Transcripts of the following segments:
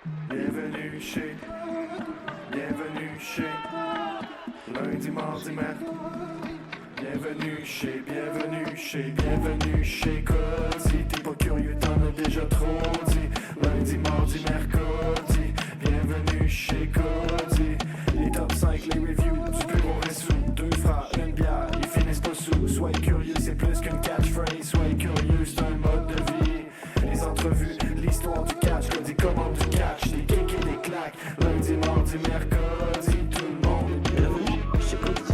Bienvenue chez, bienvenue chez, lundi, mardi, mercredi. Bienvenue chez Cody. T'es pas curieux, t'en as déjà trop dit. Lundi, mardi, mercredi. Bienvenue chez Cody. Les top 5, les reviews du bureau Ressou. Deux frères, une bière, ils finissent pas sous. Soyez curieux, c'est plus qu'une catchphrase. Soyez curieux, c'est un mode de vie. Les entrevues, l'histoire du catch, Cody commande du catch. Des kicks et des claques. Lundi, mardi, mercredi. Tout le monde est bienvenu chez Cody.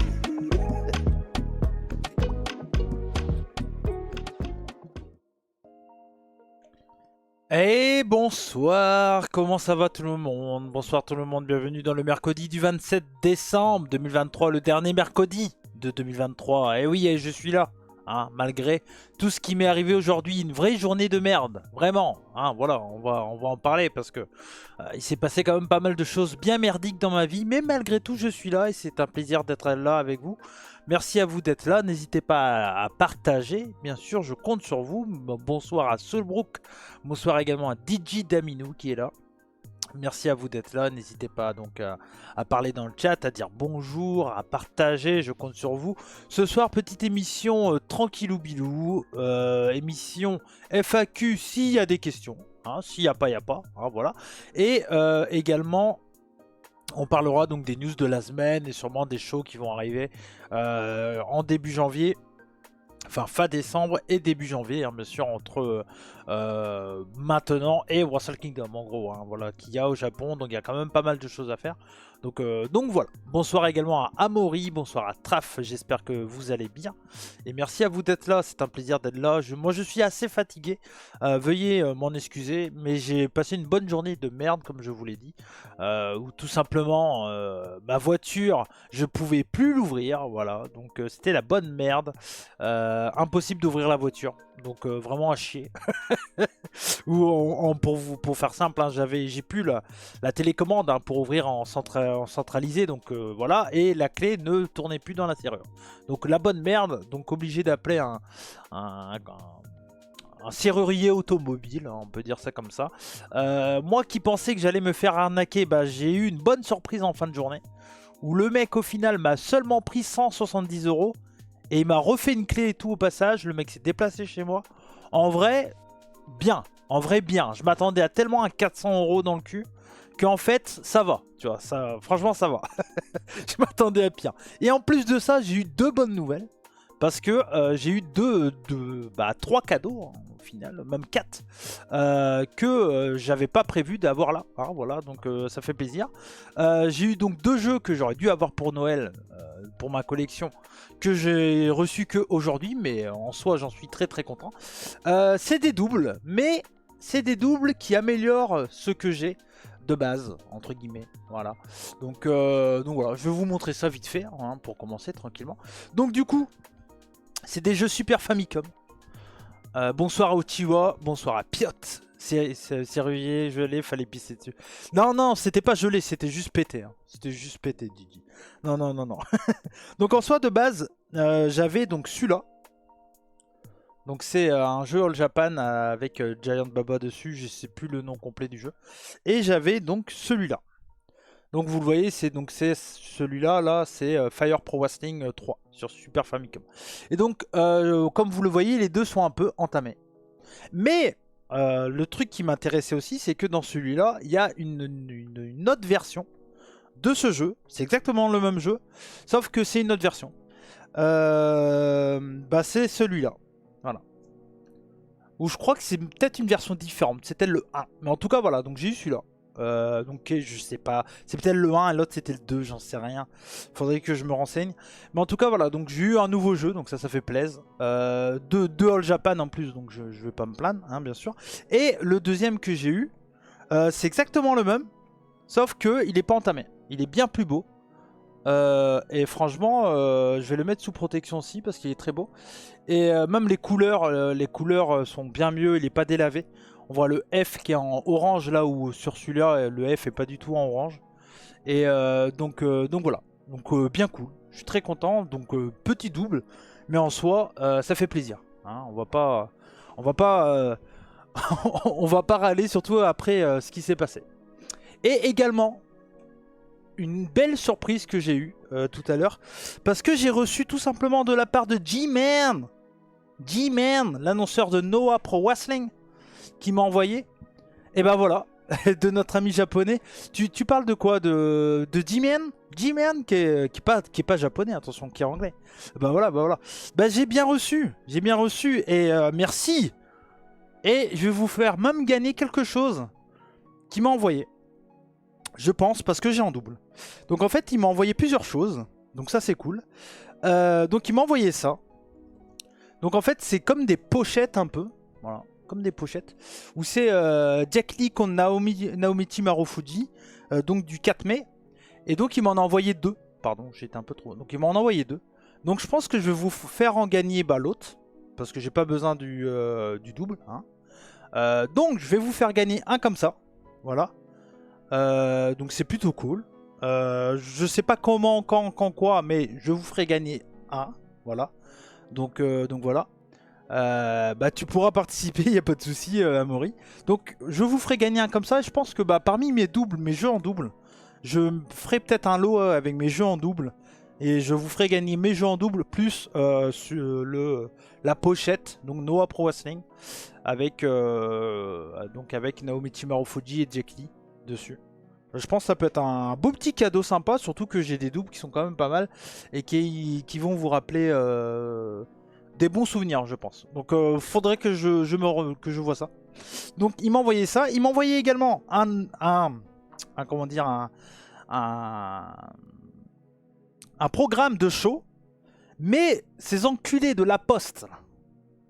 Et bonsoir, comment ça va tout le monde? Bonsoir tout le monde, bienvenue dans le mercredi du 27 décembre 2023, le dernier mercredi de 2023. Et oui, et je suis là, hein, malgré tout ce qui m'est arrivé aujourd'hui, une vraie journée de merde, vraiment. Hein, voilà, on va en parler parce que il s'est passé quand même pas mal de choses bien merdiques dans ma vie, mais malgré tout je suis là et c'est un plaisir d'être là avec vous. Merci à vous d'être là, n'hésitez pas à partager, bien sûr je compte sur vous. Bonsoir à Soulbrook, bonsoir également à DJ Daminou qui est là. Merci à vous d'être là, n'hésitez pas donc à parler dans le chat, à dire bonjour, à partager, je compte sur vous. Ce soir, petite émission tranquillou bilou, émission FAQ s'il y a des questions, hein, s'il n'y a pas, il n'y a pas, hein, voilà. Et également, on parlera donc des news de la semaine et sûrement des shows qui vont arriver en début janvier. Enfin, fin décembre et début janvier, hein, bien sûr, entre maintenant et Wrestle Kingdom, en gros, hein, voilà, qu'il y a au Japon. Donc, il y a quand même pas mal de choses à faire. Donc voilà. Bonsoir également à Amaury, bonsoir à Traf, j'espère que vous allez bien. Et merci à vous d'être là, c'est un plaisir d'être là. Moi, je suis assez fatigué, veuillez m'en excuser, mais j'ai passé une bonne journée de merde, comme je vous l'ai dit. Où tout simplement, ma voiture, je pouvais plus l'ouvrir, voilà. Donc, c'était la bonne merde. Impossible d'ouvrir la voiture, donc vraiment à chier. Ou pour faire simple, hein, j'ai plus la télécommande, hein, pour ouvrir en centralisé, donc voilà, et la clé ne tournait plus dans la serrure. Donc la bonne merde, donc obligé d'appeler un serrurier automobile, hein, on peut dire ça comme ça. Moi qui pensais que j'allais me faire arnaquer, bah, j'ai eu une bonne surprise en fin de journée, où le mec au final m'a seulement pris 170 € et il m'a refait une clé et tout au passage. Le mec s'est déplacé chez moi. En vrai, bien. En vrai, bien. Je m'attendais à tellement un 400 € dans le cul qu'en fait, ça va. Tu vois, ça, franchement, ça va. Je m'attendais à pire. Et en plus de ça, j'ai eu deux bonnes nouvelles. Parce que j'ai eu trois cadeaux, hein, au final, même 4, que j'avais pas prévu d'avoir là. Hein, voilà, donc ça fait plaisir. J'ai eu donc 2 jeux que j'aurais dû avoir pour Noël, pour ma collection, que j'ai reçu que aujourd'hui, mais en soi j'en suis très très content. C'est des doubles, mais c'est des doubles qui améliorent ce que j'ai de base, entre guillemets, voilà. Donc voilà, je vais vous montrer ça vite fait, hein, pour commencer tranquillement. Donc du coup, c'est des jeux Super Famicom. Bonsoir à Uchiwa, bonsoir à Piot. Serrurier, gelé, fallait pisser dessus. Non, c'était pas gelé, c'était juste pété. Hein. C'était juste pété, Didi. Non. Donc en soi, de base, j'avais donc celui-là. Donc c'est un jeu All Japan avec Giant Baba dessus, je sais plus le nom complet du jeu. Et j'avais donc celui-là. Donc vous le voyez, c'est celui-là, là, c'est Fire Pro Wrestling 3 sur Super Famicom. Et donc, comme vous le voyez, les deux sont un peu entamés. Mais le truc qui m'intéressait aussi, c'est que dans celui-là, il y a une autre version de ce jeu. C'est exactement le même jeu, sauf que c'est une autre version. C'est celui-là. Voilà. Ou je crois que c'est peut-être une version différente. C'était le 1. Mais en tout cas, voilà. Donc j'ai eu celui-là. Donc je sais pas, c'est peut-être le 1 et l'autre c'était le 2, j'en sais rien, faudrait que je me renseigne, mais en tout cas voilà, donc j'ai eu un nouveau jeu, donc ça fait plaisir, deux All Japan en plus, donc je vais pas me plaindre, hein, bien sûr. Et le deuxième que j'ai eu, c'est exactement le même, sauf que il est pas entamé, il est bien plus beau, et franchement je vais le mettre sous protection aussi parce qu'il est très beau, et même les couleurs sont bien mieux, il est pas délavé. On voit le F qui est en orange là où sur celui-là le F est pas du tout en orange. Et donc voilà. Donc bien cool. Je suis très content. Donc petit double. Mais en soi ça fait plaisir. Hein, on va pas on va pas râler surtout après ce qui s'est passé. Et également, une belle surprise que j'ai eue tout à l'heure. Parce que j'ai reçu tout simplement de la part de G-Man, l'annonceur de Noah Pro Wrestling, qui m'a envoyé. Et ben voilà, de notre ami japonais. Tu parles de quoi? De G-Man? G-Man qui est pas japonais, attention, qui est anglais. Bah voilà. Bah j'ai bien reçu. Et merci. Et je vais vous faire même gagner quelque chose qu'il m'a envoyé. Je pense, parce que j'ai en double. Donc en fait, il m'a envoyé plusieurs choses. Donc ça, c'est cool. Donc il m'a envoyé ça. Donc en fait, c'est comme des pochettes un peu. Voilà, comme des pochettes. Où c'est Jack Lee contre Naomichi Marufuji. Donc du 4 mai. Et donc il m'en a envoyé 2. Pardon, j'étais un peu trop... Donc il m'en a envoyé 2. Donc je pense que je vais vous faire en gagner l'autre. Parce que j'ai pas besoin du double. Hein. Donc je vais vous faire gagner un comme ça. Voilà. Donc c'est plutôt cool. Je sais pas comment, quand quoi, mais je vous ferai gagner un. Voilà. Donc voilà. Bah tu pourras participer, il n'y a pas de souci, Amaury. Donc je vous ferai gagner un comme ça. Et je pense que bah, parmi mes jeux en double, je ferai peut-être un lot avec mes jeux en double. Et je vous ferai gagner mes jeux en double plus la pochette, donc Noah Pro Wrestling, avec Naomichi Marufuji et Jack Lee dessus. Je pense que ça peut être un beau petit cadeau sympa, surtout que j'ai des doubles qui sont quand même pas mal et qui vont vous rappeler des bons souvenirs, je pense. Donc faudrait que je vois ça. Donc il m'a envoyé ça. Il m'a envoyé également un programme de show, mais ces enculés de la Poste,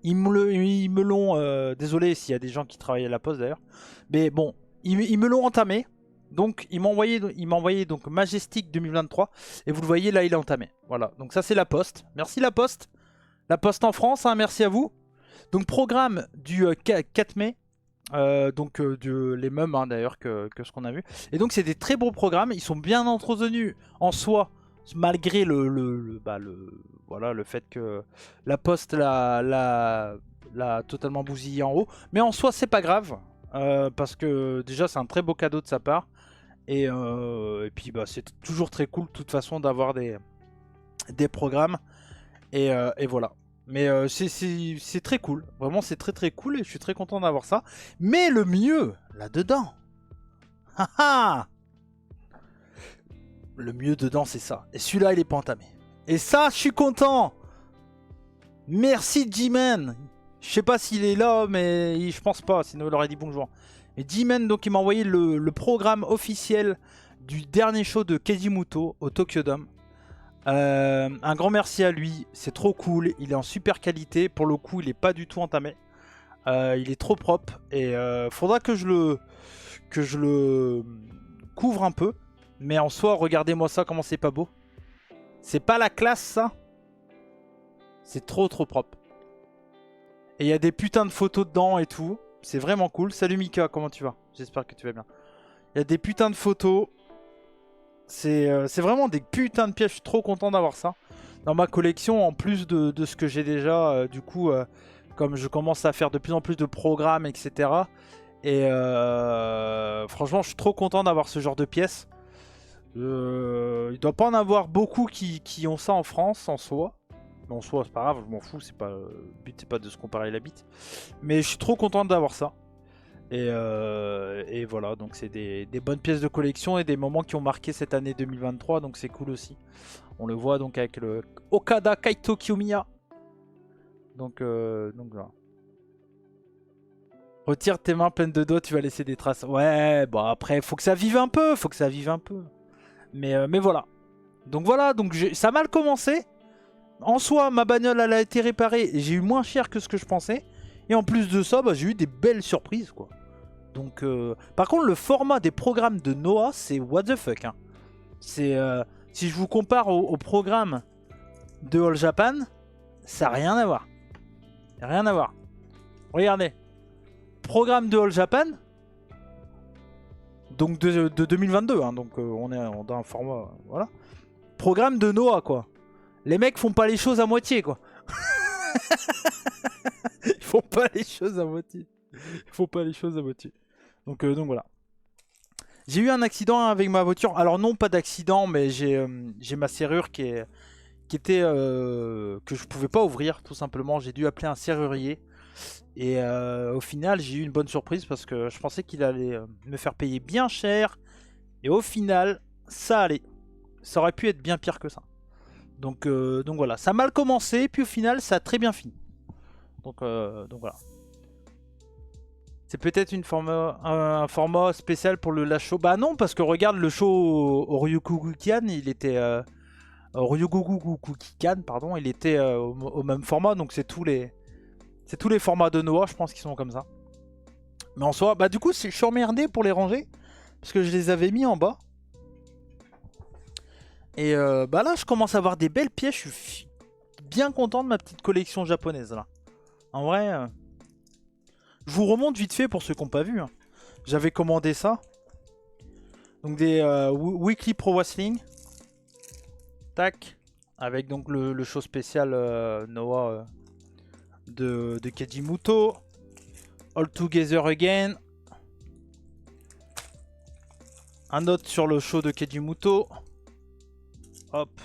ils me l'ont... désolé s'il y a des gens qui travaillent à la Poste d'ailleurs, mais bon, ils me l'ont entamé. Donc il m'a envoyé donc Majestic 2023 et vous le voyez là, il est entamé. Voilà, donc ça c'est la Poste. Merci la Poste. La Poste en France, hein, merci à vous. Donc programme du 4 mai. Les mêmes hein, d'ailleurs que ce qu'on a vu. Et donc c'est des très beaux programmes. Ils sont bien entretenus en soi, malgré le fait que la Poste l'a totalement bousillé en haut. Mais en soi c'est pas grave. Parce que déjà c'est un très beau cadeau de sa part. Et puis bah, c'est toujours très cool de toute façon d'avoir des programmes. Et voilà. Mais c'est très cool. Vraiment c'est très cool et je suis très content d'avoir ça. Mais le mieux là-dedans. Le mieux dedans c'est ça. Et celui-là il est pas entamé. Et ça je suis content. Merci G-Man. Je sais pas s'il est là mais je pense pas. Sinon il aurait dit bonjour. Et G-Man donc il m'a envoyé le programme officiel du dernier show de Keiji au Tokyo Dome. Un grand merci à lui, c'est trop cool, il est en super qualité, pour le coup il est pas du tout entamé. Il est trop propre et faudra que je le couvre un peu. Mais en soi, regardez-moi ça, comment c'est pas beau. C'est pas la classe ça. C'est trop propre. Et il y a des putains de photos dedans et tout. C'est vraiment cool. Salut Mika, comment tu vas? J'espère que tu vas bien. Il y a des putains de photos. C'est vraiment des putains de pièces. Je suis trop content d'avoir ça dans ma collection. En plus de ce que j'ai déjà. Du coup, comme je commence à faire de plus en plus de programmes, etc. Et franchement, je suis trop content d'avoir ce genre de pièces. Il ne doit pas en avoir beaucoup qui ont ça en France en soi. En soi, c'est pas grave, je m'en fous, c'est pas le but, c'est pas de se comparer la bite. Mais je suis trop content d'avoir ça. Et voilà, donc c'est des bonnes pièces de collection et des moments qui ont marqué cette année 2023, donc c'est cool aussi. On le voit donc avec le Okada Kaito Kiyomiya. Donc voilà. Retire tes mains pleines de doigts, tu vas laisser des traces. Ouais, bon après, faut que ça vive un peu, Mais voilà. Donc ça a mal commencé. En soi, ma bagnole elle a été réparée et j'ai eu moins cher que ce que je pensais. Et en plus de ça, bah, j'ai eu des belles surprises quoi. Donc, par contre, le format des programmes de Noah, c'est what the fuck. Hein. C'est si je vous compare au programme de All Japan, ça n'a rien à voir. Rien à voir. Regardez, programme de All Japan, donc de 2022. Hein, donc on est dans un format, voilà. Programme de Noah quoi. Les mecs font pas les choses à moitié quoi. Ils font pas les choses à moitié. Donc voilà. J'ai eu un accident avec ma voiture. Alors non, pas d'accident, mais j'ai ma serrure qui était que je pouvais pas ouvrir tout simplement. J'ai dû appeler un serrurier et au final j'ai eu une bonne surprise parce que je pensais qu'il allait me faire payer bien cher et au final ça allait. Ça aurait pu être bien pire que ça. Donc voilà, ça a mal commencé puis au final ça a très bien fini. Donc voilà. C'est peut-être un format spécial pour la show. Bah non, parce que regarde le show au Ryukugukan, il était Ryugugugukan, pardon, il était au même format, donc c'est tous les formats de Noah, je pense qu'ils sont comme ça. Mais en soi, bah du coup, je suis emmerdé pour les ranger parce que je les avais mis en bas. Et bah là, je commence à avoir des belles pièces. Je suis bien content de ma petite collection japonaise là. En vrai, je vous remonte vite fait pour ceux qui n'ont pas vu. Hein. J'avais commandé ça. Donc des Weekly Pro Wrestling. Tac. Avec donc le show spécial Noah de Kejimuto. All Together Again. Un autre sur le show de Kejimuto. Hop.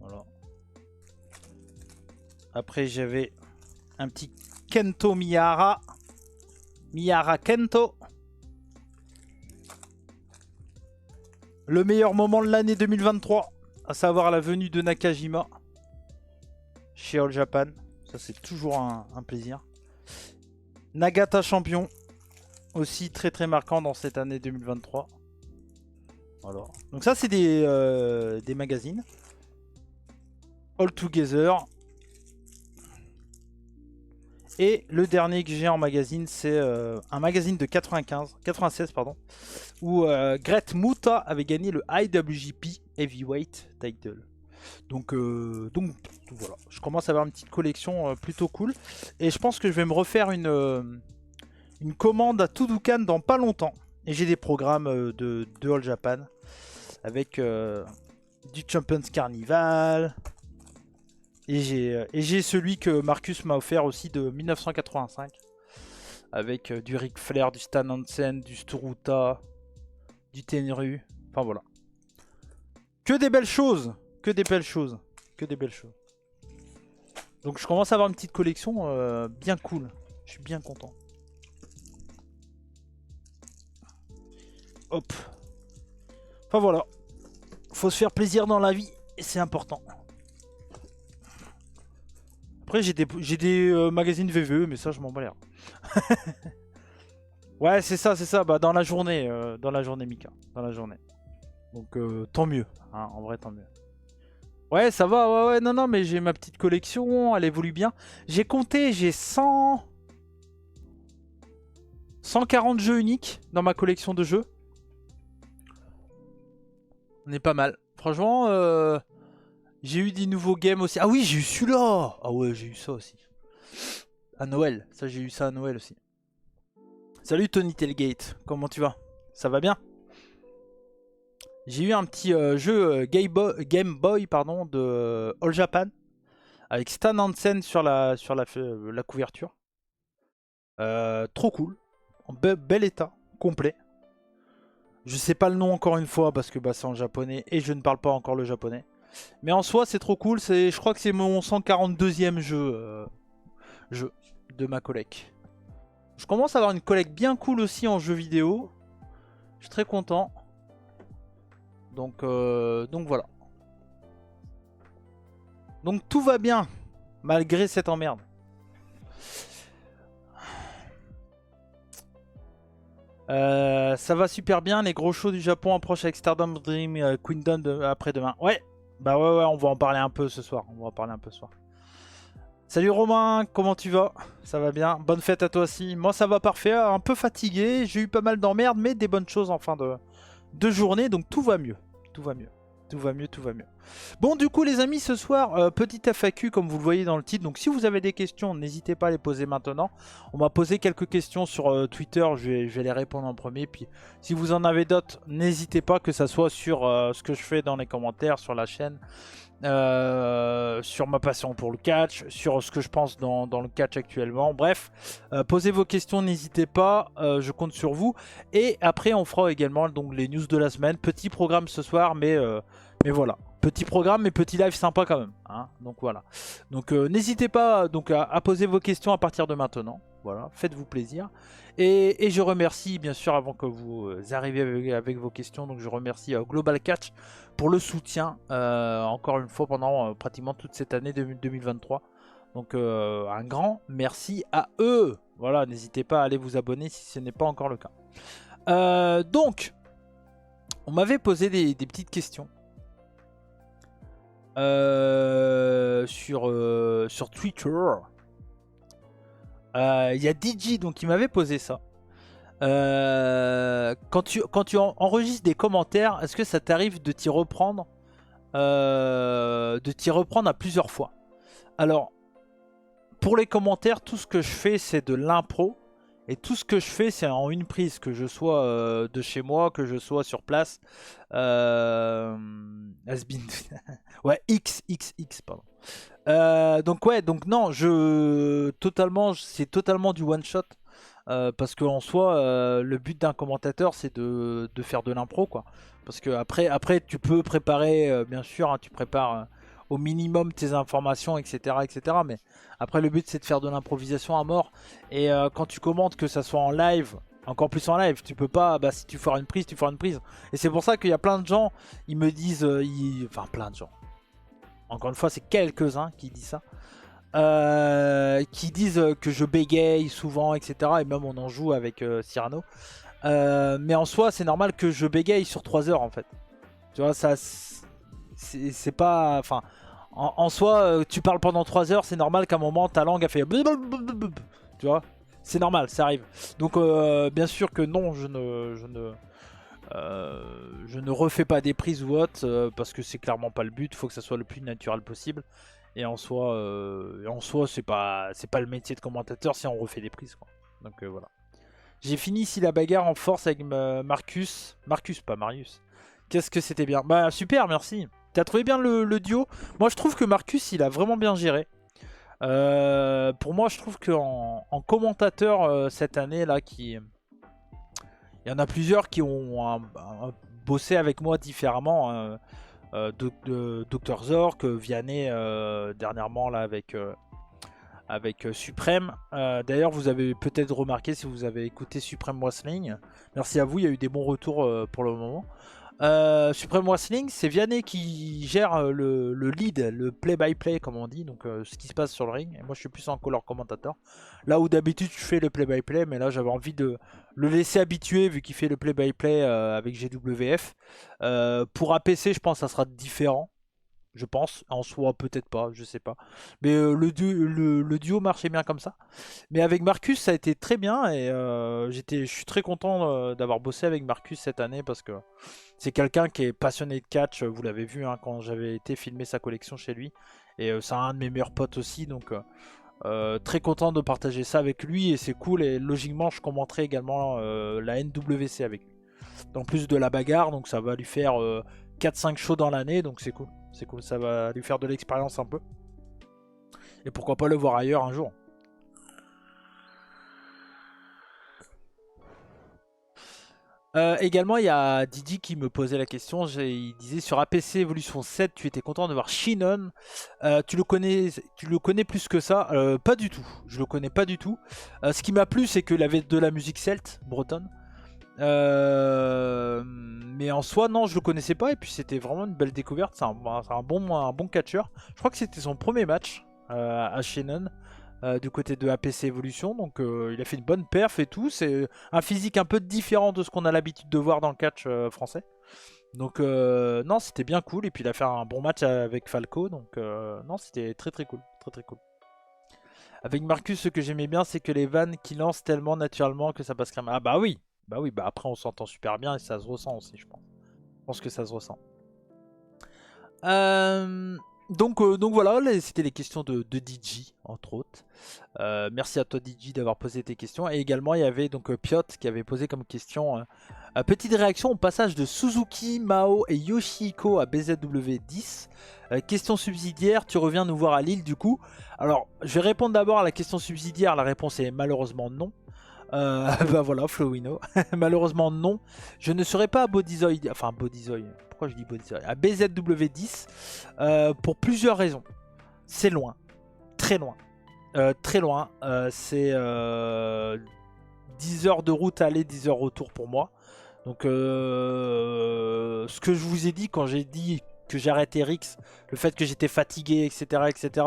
Voilà. Après j'avais un petit Kento Miyahara. Miyahara Kento. Le meilleur moment de l'année 2023. À savoir la venue de Nakajima. Chez All Japan. Ça c'est toujours un plaisir. Nagata champion. Aussi très très marquant dans cette année 2023. Voilà. Donc ça c'est des magazines. All Together. Et le dernier que j'ai en magazine, c'est un magazine de 96 pardon, où Great Muta avait gagné le IWGP Heavyweight Title. Donc voilà, je commence à avoir une petite collection plutôt cool. Et je pense que je vais me refaire une commande à Tudukan dans pas longtemps. Et j'ai des programmes de All Japan avec du Champions Carnival. Et j'ai celui que Marcus m'a offert aussi de 1985. Avec du Ric Flair, du Stan Hansen, du Sturuta, du Tenryu. Enfin voilà. Que des belles choses. Que des belles choses. Que des belles choses. Donc je commence à avoir une petite collection bien cool. Je suis bien content. Hop. Enfin voilà. Faut se faire plaisir dans la vie. Et c'est important. Après j'ai des magazines VVE, mais ça je m'en bats l'air. Ouais c'est ça, bah dans la journée Mika, dans la journée. Donc tant mieux, hein, en vrai tant mieux. Ouais ça va, ouais non mais j'ai ma petite collection, elle évolue bien. J'ai compté, j'ai 140 jeux uniques dans ma collection de jeux. On est pas mal. Franchement, j'ai eu des nouveaux games aussi. Ah oui, j'ai eu celui-là. Ah ouais, j'ai eu ça aussi. À Noël. Ça, j'ai eu ça à Noël aussi. Salut Tony Tailgate. Comment tu vas? Ça va bien? J'ai eu un petit jeu Game Boy pardon, de All Japan. Avec Stan Hansen sur la couverture. Trop cool. En bel état. Complet. Je sais pas le nom encore une fois parce que bah, c'est en japonais. Et je ne parle pas encore le japonais. Mais en soi c'est trop cool, je crois que c'est mon 142e jeu de ma collecte. Je commence à avoir une collecte bien cool aussi en jeux vidéo. Je suis très content. Donc voilà. Donc tout va bien, malgré cette emmerde. Ça va super bien, les gros shows du Japon approchent avec Stardom Dream Kingdom après-demain. Ouais. Bah ouais, on va en parler un peu ce soir. Salut Romain, comment tu vas? Ça va bien? Bonne fête à toi aussi. Moi ça va parfait, un peu fatigué. J'ai eu pas mal d'emmerdes, mais des bonnes choses en fin de journée. Donc tout va mieux. Tout va mieux. Bon du coup les amis, ce soir, petit FAQ comme vous le voyez dans le titre. Donc si vous avez des questions, n'hésitez pas à les poser maintenant. On m'a posé quelques questions sur Twitter, je vais les répondre en premier. Puis si vous en avez d'autres, n'hésitez pas, que ça soit sur ce que je fais dans les commentaires, sur la chaîne sur ma passion pour le catch, sur ce que je pense dans le catch actuellement. Bref, posez vos questions, n'hésitez pas, je compte sur vous. Et après, on fera également donc, les news de la semaine. Petit programme ce soir, mais voilà. Petit programme, mais petit live sympa quand même. Hein, donc voilà. Donc n'hésitez pas donc, à poser vos questions à partir de maintenant. Voilà, faites-vous plaisir. Et je remercie, bien sûr, avant que vous arriviez avec vos questions, donc je remercie Global Catch pour le soutien, encore une fois, pendant pratiquement toute cette année 2023. Donc un grand merci à eux. Voilà, n'hésitez pas à aller vous abonner si ce n'est pas encore le cas. Donc, on m'avait posé des petites questions sur Twitter. Il y a DJ donc, qui m'avait posé ça. Quand tu enregistres des commentaires, est-ce que ça t'arrive de t'y reprendre à plusieurs fois? Alors, pour les commentaires, tout ce que je fais, c'est de l'impro. Et tout ce que je fais, c'est en une prise, que je sois de chez moi, que je sois sur place. Has-been. Ouais, XXX, pardon. Donc ouais, donc non, c'est totalement du one shot. Parce qu'en soi, le but d'un commentateur, c'est de faire de l'impro, quoi. Parce que après tu peux préparer, bien sûr, hein, tu prépares au minimum tes informations, etc. Mais après, le but, c'est de faire de l'improvisation à mort. Et quand tu commentes, que ça soit en live, encore plus en live, tu peux pas, si tu feras une prise, tu feras une prise. Et c'est pour ça qu'il y a plein de gens, ils me disent, enfin plein de gens. Encore une fois, c'est quelques-uns qui disent ça. Qui disent que je bégaye souvent, etc. Et même on en joue avec Cyrano. Mais en soi, c'est normal que je bégaye sur 3 heures en fait. Tu vois, ça, c'est pas. Enfin, en soi, tu parles pendant 3 heures, c'est normal qu'à un moment ta langue a fait. Tu vois, c'est normal, ça arrive. Donc, bien sûr que non, je ne refais pas des prises ou autres parce que c'est clairement pas le but. Il faut que ça soit le plus naturel possible. Et en soi, c'est pas le métier de commentateur si on refait des prises, quoi. Donc voilà. J'ai fini ici la bagarre en force avec Marcus. Marcus, pas Marius. Qu'est-ce que c'était bien. Bah super, merci. T'as trouvé bien le duo? Moi je trouve que Marcus il a vraiment bien géré. Pour moi je trouve qu'en commentateur cette année là, il y en a plusieurs qui ont bossé avec moi différemment. Dr Zork, Vianney dernièrement là avec Suprême. D'ailleurs vous avez peut-être remarqué si vous avez écouté Suprême Wrestling. Merci à vous, il y a eu des bons retours pour le moment. Supreme Wrestling, c'est Vianney qui gère le lead, le play-by-play comme on dit, donc ce qui se passe sur le ring. Et moi je suis plus en color commentateur. Là où d'habitude je fais le play-by-play, mais là j'avais envie de le laisser habituer vu qu'il fait le play-by-play avec GWF. Pour APC je pense que ça sera différent. Je pense, en soi peut-être pas, je sais pas. Mais le duo marchait bien comme ça. Mais avec Marcus ça a été très bien et je suis très content d'avoir bossé avec Marcus cette année parce que c'est quelqu'un qui est passionné de catch, vous l'avez vu hein, quand j'avais été filmer sa collection chez lui. Et c'est un de mes meilleurs potes aussi, donc très content de partager ça avec lui et c'est cool. Et logiquement je commenterai également la NWC avec lui. En plus de la bagarre, donc ça va lui faire 4-5 shows dans l'année, donc c'est cool. C'est cool, ça va lui faire de l'expérience un peu. Et pourquoi pas le voir ailleurs un jour. Également, il y a Didi qui me posait la question. Il disait sur APC Evolution 7, tu étais content de voir Shinon. Tu le connais plus que ça? Pas du tout. Je le connais pas du tout. Ce qui m'a plu, c'est qu'il avait de la musique celte, bretonne. Mais en soi non je le connaissais pas et puis c'était vraiment une belle découverte. C'est un bon catcheur. Je crois que c'était son premier match à Shannon du côté de APC Evolution, donc il a fait une bonne perf et tout. C'est un physique un peu différent de ce qu'on a l'habitude de voir dans le catch français, donc non c'était bien cool. Et puis il a fait un bon match avec Falco, donc non c'était très cool, très cool. Avec Marcus, ce que j'aimais bien c'est que les vannes qu'il lance tellement naturellement que ça passe crème. Ah bah oui, après on s'entend super bien et ça se ressent aussi, je pense. Je pense que ça se ressent. Donc voilà, c'était les questions de DJ, entre autres. Merci à toi DJ d'avoir posé tes questions. Et également, il y avait donc Piotr qui avait posé comme question petite réaction au passage de Suzuki, Mao et Yoshihiko à BZW10. Question subsidiaire, tu reviens nous voir à Lille du coup. Alors, je vais répondre d'abord à la question subsidiaire. La réponse est malheureusement non. Bah voilà, Flowino. Malheureusement non. Je ne serai pas à Bodizoy. Enfin, Bodizoy. Pourquoi je dis Bodizoy? À BZW10 pour plusieurs raisons. C'est loin. Très loin. Très loin. C'est 10 heures de route aller, 10 heures retour pour moi. Donc, ce que je vous ai dit quand j'ai dit que j'arrêtais Rix, le fait que j'étais fatigué, etc., etc.,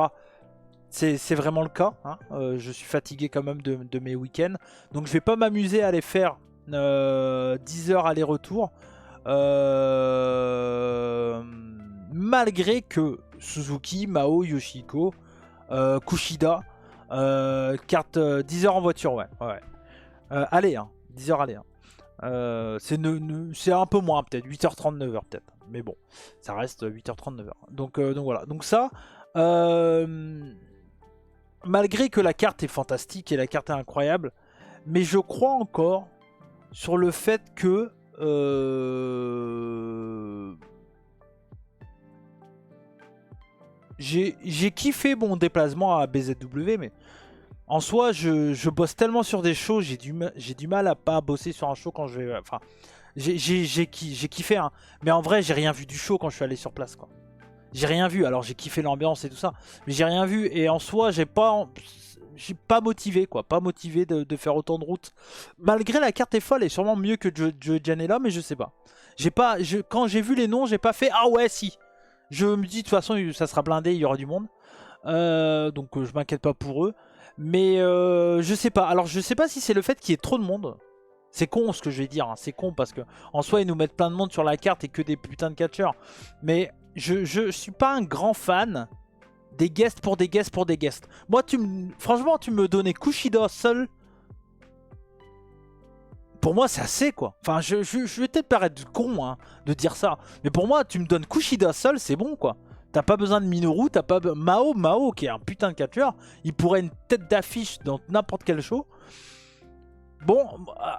c'est vraiment le cas. Hein. Je suis fatigué quand même de mes week-ends. Donc, je vais pas m'amuser à aller faire 10 heures aller-retour. Malgré que Suzuki, Mao, Yoshihiko, Kushida, carte 10 heures en voiture, ouais. Allez, hein, 10 heures aller. Hein. C'est un peu moins peut-être, 8h30, 9h peut-être. Mais bon, ça reste 8h30, 9h. Donc voilà. Donc ça, malgré que la carte est fantastique et la carte est incroyable, mais je crois encore sur le fait que j'ai kiffé mon déplacement à BZW, mais en soi, je bosse tellement sur des shows, j'ai du mal à pas bosser sur un show quand je vais... Enfin, j'ai kiffé, hein. Mais en vrai, j'ai rien vu du show quand je suis allé sur place, quoi. J'ai rien vu, alors j'ai kiffé l'ambiance et tout ça, mais j'ai rien vu. Et en soi, j'ai pas motivé, quoi. Pas motivé de faire autant de routes. Malgré la carte est folle, et sûrement mieux que Joe Janela, mais je sais pas. Quand j'ai vu les noms, j'ai pas fait « Ah ouais, si !» Je me dis, de toute façon, ça sera blindé, il y aura du monde. Donc je m'inquiète pas pour eux. Mais je sais pas. Alors je sais pas si c'est le fait qu'il y ait trop de monde. C'est con ce que je vais dire. Hein. C'est con parce que en soi ils nous mettent plein de monde sur la carte et que des putains de catcheurs. Mais je suis pas un grand fan des guests pour des guests pour des guests. Moi franchement tu me donnais Kushida seul. Pour moi c'est assez quoi. Enfin je vais peut-être paraître con hein, de dire ça. Mais pour moi tu me donnes Kushida seul c'est bon quoi. T'as pas besoin de Minoru, t'as pas Mao qui est un putain de catcheur, il pourrait une tête d'affiche dans n'importe quel show. Bon,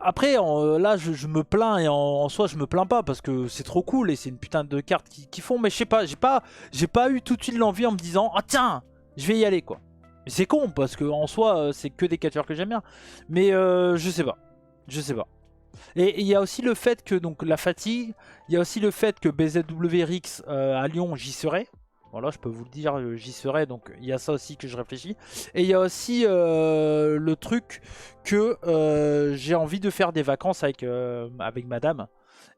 après, là, je me plains et en soi, je me plains pas parce que c'est trop cool et c'est une putain de carte qui font. Mais je sais pas, j'ai pas eu tout de suite l'envie en me disant, ah tiens, je vais y aller quoi. Mais c'est con parce que en soi, c'est que des catcheurs que j'aime bien. Mais je sais pas, je sais pas. Et il y a aussi le fait que, donc la fatigue, il y a aussi le fait que BZW Rix à Lyon, j'y serai. Voilà, je peux vous le dire, j'y serai, donc il y a ça aussi que je réfléchis. Et il y a aussi le truc que j'ai envie de faire des vacances avec madame.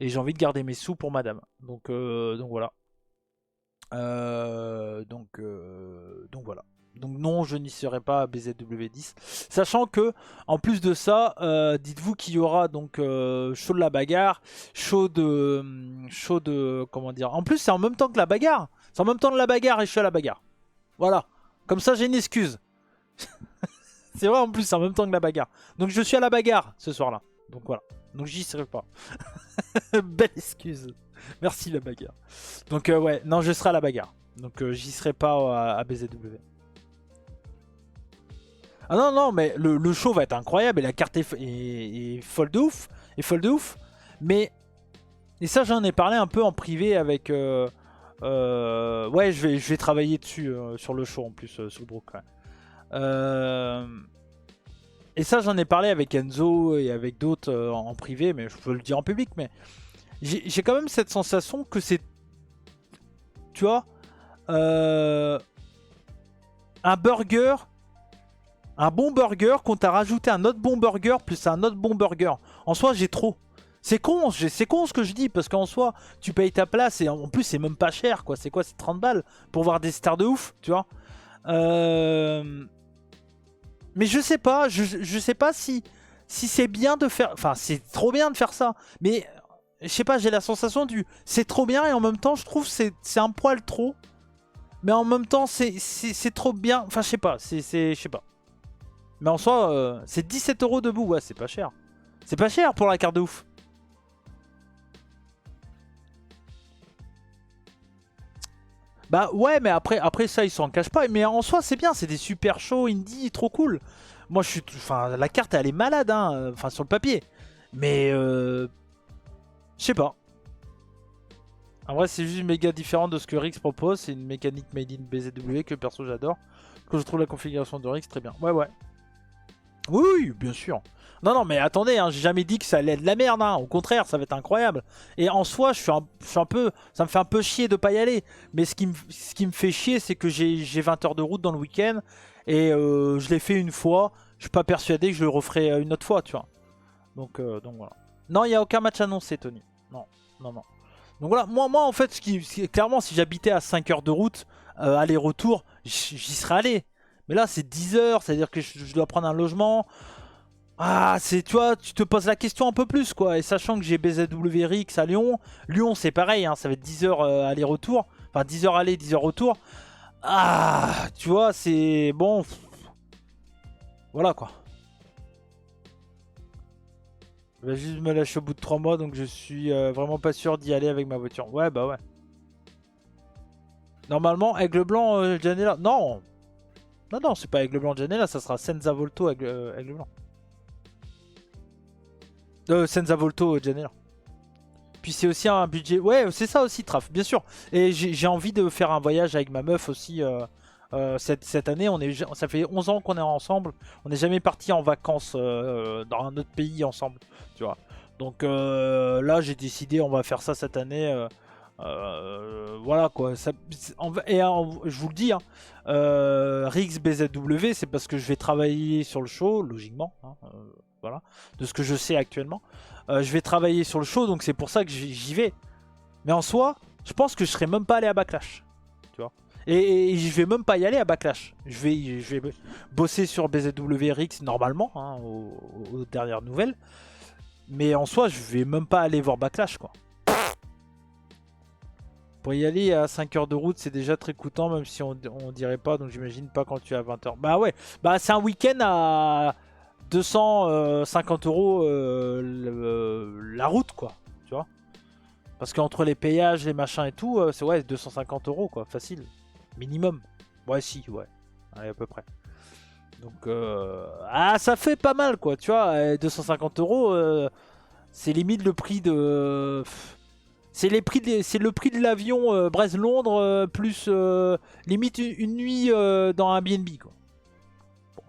Et j'ai envie de garder mes sous pour madame. Donc voilà. Donc voilà. Donc non, je n'y serai pas à BZW10. Sachant que, en plus de ça, dites-vous qu'il y aura donc show de la bagarre, show de... Comment dire? En plus, c'est en même temps que la bagarre. C'est en même temps de la bagarre et je suis à la bagarre. Voilà. Comme ça, j'ai une excuse. C'est vrai, en plus, c'est en même temps que la bagarre. Donc je suis à la bagarre ce soir-là. Donc voilà. Donc j'y serai pas. Belle excuse. Merci la bagarre. Donc ouais, non, je serai à la bagarre. Donc j'y serai pas à BZW. Ah non, non, mais le show va être incroyable et la carte est folle de ouf. Est folle de ouf. Mais, et ça j'en ai parlé un peu en privé avec... ouais, je vais travailler dessus sur le show en plus, sur le Brook. Ouais. Et ça j'en ai parlé avec Enzo et avec d'autres en privé, mais je peux le dire en public. Mais j'ai quand même cette sensation que c'est... Tu vois un burger... Un bon burger qu'on t'a rajouté un autre bon burger plus un autre bon burger. En soi, j'ai trop. C'est con ce que je dis parce qu'en soi, tu payes ta place et en plus, c'est même pas cher quoi. C'est quoi? C'est 30 balles pour voir des stars de ouf, tu vois. Mais je sais pas, je sais pas si c'est bien de faire... Enfin, c'est trop bien de faire ça. Mais je sais pas, j'ai la sensation du... C'est trop bien et en même temps, je trouve c'est un poil trop. Mais en même temps, c'est trop bien. Enfin, je sais pas, je sais pas. Mais en soi, c'est 17 € debout. Ouais, c'est pas cher. C'est pas cher pour la carte de ouf. Bah ouais, mais après ça, ils s'en cachent pas. Mais en soi, c'est bien, c'est des super shows indie, trop cool. Moi, je suis. Enfin, la carte, elle est malade, hein. Enfin, sur le papier. Mais je sais pas. En vrai, c'est juste méga différent de ce que Rix propose. C'est une mécanique made in BZW que perso j'adore. Que je trouve la configuration de Rix très bien. Ouais, ouais. Oui, oui, bien sûr. Non, non, mais attendez, hein, j'ai jamais dit que ça allait être de la merde. Hein. Au contraire, ça va être incroyable. Et en soi, je suis un peu, ça me fait un peu chier de pas y aller. Mais ce qui me fait chier, c'est que j'ai 20 heures de route dans le week-end. Et je l'ai fait une fois. Je suis pas persuadé que je le referai une autre fois, tu vois. Donc voilà. Non, il n'y a aucun match annoncé, Tony. Non, non, non. Donc voilà, moi en fait, clairement, si j'habitais à 5 heures de route, aller-retour, j'y serais allé. Mais là, c'est 10 heures, c'est-à-dire que je dois prendre un logement. Ah, tu vois, tu te poses la question un peu plus, quoi. Et sachant que j'ai BZW Rix à Lyon, Lyon, c'est pareil, hein, ça va être 10 heures aller-retour. Enfin, 10 heures aller, 10 heures retour. Ah, tu vois, c'est bon. Voilà, quoi. Je vais juste me lâcher au bout de 3 mois, donc je suis vraiment pas sûr d'y aller avec ma voiture. Ouais, bah ouais. Normalement, Aigle Blanc, Janela. Non! Non, non, c'est pas Aigle Blanc, Janela, ça sera Senza Volto, Aigle Blanc. Senza Volto, Janela. Puis c'est aussi un budget. Ouais, c'est ça aussi, Traf, bien sûr. Et j'ai envie de faire un voyage avec ma meuf aussi. Cette année, ça fait 11 ans qu'on est ensemble. On n'est jamais parti en vacances dans un autre pays ensemble, tu vois. Donc là, j'ai décidé, on va faire ça cette année. Voilà quoi. Je vous le dis, hein, Rix BZW, c'est parce que je vais travailler sur le show, logiquement. Hein, voilà, de ce que je sais actuellement. Je vais travailler sur le show, donc c'est pour ça que j'y vais. Mais en soi, je pense que je serais même pas allé à Backlash. Tu vois. Et je vais même pas y aller à Backlash. Je vais bosser sur BZW Rix normalement, hein, aux dernières nouvelles. Mais en soi, je vais même pas aller voir Backlash, quoi. Pour y aller à 5 heures de route, c'est déjà très coûtant, même si on dirait pas, donc j'imagine pas quand tu es à 20 heures. Bah ouais, bah c'est un week-end à 250 euros la route, quoi. Tu vois. Parce qu'entre les payages, les machins et tout, c'est ouais, 250 euros, quoi, facile. Minimum. Ouais, si, ouais. Allez, à peu près. Donc, ça fait pas mal, quoi, tu vois. 250 euros, c'est limite le prix de... C'est le prix de l'avion Brest-Londres plus limite une nuit dans un BNB, quoi. Bon.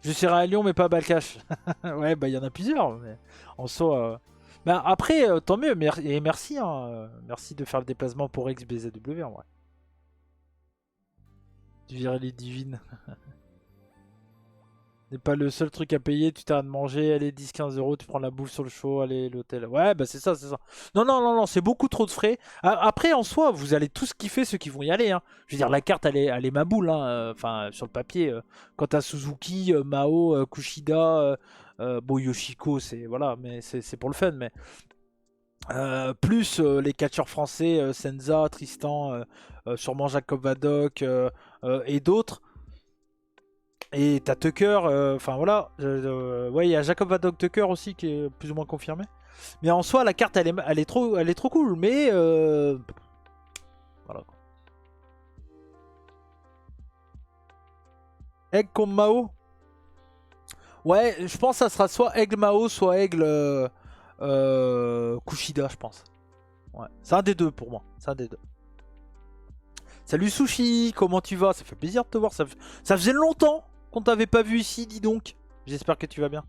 Je serai à Lyon, mais pas à Balcache. Ouais, bah il y en a plusieurs. Mais en soi... Bah, après, tant mieux. Et merci. Hein, merci de faire le déplacement pour XBZW en vrai. Tu virais les divines. C'est pas le seul truc à payer, tu t'arrêtes de manger, allez 10-15 euros, tu prends la bouffe sur le show, allez l'hôtel. Ouais, bah c'est ça, c'est ça. Non, non, non, non, c'est beaucoup trop de frais. Après, en soi, vous allez tous kiffer ceux qui vont y aller. Hein. Je veux dire, la carte, elle est ma boule. Hein. Enfin, sur le papier, quand t'as Suzuki, Mao, Kushida, bon, Yoshiko, c'est voilà, mais c'est pour le fun. Mais plus les catcheurs français, Senza, Tristan, sûrement Jacob Vadok et d'autres. Et t'as Tucker, enfin voilà, ouais, il y a Jacob Vadok Tucker aussi qui est plus ou moins confirmé. Mais en soi, la carte elle est trop cool, mais voilà. Aigle contre Mao. Ouais, je pense que ça sera soit Aigle Mao, soit Aigle Kushida, je pense. Ouais, c'est un des deux pour moi, c'est un des deux. Salut Sushi, comment tu vas? Ça fait plaisir de te voir, ça faisait longtemps qu'on t'avait pas vu ici, dis donc. J'espère que tu vas bien.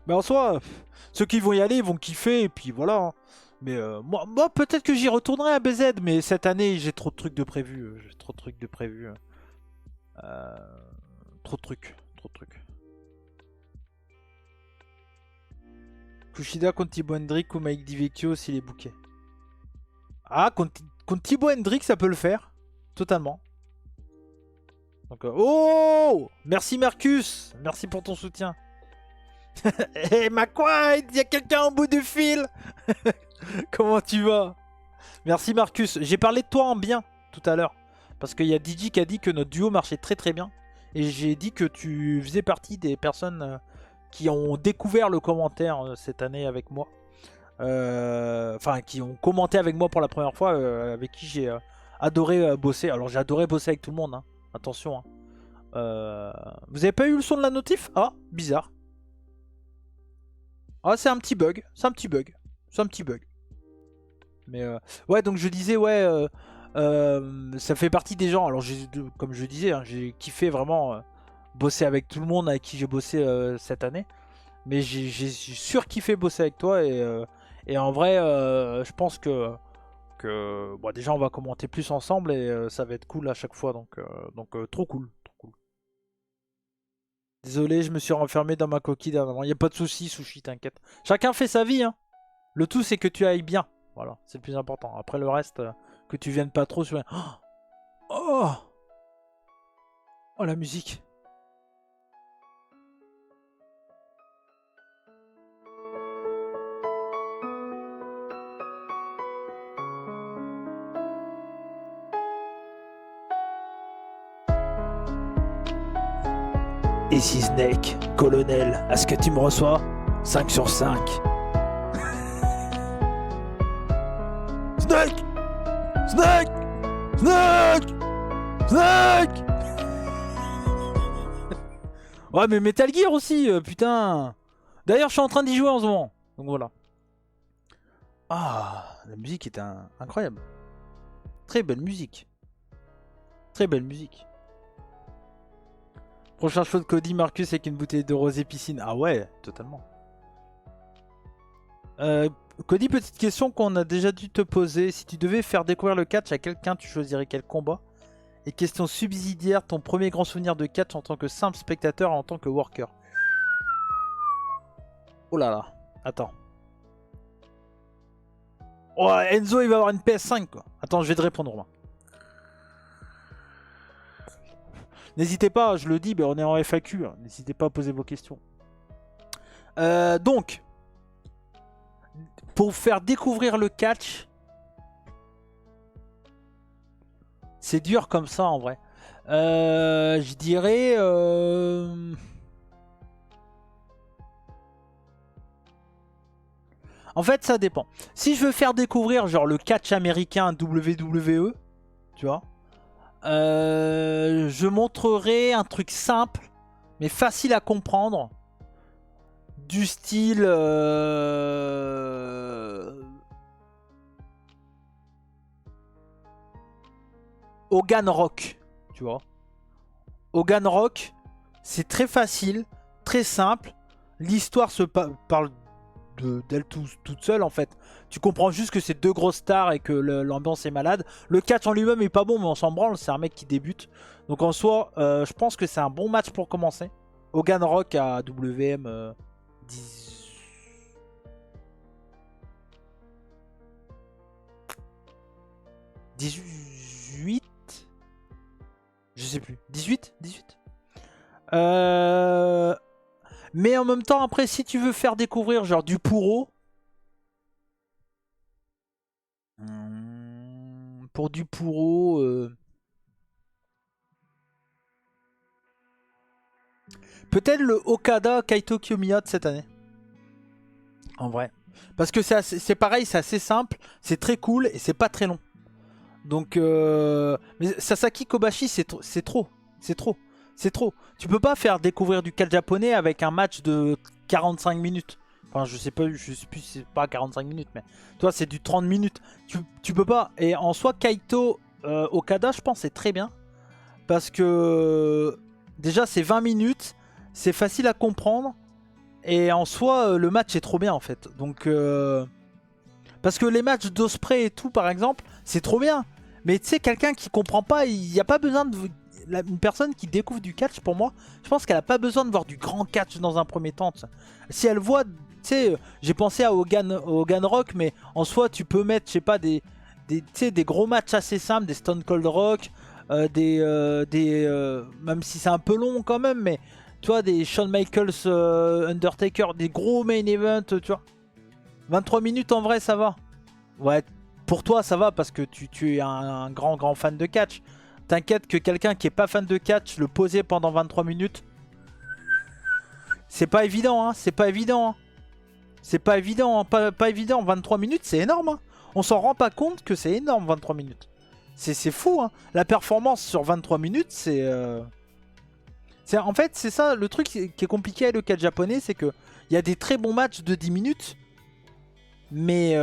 Mais en soi, ceux qui vont y aller, ils vont kiffer, et puis voilà. Hein. Mais moi peut-être que j'y retournerai à BZ, mais cette année, j'ai trop de trucs de prévu. J'ai trop de trucs de prévu. Trop de trucs. Trop de trucs. Kushida contre Thibaut Hendrick ou Mike DiVecchio s'il est booké. Ah, contre Thibaut Hendrick, ça peut le faire. Totalement. Donc, oh! Merci Marcus! Merci pour ton soutien. Hé, McQuaid! Il y a quelqu'un au bout du fil! Comment tu vas? Merci Marcus. J'ai parlé de toi en bien tout à l'heure. Parce qu'il y a DJ qui a dit que notre duo marchait très très bien. Et j'ai dit que tu faisais partie des personnes qui ont découvert le commentaire cette année avec moi. Enfin, qui ont commenté avec moi pour la première fois, avec qui j'ai adoré bosser. Alors j'ai adoré bosser avec tout le monde, hein. Attention. Hein. Vous avez pas eu le son de la notif? Ah, bizarre. Ah, c'est un petit bug. C'est un petit bug. C'est un petit bug. Mais ouais, donc je disais, ouais, ça fait partie des gens. Alors, comme je disais, hein, j'ai kiffé vraiment bosser avec tout le monde avec qui j'ai bossé cette année. Mais j'ai surkiffé bosser avec toi. Et en vrai, je pense que bon, déjà, on va commenter plus ensemble et ça va être cool à chaque fois. Donc trop cool. Trop cool. Désolé, je me suis renfermé dans ma coquille dernièrement. Il n'y a pas de soucis, Sushi, t'inquiète. Chacun fait sa vie, hein. Le tout, c'est que tu ailles bien. Voilà, c'est le plus important. Après le reste, que tu viennes pas trop sur... Oh, oh, la musique. Ici Snake, colonel, est-ce que tu me reçois? 5 sur 5. Snake! Snake! Snake! Snake! Ouais, mais Metal Gear aussi, putain! D'ailleurs, je suis en train d'y jouer en ce moment. Donc voilà. Ah, la musique est incroyable. Très belle musique. Très belle musique. Prochain show de Cody Marcus avec une bouteille de rosé piscine. Ah ouais, totalement. Cody, petite question qu'on a déjà dû te poser. Si tu devais faire découvrir le catch à quelqu'un, tu choisirais quel combat? Et question subsidiaire, ton premier grand souvenir de catch en tant que simple spectateur et en tant que worker? Oh là là, attends. Oh, Enzo, il va avoir une PS5 quoi. Attends, je vais te répondre Romain. N'hésitez pas, je le dis, on est en FAQ. Hein. N'hésitez pas à poser vos questions. Donc, pour faire découvrir le catch, c'est dur comme ça en vrai. Je dirais... En fait, ça dépend. Si je veux faire découvrir genre le catch américain WWE, tu vois, je montrerai un truc simple, mais facile à comprendre. Du style... Hogan Rock, tu vois. Hogan Rock, c'est très facile, très simple. L'histoire se parle d'elle toute seule en fait. Tu comprends juste que c'est deux grosses stars et que l'ambiance est malade. Le catch en lui-même est pas bon, mais on s'en branle, c'est un mec qui débute. Donc en soi, je pense que c'est un bon match pour commencer. Hogan Rock à WM 18. Je sais plus. 18. Mais en même temps, après, si tu veux faire découvrir genre du Puro. Pour du Puro. Peut-être le Okada Kaito Kiyomiya de cette année. En vrai. Parce que c'est pareil, c'est assez simple, c'est très cool et c'est pas très long. Donc, mais Sasaki Kobashi, c'est trop. Tu peux pas faire découvrir du catch japonais avec un match de 45 minutes. Enfin, je sais plus si c'est pas 45 minutes, mais toi, c'est du 30 minutes. Tu peux pas. Et en soi, Kaito Okada, je pense, c'est très bien. Parce que déjà, c'est 20 minutes. C'est facile à comprendre. Et en soi, le match est trop bien, en fait. Donc, parce que les matchs d'Osprey et tout, par exemple, c'est trop bien. Mais tu sais, quelqu'un qui comprend pas, il n'y a pas besoin de... Une personne qui découvre du catch, pour moi, je pense qu'elle a pas besoin de voir du grand catch dans un premier temps. Si elle voit, tu sais, j'ai pensé à Hogan Rock, mais en soi, tu peux mettre, je sais pas, des gros matchs assez simples, des Stone Cold Rock, même si c'est un peu long quand même, mais tu vois, des Shawn Michaels, Undertaker, des gros main events, tu vois. 23 minutes en vrai, ça va. Ouais, pour toi, ça va parce que tu es un grand fan de catch. T'inquiète que quelqu'un qui est pas fan de catch, le poser pendant 23 minutes, c'est pas évident, hein. C'est pas évident. Hein. C'est pas évident, hein. Pas évident. 23 minutes, c'est énorme. Hein. On s'en rend pas compte que c'est énorme, 23 minutes. C'est fou, hein. La performance sur 23 minutes, c'est... En fait, c'est ça, le truc qui est compliqué avec le catch japonais, c'est que il y a des très bons matchs de 10 minutes, mais il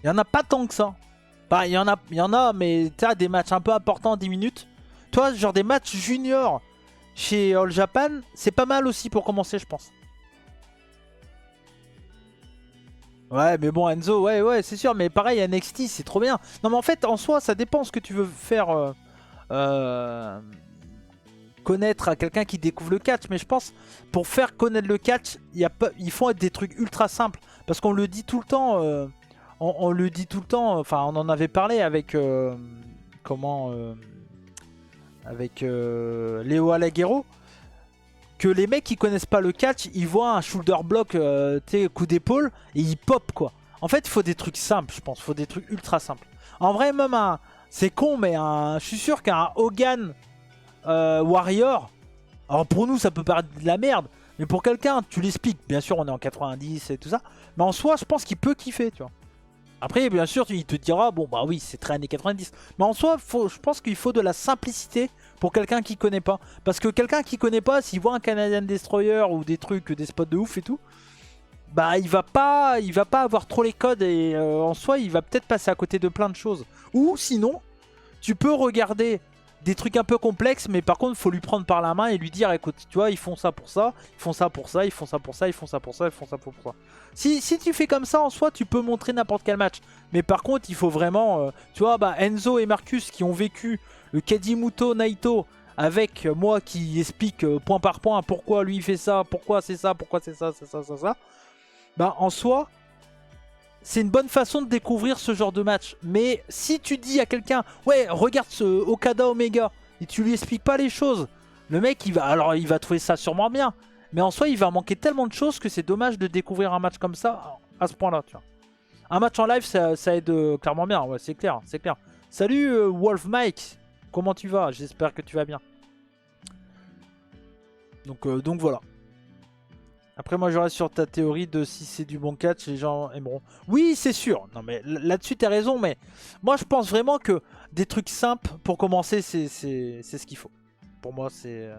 y en a pas tant que ça. Bah, il y en a, mais tu as des matchs un peu importants en 10 minutes. Toi, genre des matchs juniors chez All Japan, c'est pas mal aussi pour commencer, je pense. Ouais, mais bon, Enzo, ouais, c'est sûr, mais pareil, NXT, c'est trop bien. Non, mais en fait, en soi, ça dépend ce que tu veux faire connaître à quelqu'un qui découvre le catch. Mais je pense, pour faire connaître le catch, il faut être des trucs ultra simples. Parce qu'on le dit tout le temps, on le dit tout le temps, enfin, on en avait parlé avec, avec Léo Alaguero, que les mecs qui connaissent pas le catch, ils voient un shoulder block, tu sais, coup d'épaule, et ils pop quoi. En fait, il faut des trucs simples, je pense. Il faut des trucs ultra simples. En vrai, même c'est con, mais je suis sûr qu'un Hogan Warrior, alors pour nous, ça peut paraître de la merde, mais pour quelqu'un, tu l'expliques. Bien sûr, on est en 90 et tout ça, mais en soi, je pense qu'il peut kiffer, tu vois. Après, bien sûr, il te dira, bon, bah oui, c'est très années 90. Mais en soi, je pense qu'il faut de la simplicité pour quelqu'un qui connaît pas. Parce que quelqu'un qui connaît pas, s'il voit un Canadian Destroyer ou des trucs, des spots de ouf et tout, bah il va pas avoir trop les codes et en soi, il va peut-être passer à côté de plein de choses. Ou sinon, tu peux regarder des trucs un peu complexes, mais par contre, il faut lui prendre par la main et lui dire, écoute, tu vois, ils font ça pour ça, ils font ça pour ça, ils font ça pour ça, ils font ça pour ça, ils font ça pour ça. Si tu fais comme ça, en soi, tu peux montrer n'importe quel match. Mais par contre, il faut vraiment, tu vois, bah, Enzo et Marcus qui ont vécu le Kajimuto Naito avec moi qui explique point par point pourquoi lui il fait ça, pourquoi c'est ça, pourquoi c'est ça, c'est ça, c'est ça. Bah, en soi, c'est une bonne façon de découvrir ce genre de match. Mais si tu dis à quelqu'un, ouais, regarde ce Okada Omega, et tu lui expliques pas les choses, le mec, il va trouver ça sûrement bien. Mais en soi, il va manquer tellement de choses que c'est dommage de découvrir un match comme ça à ce point-là, tu vois. Un match en live, ça aide clairement bien, ouais, c'est clair, c'est clair. Salut Wolf Mike, comment tu vas? J'espère que tu vas bien. Donc voilà. Après, moi, je reste sur ta théorie de si c'est du bon catch, les gens aimeront. Oui, c'est sûr. Non, mais là-dessus, t'as raison. Mais moi, je pense vraiment que des trucs simples pour commencer, c'est ce qu'il faut. Pour moi, c'est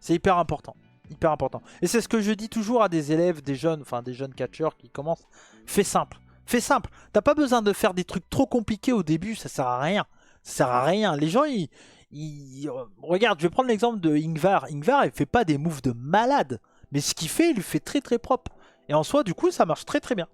hyper important. Hyper important. Et c'est ce que je dis toujours à des élèves, des jeunes catcheurs qui commencent. Fais simple. Fais simple. T'as pas besoin de faire des trucs trop compliqués au début. Ça sert à rien. Ça sert à rien. Les gens, regarde, je vais prendre l'exemple de Ingvar. Ingvar, il fait pas des moves de malade. Mais ce qu'il fait, il le fait très très propre. Et en soi, du coup, ça marche très très bien.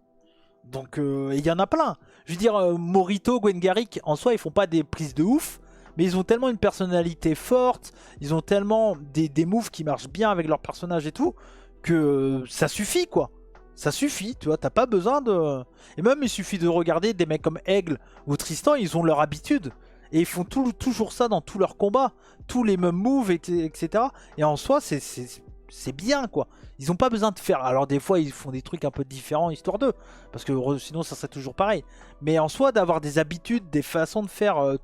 Donc, il y en a plein. Je veux dire, Morito, Gwen Garrick, en soi, ils font pas des prises de ouf. Mais ils ont tellement une personnalité forte. Ils ont tellement des moves qui marchent bien avec leur personnage et tout. Que ça suffit, quoi. Ça suffit, tu vois. T'as pas besoin de... Et même, il suffit de regarder des mecs comme Aigle ou Tristan. Ils ont leur habitude. Et ils font toujours ça dans tous leurs combats. Tous les mêmes moves, etc. Et en soi, c'est bien quoi. Ils ont pas besoin de faire. Alors des fois ils font des trucs un peu différents histoire d'eux. Parce que sinon ça serait toujours pareil. Mais en soi d'avoir des habitudes, des façons de faire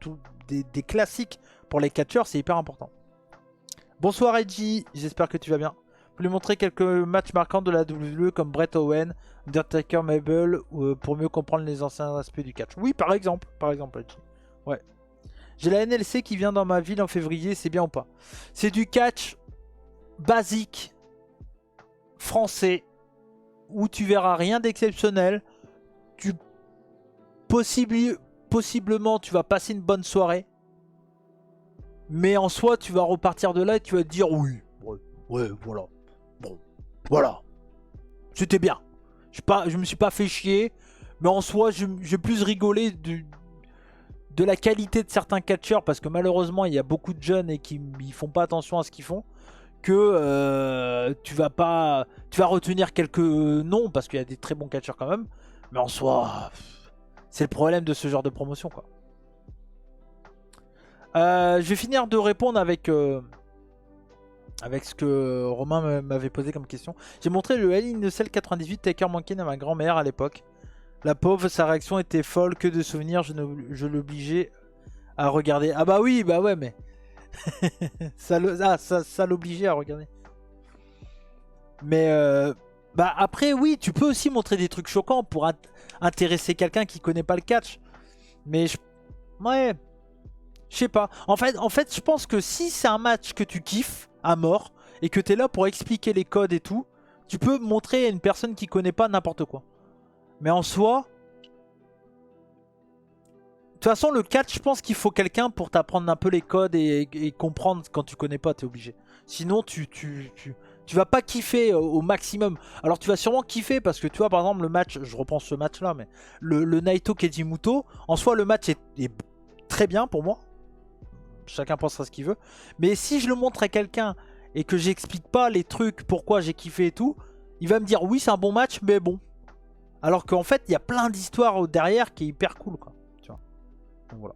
des classiques pour les catcheurs, c'est hyper important. Bonsoir Edgy, j'espère que tu vas bien. Je voulais montrer quelques matchs marquants de la WWE comme Bret Owen, Undertaker, Mabel pour mieux comprendre les anciens aspects du catch. Oui par exemple Edgy. Ouais. J'ai la NLC qui vient dans ma ville en février, c'est bien ou pas? C'est du catch basique français où tu verras rien d'exceptionnel. Possiblement tu vas passer une bonne soirée, mais en soi tu vas repartir de là et tu vas te dire oui, ouais, voilà, bon, voilà, c'était bien. Je me suis pas fait chier, mais en soi j'ai plus rigolé de la qualité de certains catcheurs parce que malheureusement il y a beaucoup de jeunes et qui font pas attention à ce qu'ils font. Que tu vas retenir quelques noms parce qu'il y a des très bons catcheurs quand même, mais en soi c'est le problème de ce genre de promotion quoi. Je vais finir de répondre avec ce que Romain m'avait posé comme question. J'ai montré le Hell in a Cell 98 Taker Mankin à ma grand-mère à l'époque. La pauvre, sa réaction était folle, que de souvenirs, je l'obligeais à regarder. Ah bah oui, bah ouais, mais Ça l'obligeait à regarder. Mais bah après oui, tu peux aussi montrer des trucs choquants pour intéresser quelqu'un qui connaît pas le catch. Mais ouais, je sais pas. En fait, je pense que si c'est un match que tu kiffes à mort et que t'es là pour expliquer les codes et tout, tu peux montrer à une personne qui connaît pas n'importe quoi. Mais en soi, de toute façon, le catch, je pense qu'il faut quelqu'un pour t'apprendre un peu les codes et comprendre quand tu connais pas, t'es obligé. Sinon, tu vas pas kiffer au maximum. Alors, tu vas sûrement kiffer parce que tu vois, par exemple, le match, je repense ce match-là, mais le Naito Kejimuto, en soi, le match est très bien pour moi. Chacun pensera ce qu'il veut. Mais si je le montre à quelqu'un et que j'explique pas les trucs, pourquoi j'ai kiffé et tout, il va me dire oui, c'est un bon match, mais bon. Alors qu'en fait, il y a plein d'histoires derrière qui est hyper cool, quoi. Tu vois. Donc voilà.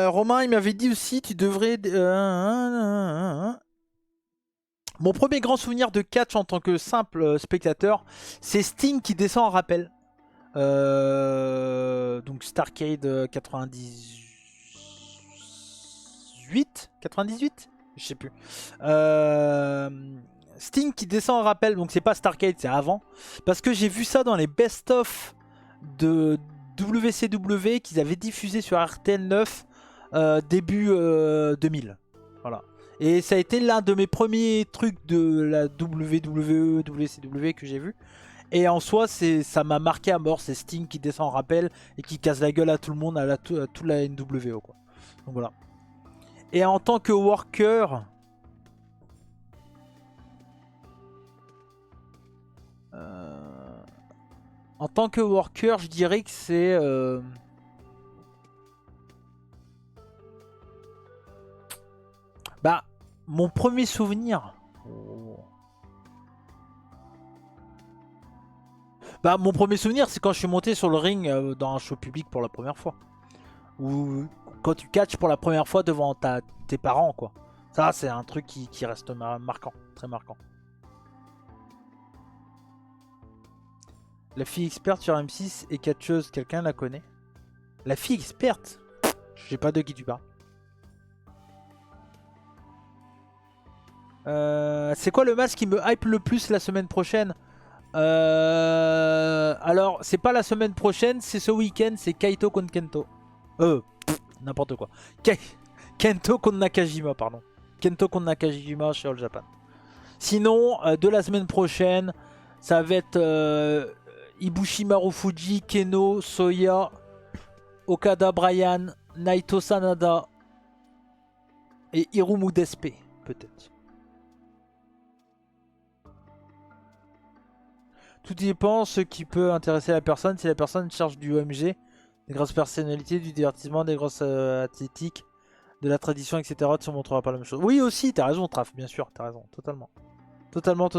Romain, il m'avait dit aussi, tu devrais... Mon premier grand souvenir de catch en tant que simple spectateur, c'est Sting qui descend en rappel. Donc Starcade 98, je sais plus. Sting qui descend en rappel, donc c'est pas Starcade, c'est avant. Parce que j'ai vu ça dans les best-of de WCW qu'ils avaient diffusé sur RTL 9 début 2000. Voilà. Et ça a été l'un de mes premiers trucs de la WWE, WCW que j'ai vu. Et en soi, ça m'a marqué à mort. C'est Sting qui descend en rappel et qui casse la gueule à tout le monde, à toute la NWO, quoi. Donc voilà. Et en tant que worker... En tant que worker, je dirais que c'est... Bah, mon premier souvenir... Bah, mon premier souvenir, c'est quand je suis monté sur le ring dans un show public pour la première fois. Ou quand tu catches pour la première fois devant tes parents, quoi. Ça, c'est un truc qui reste marquant, très marquant. La fille experte sur M6 et catcheuse, quelqu'un la connaît? La fille experte? Je sais pas de qui tu parles. C'est quoi le match qui me hype le plus la semaine prochaine? Alors, c'est pas la semaine prochaine, c'est ce week-end, c'est Kaito contre Kento. N'importe quoi. Kento contre Nakajima, pardon. Kento contre Nakajima chez All Japan. Sinon, de la semaine prochaine, ça va être Ibushi Marufuji, Keno, Soya, Okada Bryan, Naito Sanada et Hiromu Despe, peut-être. Tout dépend ce qui peut intéresser la personne. Si la personne cherche du OMG, des grosses personnalités, du divertissement, des grosses athlétiques, de la tradition, etc., tu ne montreras pas la même chose. Oui aussi, t'as raison Traf, bien sûr, t'as raison, totalement. Totalement.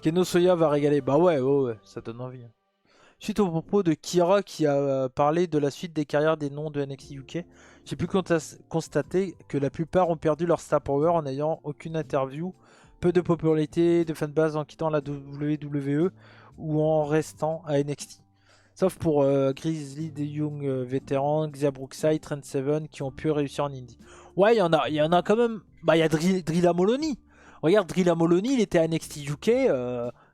Keno Soya va régaler. Bah ouais, ça donne envie. Suite au propos de Kira qui a parlé de la suite des carrières des noms de NXT UK, j'ai pu constater que la plupart ont perdu leur star power en n'ayant aucune interview, peu de popularité, de fanbase en quittant la WWE ou en restant à NXT. Sauf pour Grizzly, des Young vétérans, Xia Brookside, Trent Seven qui ont pu réussir en indie. Ouais, il y en a quand même. Bah, il y a Drilla Moloney. Regarde, Drilla Moloney, il était à NXT UK.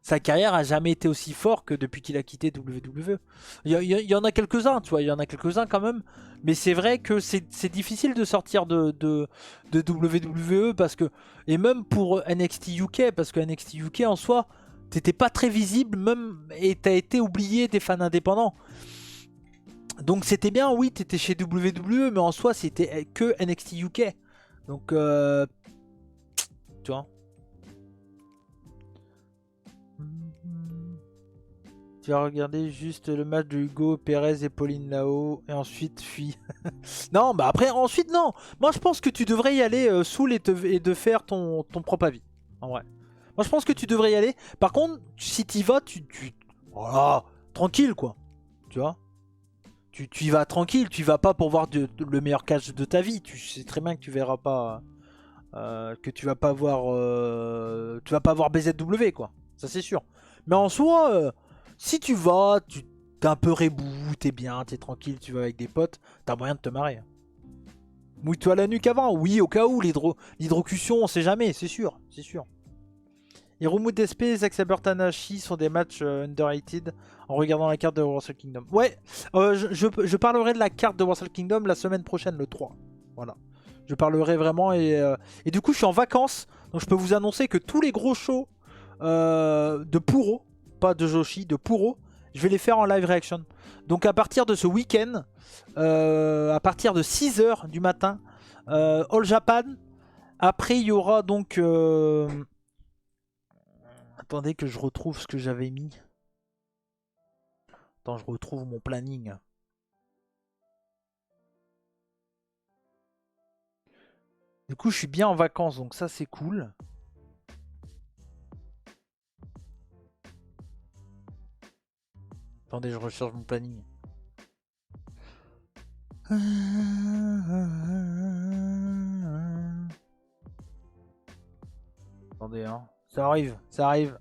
Sa carrière a jamais été aussi forte que depuis qu'il a quitté WWE. Il y en a quelques-uns, tu vois, il y en a quelques-uns quand même. Mais c'est vrai que c'est difficile de sortir de WWE parce que... Et même pour NXT UK, parce que NXT UK en soi, t'étais pas très visible même et t'as été oublié des fans indépendants. Donc c'était bien, oui, t'étais chez WWE, mais en soi c'était que NXT UK. Donc, tu vois. Tu vas regarder juste le match de Hugo, Perez et Pauline là-haut et ensuite fuis. Non, bah après, ensuite non. Moi je pense que tu devrais y aller saoul et de faire ton propre avis. En vrai. Moi je pense que tu devrais y aller. Par contre, si t'y vas, voilà, tranquille quoi. Tu vois. Tu y vas tranquille, tu y vas pas pour voir le meilleur catch de ta vie. Tu sais très bien que tu verras pas. Que tu vas pas voir. Tu vas pas voir BZW quoi. Ça c'est sûr. Mais en soi, si tu vas, t'es un peu rebou, t'es bien, t'es tranquille, tu vas avec des potes, t'as moyen de te marrer. Mouille-toi la nuque avant, oui, au cas où, l'hydrocution, on sait jamais, c'est sûr, c'est sûr. Hiromu DSP, Zack Sabre Tanahashi sont des matchs underrated en regardant la carte de Wrestle Kingdom. Ouais, je parlerai de la carte de Wrestle Kingdom la semaine prochaine, le 3. Voilà. Je parlerai vraiment et du coup je suis en vacances, donc je peux vous annoncer que tous les gros shows de Puro, pas de Joshi, de Puro, je vais les faire en live reaction. Donc à partir de ce week-end, à partir de 6h du matin, All Japan. Après il y aura donc... Attendez que je retrouve ce que j'avais mis. Attends, je retrouve mon planning. Du coup, je suis bien en vacances, donc ça c'est cool. Attendez, je recherche mon planning. Attendez, hein. Ça arrive, ça arrive.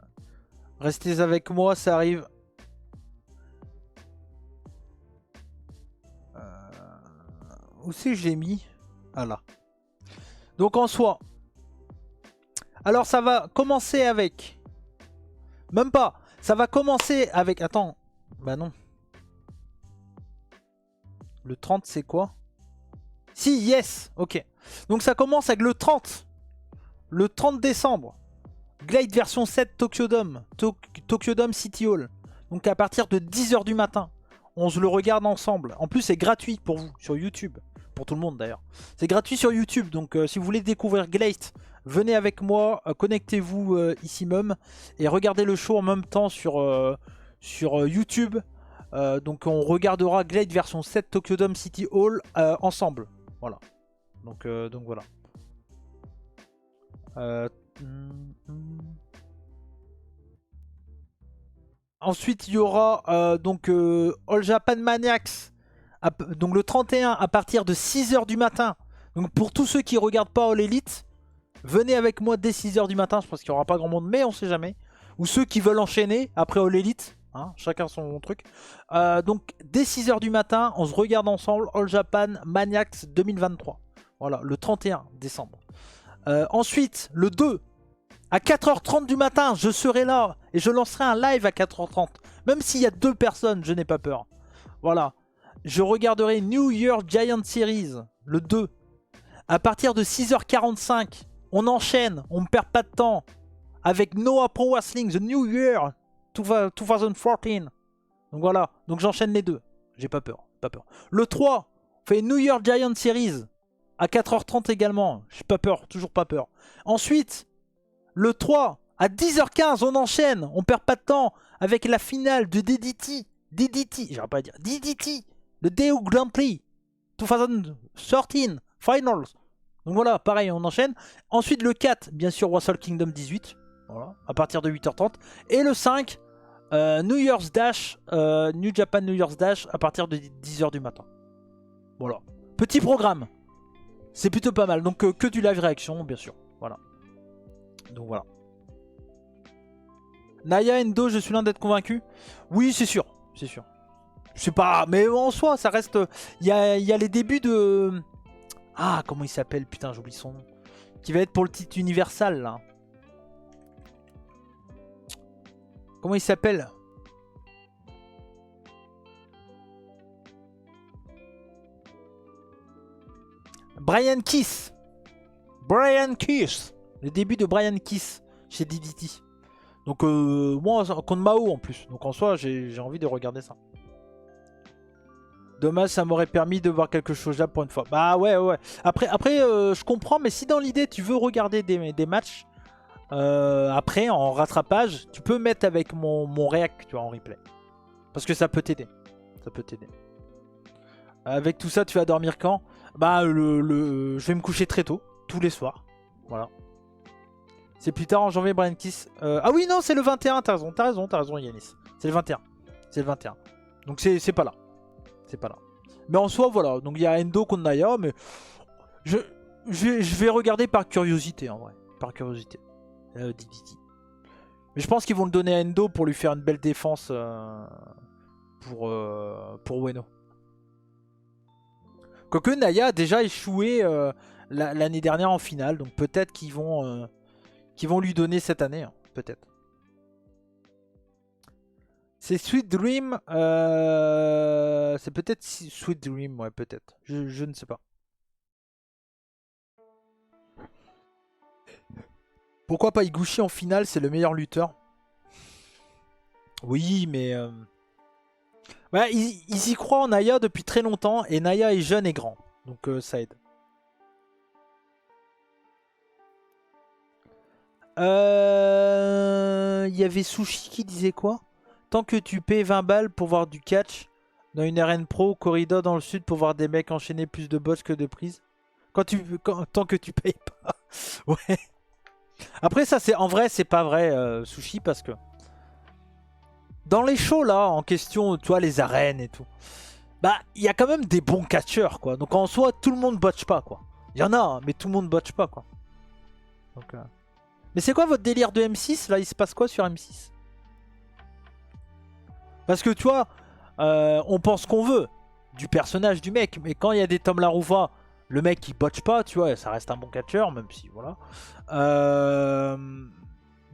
Restez avec moi, ça arrive. Où c'est que je l'ai mis? Ah là. Donc en soi. Alors ça va commencer avec... Même pas. Ça va commencer avec... Attends. Bah non. Le 30 c'est quoi? Si, yes. Ok. Donc ça commence avec le 30. Le 30 décembre. Glide version 7 Tokyo Dome. Tokyo Dome City Hall. Donc à partir de 10h du matin. On se le regarde ensemble. En plus c'est gratuit pour vous sur YouTube. Pour tout le monde d'ailleurs. C'est gratuit sur YouTube. Donc si vous voulez découvrir Glide, venez avec moi. Connectez-vous ici même. Et regardez le show en même temps sur YouTube. Donc on regardera Glide version 7 Tokyo Dome City Hall ensemble. Voilà. Donc voilà. Ensuite il y aura donc All Japan Maniacs. Donc le 31 à partir de 6h du matin. Donc pour tous ceux qui ne regardent pas All Elite, venez avec moi dès 6h du matin. Je pense qu'il n'y aura pas grand monde, mais on sait jamais. Ou ceux qui veulent enchaîner après All Elite. Hein, chacun son truc. Donc dès 6h du matin, on se regarde ensemble All Japan Maniacs 2023. Voilà, le 31 décembre. Ensuite, le 2, à 4h30 du matin, je serai là. Et je lancerai un live à 4h30. Même s'il y a 2 personnes, je n'ai pas peur. Voilà. Je regarderai New Year Giant Series, le 2. À partir de 6h45, on enchaîne, on ne perd pas de temps. Avec Noah Pro Wrestling, The New Year 2014. Donc voilà, donc j'enchaîne les 2. J'ai pas peur, pas peur. Le 3, on fait New Year Giant Series. À 4h30 également, j'ai pas peur, toujours pas peur. Ensuite, le 3, à 10h15, on enchaîne, on perd pas de temps. Avec la finale de DDT, j'arrive pas à dire, DDT. Le Deo Grand Prix 2013 Finals. Donc voilà, pareil, on enchaîne. Ensuite le 4, bien sûr, Wrestle Kingdom 18. Voilà, à partir de 8h30. Et le 5, New Year's Dash, New Japan New Year's Dash, à partir de 10h du matin. Voilà. Petit programme. C'est plutôt pas mal. Donc que du live réaction, bien sûr. Voilà. Donc voilà. Naya Endo, je suis loin d'être convaincu. Oui, c'est sûr. C'est sûr. Je sais pas, mais en soi, ça reste... Il y a les débuts de... Ah, comment il s'appelle? Putain, j'oublie son nom. Qui va être pour le titre Universal, là. Comment il s'appelle? Brian Kiss. Brian Kiss. Le début de Brian Kiss chez DDT. Donc, moi, contre Mao en plus. Donc, en soi, j'ai envie de regarder ça. Dommage, ça m'aurait permis de voir quelque chose là pour une fois. Bah ouais. Après je comprends, mais si dans l'idée tu veux regarder des matchs, après en rattrapage, tu peux mettre avec mon réac, tu vois, en replay. Parce que ça peut t'aider. Ça peut t'aider. Avec tout ça, tu vas dormir quand? Bah je vais me coucher très tôt, tous les soirs. Voilà. C'est plus tard en janvier, Brian Kiss. Ah oui, non, c'est le 21, t'as raison Yanis. C'est le 21. C'est le 21. Donc c'est pas là. C'est pas là. Mais en soi, voilà. Donc il y a Endo contre Naya, mais je vais regarder par curiosité, en vrai. Par curiosité. DDT. Mais je pense qu'ils vont le donner à Endo pour lui faire une belle défense pour Ueno. Quoique Naya a déjà échoué l'année dernière en finale, donc peut-être qu'ils vont lui donner cette année, hein, peut-être. C'est Sweet Dream, c'est peut-être Sweet Dream, ouais peut-être, je ne sais pas. Pourquoi pas Higuchi en finale, c'est le meilleur lutteur. Oui, mais... ouais, ils y croient en Naya depuis très longtemps, et Naya est jeune et grand, donc ça aide. Il y avait Sushi qui disait quoi? Tant que tu payes 20 balles pour voir du catch dans une arène pro, corridor dans le sud pour voir des mecs enchaîner plus de boss que de prises. Tant que tu payes pas. Ouais. Après ça c'est en vrai c'est pas vrai Sushi parce que dans les shows là en question, tu vois les arènes et tout. Bah il y a quand même des bons catcheurs quoi. Donc en soi tout le monde botche pas quoi. Il y en a hein, mais tout le monde botche pas quoi. Donc mais c'est quoi votre délire de M6 là? Il se passe quoi sur M6? Parce que tu vois, on pense qu'on veut du personnage du mec, mais quand il y a des Tom Larouva, le mec il botche pas, tu vois, ça reste un bon catcheur, même si voilà.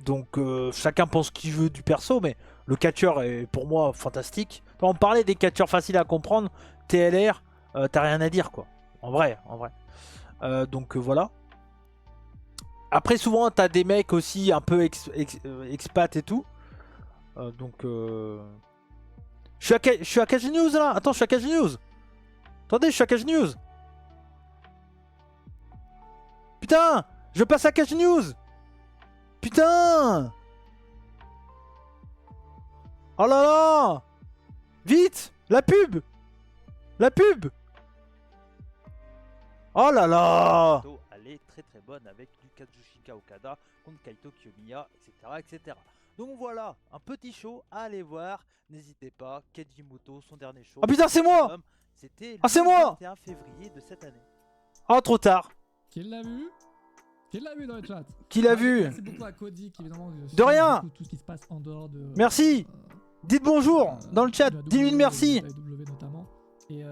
Donc chacun pense qu'il veut du perso, mais le catcheur est pour moi fantastique. Quand on parlait des catcheurs faciles à comprendre, TLR, t'as rien à dire quoi. En vrai. Donc voilà. Après souvent t'as des mecs aussi un peu expat et tout. Donc je suis à Cage News là. Attends, je suis à Cage News. Attendez, je suis à Cage News. Putain, je passe à Cage News. Putain. Oh là là. Vite, la pub. La pub. Oh là là. Elle est très très bonne avec du Kazushika Okada contre Kaito Kiyomiya, etc. Donc voilà, un petit show à aller voir. N'hésitez pas, Kejimoto, son dernier show. Ah putain, c'est moi! C'était le 21 février de cette année. Oh, trop tard. Qui l'a vu? Qui l'a vu dans le chat? Qui l'a vu? Merci beaucoup à Cody qui évidemment de rien. Tout ce qui se passe en dehors de. Merci. Dites bonjour dans le chat. Dis-lui une merci. Notamment. Et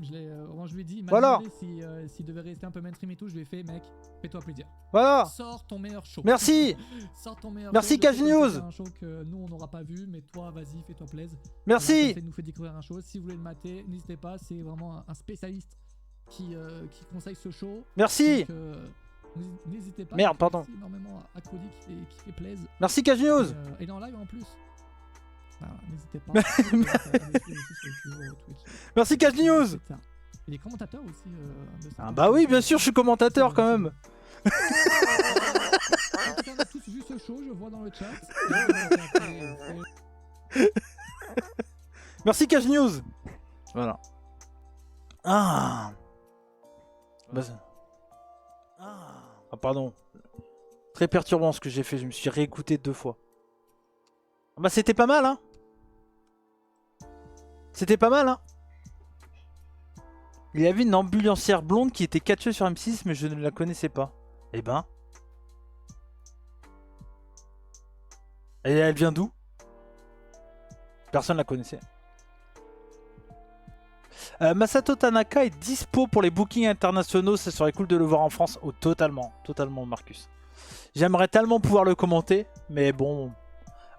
je lui ai dit, il m'a voilà. demandé s'il devait rester un peu mainstream et tout. Je lui ai fait, mec, fais-toi plaisir. Voilà. Sors ton meilleur show. Merci. Sors ton meilleur merci show. Cage News. C'est un show que nous on n'aura pas vu, mais toi, vas-y, fais-toi plaisir. Merci. Ça nous fait découvrir un show. Si vous voulez le mater, n'hésitez pas. C'est vraiment un spécialiste qui conseille ce show. Merci. Donc, n'hésitez pas. Merde, pardon. Merci énormément à Cody qui fait plaisir. Merci Cage News. Et en live en plus. N'hésitez pas. Merci Cage News. Et les commentateurs aussi. Ah bah oui, bien sûr, je suis commentateur quand même. En tout cas, on a tous vu ce show, je vois dans le chat. Merci Cage News. Voilà. Ah. Bah, ah pardon. Très perturbant ce que j'ai fait, je me suis réécouté 2 fois. Bah c'était pas mal hein. C'était pas mal hein. Il y avait une ambulancière blonde qui était catcheuse sur M6 mais je ne la connaissais pas. Eh ben. Et elle vient d'où? Personne la connaissait. Masato Tanaka est dispo pour les bookings internationaux. Ça serait cool de le voir en France. Oh totalement Marcus. J'aimerais tellement pouvoir le commenter. Mais bon...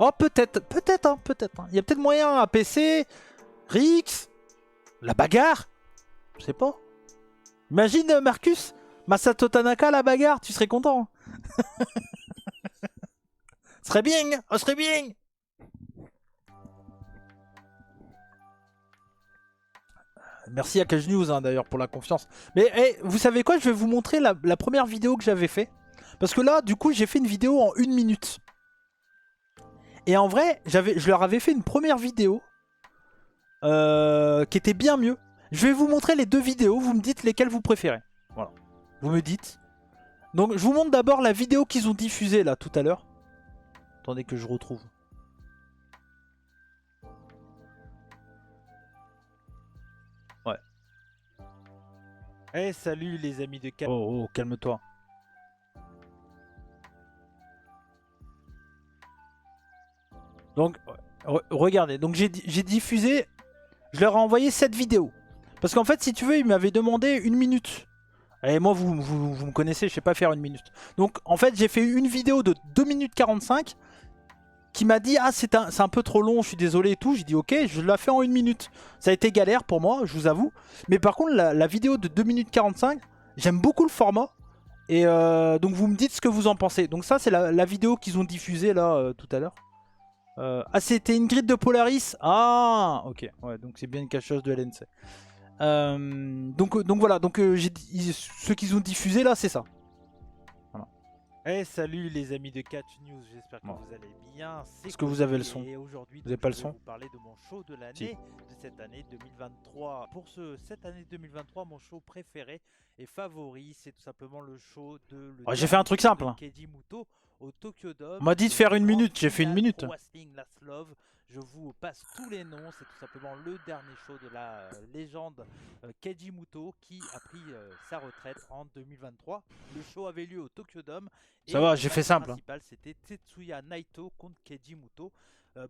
Oh peut-être. Il y a peut-être moyen à PC, Rix, la bagarre. Je sais pas. Imagine Marcus, Masato Tanaka, la bagarre, tu serais content. Serait bien, serait bien. Merci à Cage News hein, d'ailleurs pour la confiance. Mais vous savez quoi, je vais vous montrer la première vidéo que j'avais fait. Parce que là, du coup, j'ai fait une vidéo en 1 minute. Et en vrai, je leur avais fait une première vidéo qui était bien mieux. Je vais vous montrer les 2 vidéos, vous me dites lesquelles vous préférez. Voilà, vous me dites. Donc je vous montre d'abord la vidéo qu'ils ont diffusée là tout à l'heure. Attendez que je retrouve. Ouais. Eh salut les amis de Cap. Oh calme-toi. Donc regardez, donc j'ai diffusé je leur ai envoyé cette vidéo. Parce qu'en fait, si tu veux, ils m'avaient demandé 1 minute. Et moi, vous me connaissez, je sais pas faire 1 minute. Donc, en fait, j'ai fait une vidéo de 2 minutes 45 qui m'a dit « Ah, c'est un peu trop long, je suis désolé et tout. » J'ai dit « Ok, je la fais en 1 minute. » Ça a été galère pour moi, je vous avoue. Mais par contre, la vidéo de 2 minutes 45, j'aime beaucoup le format. Et donc, vous me dites ce que vous en pensez. Donc ça, c'est la vidéo qu'ils ont diffusée là, tout à l'heure. Ah, c'était une grille de Polaris. Ah, ok. Ouais, donc c'est bien une cacheuse de LNC. Donc voilà, donc ceux qu'ils ont diffusé là, c'est ça. Voilà. Hey, salut les amis de Catch News, j'espère que Bon. vous allez bien. Est-ce que vous avez le son? Et aujourd'hui, Vous avez pas le son? Je vais vous parler de mon show de l'année, Si. de cette année 2023. Pour cette année 2023, mon show préféré et favori, c'est tout simplement le show de... J'ai fait un truc simple. Keiji Muto au Tokyo Dome. On m'a dit de faire 1 minute, j'ai fait 1 minute. Wrestling Last Love. Je vous passe tous les noms, c'est tout simplement le dernier show de la légende Keiji Muto qui a pris sa retraite en 2023. Le show avait lieu au Tokyo Dome. Ça va, j'ai fait simple. Le principal, c'était Tetsuya Naito contre Keiji Muto.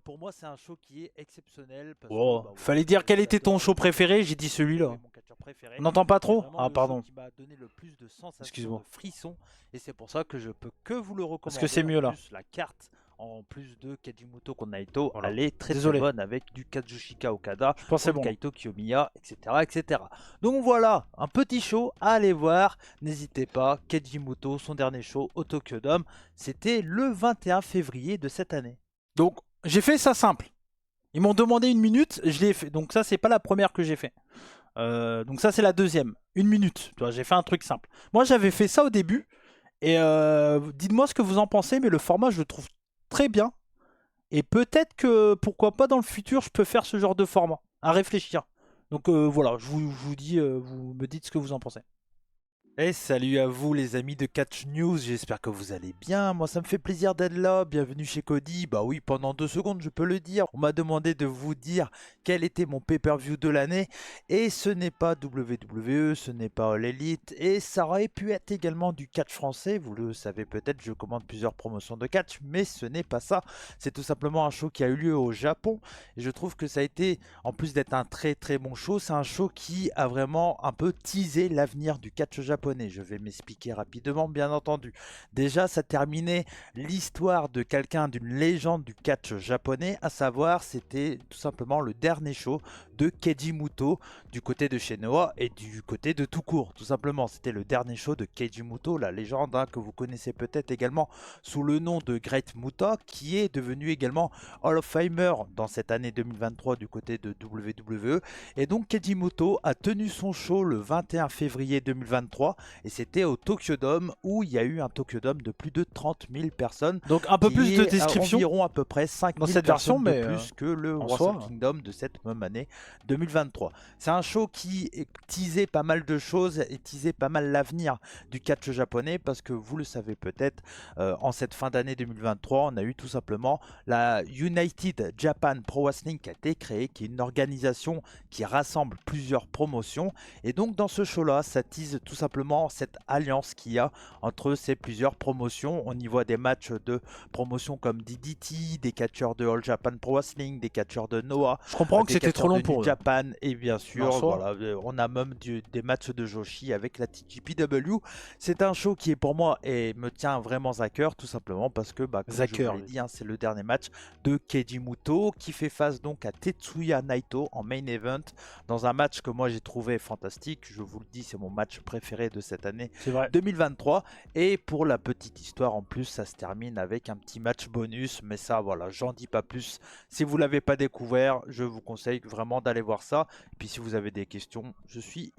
Pour moi, c'est un show qui est exceptionnel. Parce Oh, que, fallait dire quel était ton show préféré, j'ai dit celui-là. mon catcheur préféré. On n'entend pas trop? C'est vraiment Ah, le pardon. show qui m'a donné le plus de sensations, Excuse-moi. de frissons. Et c'est pour ça que je peux que vous le recommander. Parce que c'est mieux, En là. plus, la carte, en plus de Keiji Muto contre Naito, Voilà. elle est très Désolé. bonne avec du Kazushika Okada, Je pense que c'est contre bon. Kaito Kiyomiya, etc., etc. Donc voilà, un petit show à aller voir. N'hésitez pas, Keiji Muto, son dernier show au Tokyo Dome, c'était le 21 février de cette année. Donc, j'ai fait ça simple. Ils m'ont demandé 1 minute, je l'ai fait. Donc ça, c'est pas la première que j'ai fait. Donc ça, c'est la deuxième. 1 minute. Tu vois, j'ai fait un truc simple. Moi, j'avais fait ça au début. Et dites-moi ce que vous en pensez, mais le format, je le trouve très bien. Et peut-être que, pourquoi pas, dans le futur, je peux faire ce genre de format. À réfléchir. Donc voilà, je vous dis, vous me dites ce que vous en pensez. Et salut à vous les amis de Catch News, j'espère que vous allez bien, moi ça me fait plaisir d'être là, bienvenue chez Cody. Bah oui, pendant 2 secondes je peux le dire, on m'a demandé de vous dire quel était mon pay-per-view de l'année. Et ce n'est pas WWE, ce n'est pas All Elite, et ça aurait pu être également du catch français, vous le savez peut-être, je commande plusieurs promotions de catch, mais ce n'est pas ça. C'est tout simplement un show qui a eu lieu au Japon, et je trouve que ça a été, en plus d'être un très très bon show, c'est un show qui a vraiment un peu teasé l'avenir du catch japonais. Je vais m'expliquer rapidement, bien entendu. Déjà, ça terminait l'histoire de quelqu'un, d'une légende du catch japonais, à savoir, c'était tout simplement le dernier show de Keiji Muto du côté de Shenoa et du côté de tout court. Tout simplement, c'était le dernier show de Keiji Muto, la légende que vous connaissez peut-être également sous le nom de Great Muta, qui est devenu également Hall of Famer dans cette année 2023 du côté de WWE. Et donc, Keiji Muto a tenu son show le 21 février 2023. Et c'était au Tokyo Dome où il y a eu un Tokyo Dome de plus de 30 000 personnes. Donc un peu plus de description Environ à peu près 5 000 dans cette version, personnes mais de plus que le en Wrestle soi, Kingdom de cette même année 2023. C'est un show qui teasait pas mal de choses et teasait pas mal l'avenir du catch japonais parce que vous le savez peut-être, en cette fin d'année 2023, on a eu tout simplement la United Japan Pro Wrestling qui a été créée, qui est une organisation qui rassemble plusieurs promotions. Et donc dans ce show-là, ça tease tout simplement cette alliance qu'il y a entre ces plusieurs promotions. On y voit des matchs de promotion comme DDT, des catcheurs de All Japan Pro Wrestling, des catcheurs de Noah. Je comprends que c'était trop long pour eux. Japan, et bien sûr, Voilà, on a même des matchs de Joshi avec la TJPW. C'est un show qui est pour moi et me tient vraiment à cœur, tout simplement parce que, comme je vous l'ai dit, c'est le dernier match de Keiji Muto qui fait face donc à Tetsuya Naito en main event dans un match que moi j'ai trouvé fantastique. Je vous le dis, c'est mon match préféré de cette année 2023. Et pour la petite histoire, en plus, ça se termine avec un petit match bonus. Mais ça, voilà, j'en dis pas plus. Si vous l'avez pas découvert, je vous conseille vraiment d'aller voir ça. Et puis si vous avez des questions, je suis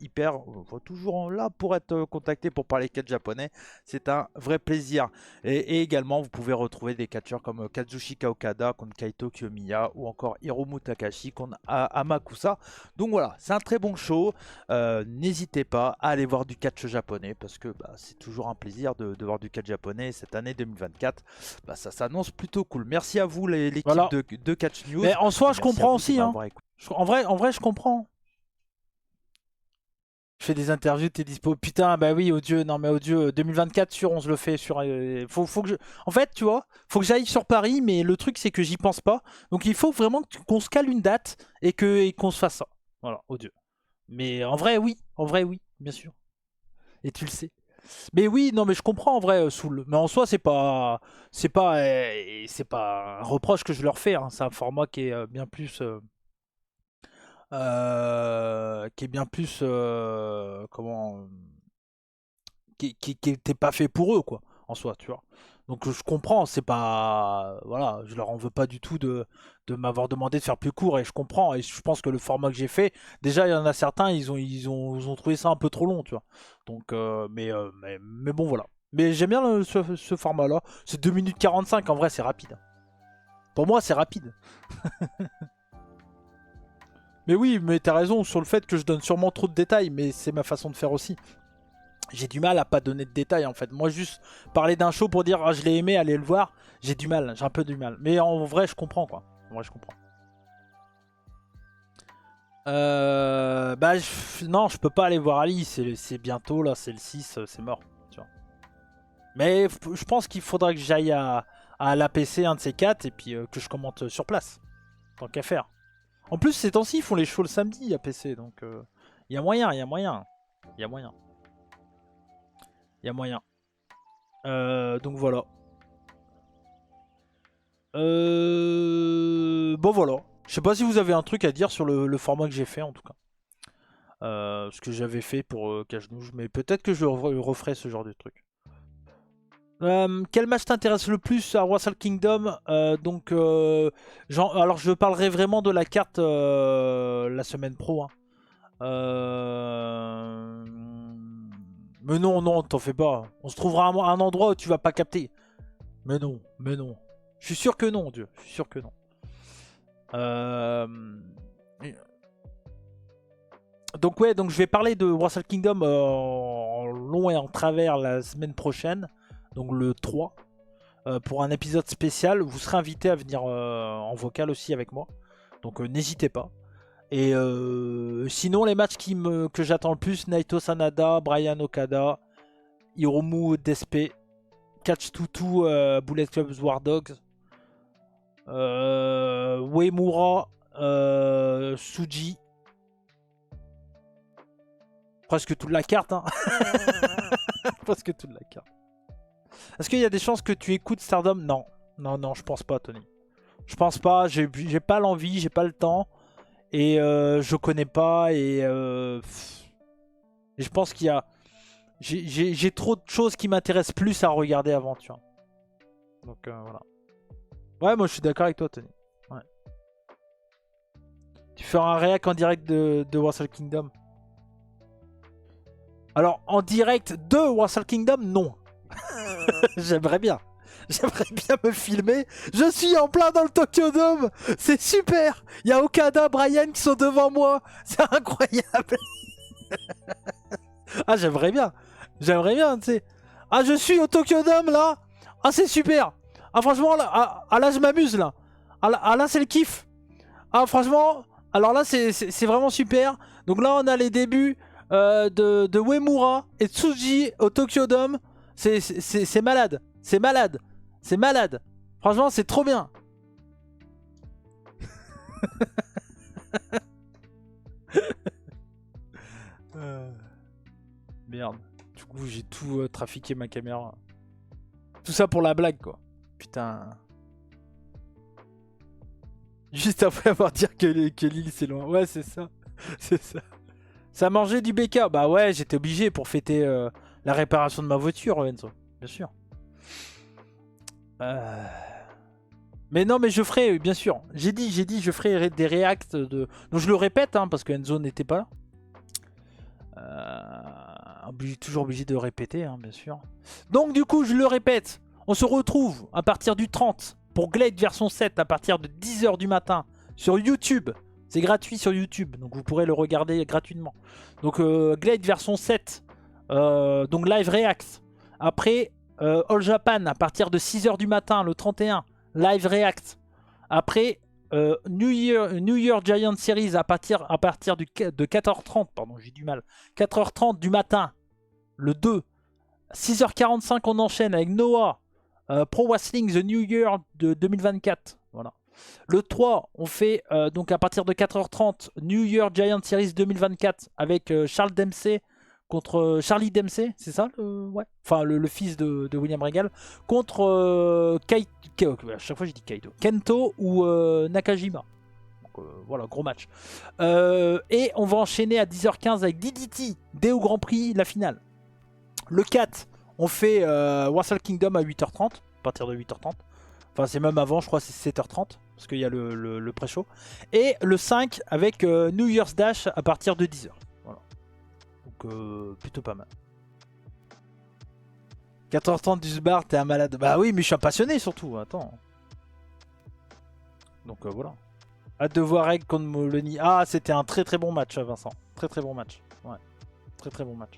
toujours là pour être contacté pour parler catch japonais. C'est un vrai plaisir. Et également, vous pouvez retrouver des catcheurs comme Kazushika Okada contre Kaito Kiyomiya ou encore Hiromu Takahashi contre Amakusa. Donc voilà, c'est un très bon show. N'hésitez pas à aller voir du catch japonais parce que c'est toujours un plaisir de voir du catch japonais. Cette année 2024, ça s'annonce plutôt cool. Merci à vous l'équipe de Catch News. Mais en soi, je comprends aussi. Hein. En vrai, je comprends. fais des interviews, t'es dispo. Putain, bah oui, odieux. Non, mais odieux. 2024 sur, on se le fait sur. Faut que je... En fait, tu vois, faut que j'aille sur Paris, mais le truc, c'est que j'y pense pas. Donc, il faut vraiment qu'on se cale une date et qu'on se fasse ça. Voilà, odieux. Mais en vrai, oui. En vrai, oui, bien sûr. Et tu le sais. Mais oui, non, mais je comprends en vrai, Soul. Mais en soi, c'est pas un reproche que je leur fais. Hein. C'est un format qui est bien plus. Qui est bien plus comment qui était pas fait pour eux quoi en soi tu vois donc je comprends c'est pas voilà je leur en veux pas du tout de m'avoir demandé de faire plus court et je comprends et je pense que le format que j'ai fait déjà il y en a certains ils ont trouvé ça un peu trop long tu vois donc mais bon voilà mais j'aime bien ce format là c'est 2 minutes 45 en vrai c'est rapide pour moi c'est rapide. Mais oui, mais t'as raison sur le fait que je donne sûrement trop de détails, mais c'est ma façon de faire aussi. J'ai du mal à pas donner de détails en fait. Moi juste parler d'un show pour dire ah, je l'ai aimé, allez le voir, j'ai du mal, j'ai un peu du mal. Mais en vrai je comprends quoi. En vrai je comprends. Non, je peux pas aller voir Ali, c'est bientôt là, c'est le 6, c'est mort. Tu vois. Mais je pense qu'il faudra que j'aille à l'APC, un de ces 4, et puis que je commente sur place. Tant qu'à faire. En plus, ces temps-ci, ils font les shows le samedi à PC, donc il y a moyen, il y a moyen. Il y a moyen. Il y a moyen. Donc voilà. Bon voilà. Je sais pas si vous avez un truc à dire sur le format que j'ai fait en tout cas. Ce que j'avais fait pour Cache-Nouge, mais peut-être que je referai ce genre de truc. Quel match t'intéresse le plus à Wrestle Kingdom alors je parlerai vraiment de la carte la semaine pro. Hein. Mais non, t'en fais pas. On se trouvera un endroit où tu vas pas capter. Mais non. Je suis sûr que non, Dieu. Je suis sûr que non. Donc ouais, donc je vais parler de Wrestle Kingdom en long et en travers la semaine prochaine. Donc le 3 pour un épisode spécial. Vous serez invité à venir en vocal aussi avec moi. Donc n'hésitez pas. Et sinon les matchs que j'attends le plus, Naito Sanada, Brian Okada, Hiromu Despe, Catch Tutu, Bullet Club War Dogs, Uemura, Tsuji. Presque toute la carte hein. Presque toute la carte. Est-ce qu'il y a des chances que tu écoutes Stardom? Non, je pense pas, Tony. Je pense pas, j'ai pas l'envie, j'ai pas le temps. Et je connais pas. Et je pense qu'il y a... J'ai trop de choses qui m'intéressent plus à regarder avant, tu vois. Donc voilà. Ouais, moi je suis d'accord avec toi, Tony. Ouais. Tu feras un réac en direct de Wrestle Kingdom? Alors, en direct de Wrestle Kingdom, non. J'aimerais bien me filmer. Je suis en plein dans le Tokyo Dome. C'est super. Il y a Okada, Brian qui sont devant moi. C'est incroyable. Ah, j'aimerais bien, tu sais. Ah, je suis au Tokyo Dome là. Ah, c'est super. Ah, franchement, là, là je m'amuse là. Ah, là, c'est le kiff. Ah, franchement, alors là, c'est vraiment super. Donc là, on a les débuts de Uemura et Tsuji au Tokyo Dome. C'est malade. C'est malade. Franchement, c'est trop bien. Merde. Du coup, j'ai tout trafiqué ma caméra. Tout ça pour la blague, quoi. Putain. Juste après avoir dit que l'île, c'est loin. Ouais, c'est ça. C'est ça. Ça a mangé du BK. Bah ouais, j'étais obligé pour fêter la réparation de ma voiture, Enzo. Bien sûr. Mais non, mais je ferai, bien sûr. J'ai dit, je ferai des reacts de... Donc je le répète, hein, parce que Enzo n'était pas là. Toujours obligé de répéter, hein, bien sûr. Donc du coup, je le répète. On se retrouve à partir du 30 pour Glade version 7 à partir de 10h du matin sur YouTube. C'est gratuit sur YouTube, donc vous pourrez le regarder gratuitement. Donc Glade version 7, donc live react. Après All Japan à partir de 6h du matin le 31, live react. Après New Year Giant Series à partir de 4h30, pardon, j'ai du mal. 4h30 du matin, le 2. 6h45, on enchaîne avec Noah, Pro Wrestling The New Year de 2024. Voilà. Le 3, on fait donc à partir de 4h30, New Year Giant Series 2024 avec Charles Dempsey contre Charlie Dempsey, c'est ça ouais. Enfin, le fils de William Regal, contre à chaque fois je dis Kento ou Nakajima. Donc, voilà, gros match. Et on va enchaîner à 10h15 avec DDT, dès au Grand Prix, la finale. Le 4, on fait Wrestle Kingdom à 8h30, à partir de 8h30. Enfin, c'est même avant, je crois, c'est 7h30, parce qu'il y a le pré-show. Et le 5, avec New Year's Dash à partir de 10h. Voilà. Donc, plutôt pas mal. 14h30 du Sbar, t'es un malade. Bah oui, mais je suis un passionné surtout, attends. Donc, voilà. Hâte de voir Egg contre Molony. Ah, c'était un très très bon match, Vincent. Très très bon match. Ouais. Très très bon match.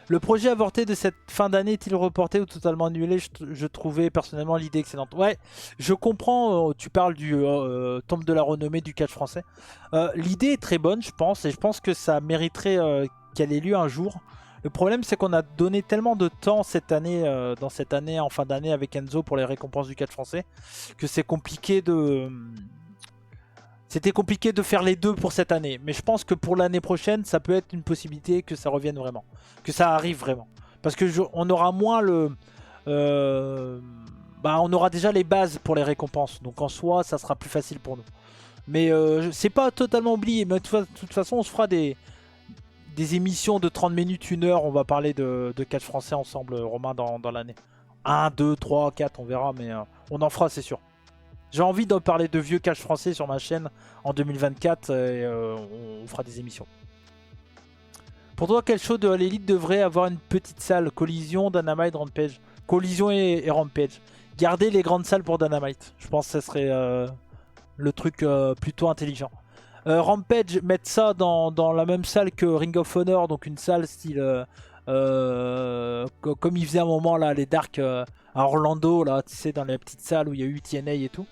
Le projet avorté de cette fin d'année est-il reporté ou totalement annulé? Je trouvais personnellement l'idée excellente. Ouais, je comprends, tu parles du temple de la renommée du catch français. L'idée est très bonne, je pense, et je pense que ça mériterait qu'elle ait lieu un jour. Le problème, c'est qu'on a donné tellement de temps cette année, dans cette année, en fin d'année avec Enzo pour les récompenses du catch français, que c'est compliqué de... C'était compliqué de faire les deux pour cette année, mais je pense que pour l'année prochaine, ça peut être une possibilité que ça revienne vraiment, que ça arrive vraiment. Parce que on aura moins le... on aura déjà les bases pour les récompenses, donc en soi, ça sera plus facile pour nous. Mais c'est pas totalement oublié, mais de toute façon, on se fera des émissions de 30 minutes, 1 heure, on va parler de catch français ensemble, Romain, dans l'année. 1, 2, 3, 4, on verra, mais on en fera, c'est sûr. J'ai envie de parler de vieux catch français sur ma chaîne en 2024 et on fera des émissions. Pour toi, quel show de All Elite devrait avoir une petite salle? Collision, Dynamite, Rampage. Collision et Rampage. Gardez les grandes salles pour Dynamite. Je pense que ça serait le truc plutôt intelligent. Rampage, mettre ça dans la même salle que Ring of Honor, donc une salle style... comme il faisait à un moment là, les Dark à Orlando, là, tu sais, dans les petites salles où il y a eu TNA et tout.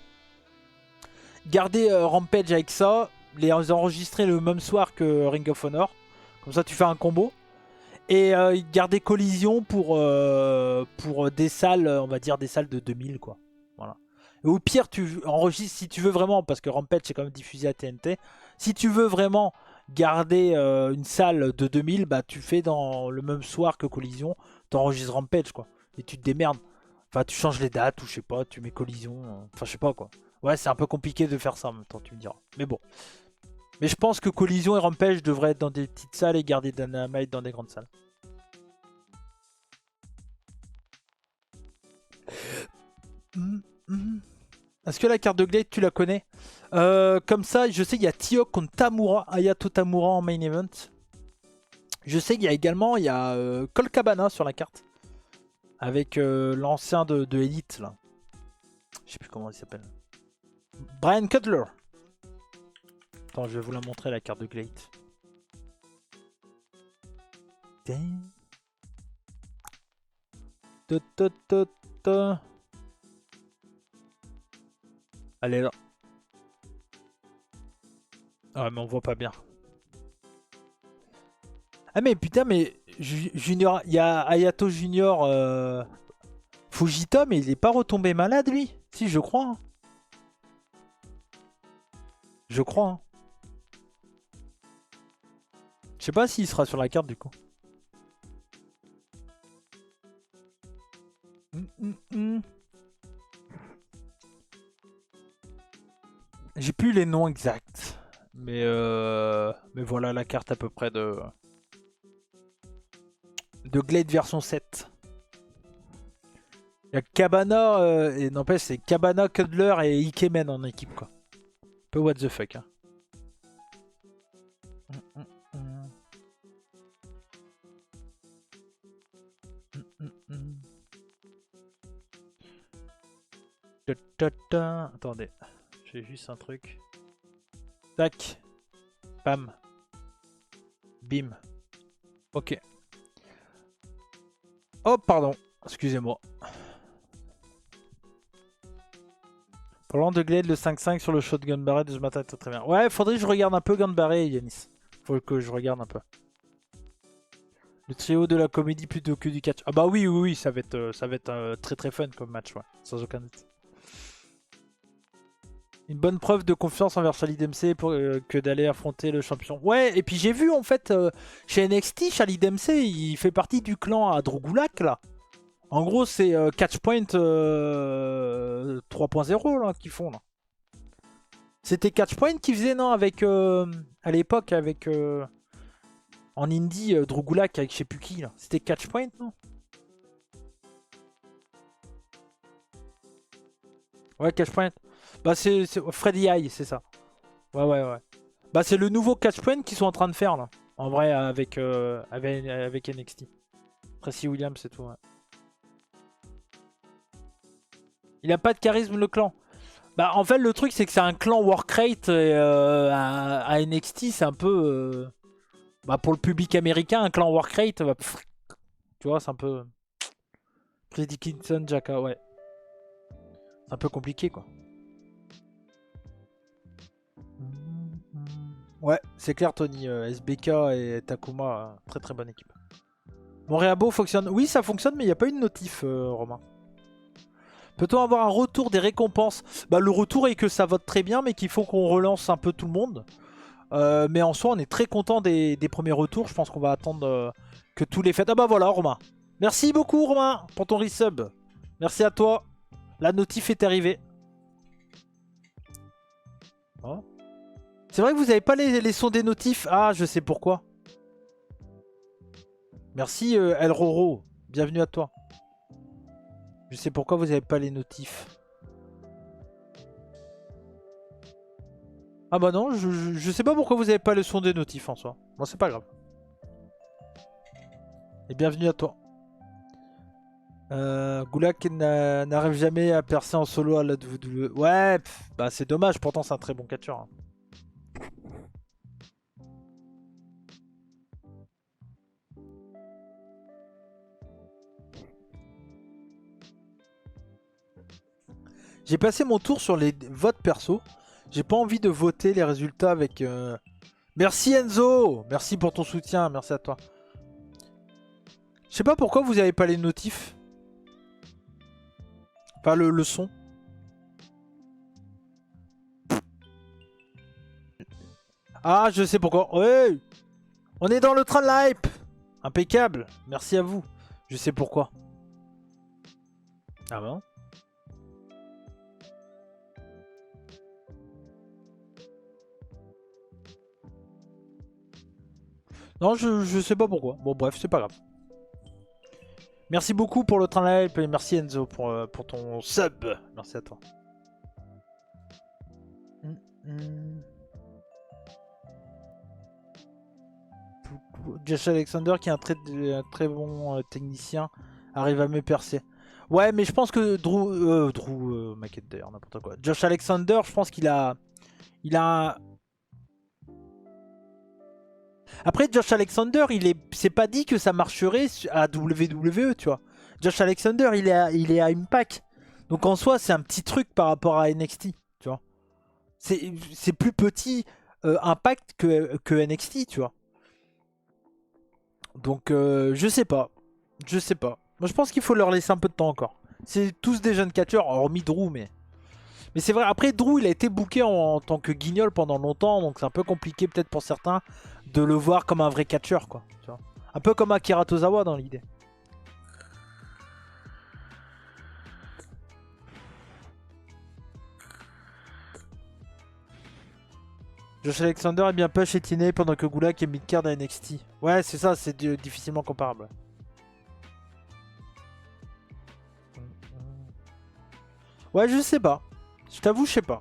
Garder Rampage avec ça, les enregistrer le même soir que Ring of Honor, comme ça tu fais un combo. Et garder Collision pour des salles, on va dire des salles de 2000 quoi. Voilà. Et au pire tu enregistres si tu veux vraiment, parce que Rampage c'est quand même diffusé à TNT. Si tu veux vraiment garder une salle de 2000, bah tu fais dans le même soir que Collision, tu enregistres Rampage quoi. Et tu te démerdes. Enfin tu changes les dates ou je sais pas, tu mets Collision, enfin je sais pas quoi. Ouais, c'est un peu compliqué de faire ça en même temps, tu me diras. Mais bon. Mais je pense que Collision et Rampage devraient être dans des petites salles et garder Dynamite dans des grandes salles. Est-ce que la carte de Glade, tu la connais? Comme ça, je sais qu'il y a Tio contre Tamura, Hayato Tamura en main event. Je sais qu'il y a également Colt Cabana sur la carte. Avec l'ancien de Elite, là. Je sais plus comment il s'appelle. Brian Cutler. Attends, je vais vous la montrer, la carte de Glade. Elle est là. Ah mais on voit pas bien. Ah mais putain, mais Junior, il y a Hayato Junior Fujita, mais il est pas retombé malade lui? Si, je crois. Hein. Je crois. Hein. Je sais pas s'il sera sur la carte du coup. J'ai plus les noms exacts. Mais voilà la carte à peu près de Glade version 7. Il y a Cabana, et n'empêche c'est Cabana, Cutler et Ikemen en équipe quoi. Un peu what the fuck. Hein. Attendez, j'ai juste un truc. Tac. Bam. Bim. Ok. Oh pardon, excusez-moi. Parlant de Glade, le 5-5 sur le shotgun barret de ce matin était très bien. Ouais, faudrait que je regarde un peu Gun Barret, Yanis. Faut que je regarde un peu. Le trio de la comédie plutôt que du catch. Ah bah oui, oui, oui, ça va être très très fun comme match, ouais, sans aucun doute. Une bonne preuve de confiance envers Charlie Dempsey que d'aller affronter le champion. Ouais, et puis j'ai vu en fait chez NXT, Charlie Dempsey, il fait partie du clan à Drew Gulak là. En gros, c'est Catchpoint 3.0 là qu'ils font là. C'était Catchpoint qui faisait, non, avec à l'époque avec en indie Drew Gulak avec je sais plus qui là. C'était Catchpoint, non? Ouais, Catchpoint. Bah c'est Freddy Eye, c'est ça. Ouais, ouais, ouais. Bah c'est le nouveau Catchpoint qu'ils sont en train de faire là. En vrai avec NXT. Tracy Williams et tout, ouais. Il a pas de charisme le clan. Bah en fait le truc c'est que c'est un clan workrate à NXT, c'est un peu bah pour le public américain un clan workrate bah, tu vois c'est un peu Chris Dickinson, Jaka, ouais. C'est un peu compliqué quoi. Ouais, c'est clair Tony, SBK et Takuma, très très bonne équipe. Mon réabo fonctionne. Oui ça fonctionne mais il n'y a pas eu de notif Romain. Peut-on avoir un retour des récompenses? Bah le retour est que ça vote très bien mais qu'il faut qu'on relance un peu tout le monde. Mais en soi on est très content des premiers retours. Je pense qu'on va attendre que tous les fêtes. Ah bah voilà Romain. Merci beaucoup Romain pour ton resub. Merci à toi. La notif est arrivée. Oh. C'est vrai que vous n'avez pas les sons des notifs. Ah je sais pourquoi. Merci El Roro. Bienvenue à toi. Je sais pourquoi vous n'avez pas les notifs. Ah bah non, je sais pas pourquoi vous n'avez pas le son des notifs en soi. Bon, c'est pas grave. Et bienvenue à toi. Gulak n'arrive jamais à percer en solo à la WWE. Ouais, bah c'est dommage, pourtant c'est un très bon catcheur. Hein. J'ai passé mon tour sur les votes perso. J'ai pas envie de voter les résultats avec... Merci Enzo. Merci pour ton soutien. Merci à toi. Je sais pas pourquoi vous avez pas les notifs. Pas le son. Ah, je sais pourquoi. Ouais. On est dans le train de la hype. Impeccable. Merci à vous. Je sais pourquoi. Ah bon? Non, je sais pas pourquoi. Bon, bref, c'est pas grave. Merci beaucoup pour le train de hype et merci Enzo pour ton sub. Merci à toi. Josh Alexander qui est un très bon technicien arrive à me percer. Ouais, mais je pense que Drew McIntyre, n'importe quoi. Josh Alexander, je pense qu'il a... Après, Josh Alexander, c'est pas dit que ça marcherait à WWE, tu vois. Josh Alexander, il est à Impact. Donc en soi, c'est un petit truc par rapport à NXT, tu vois. C'est plus petit Impact que NXT, tu vois. Donc je sais pas. Je sais pas. Moi, je pense qu'il faut leur laisser un peu de temps encore. C'est tous des jeunes catcheurs, hormis Drew, mais c'est vrai, après Drew il a été booké en tant que guignol pendant longtemps, donc c'est un peu compliqué peut-être pour certains de le voir comme un vrai catcheur quoi. Tu vois, un peu comme Akira Tozawa dans l'idée. Josh Alexander est bien push et TNA pendant que Gulak est mid-card à NXT. Ouais c'est ça, c'est difficilement comparable. Ouais je sais pas. Je t'avoue, je sais pas.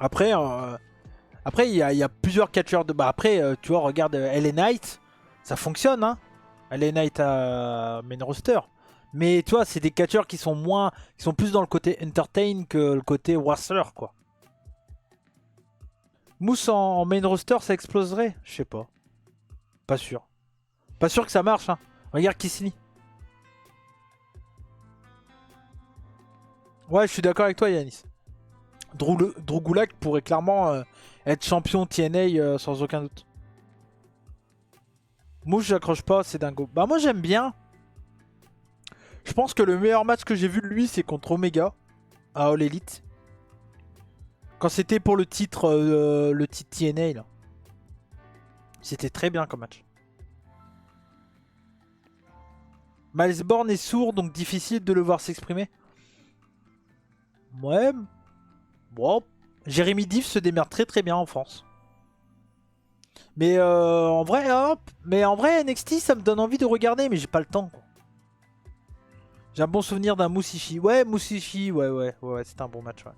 Après, il y a plusieurs catcheurs de... Bah après, tu vois, regarde LA Knight. Ça fonctionne, hein. LA Knight à main roster. Mais tu vois, c'est des catcheurs qui sont moins... Qui sont plus dans le côté entertain que le côté wrestler, quoi. Mousse en main roster, ça exploserait? Je sais pas. Pas sûr. Pas sûr que ça marche, hein. Regarde Kisly. Ouais, je suis d'accord avec toi, Yanis. Drew Gulak pourrait clairement être champion TNA sans aucun doute. Mouche, j'accroche pas, c'est dingo. Bah moi j'aime bien. Je pense que le meilleur match que j'ai vu de lui, c'est contre Omega à All Elite. Quand c'était pour le titre TNA là. C'était très bien comme match. Miles Bourne est sourd, donc difficile de le voir s'exprimer. Ouais. Bon. Jérémy Diff se démerde très très bien en France. Mais en vrai, hop. Mais en vrai, NXT, ça me donne envie de regarder, mais j'ai pas le temps, quoi. J'ai un bon souvenir d'un Moussichi. Ouais, Moussichi, ouais, c'était un bon match, ouais.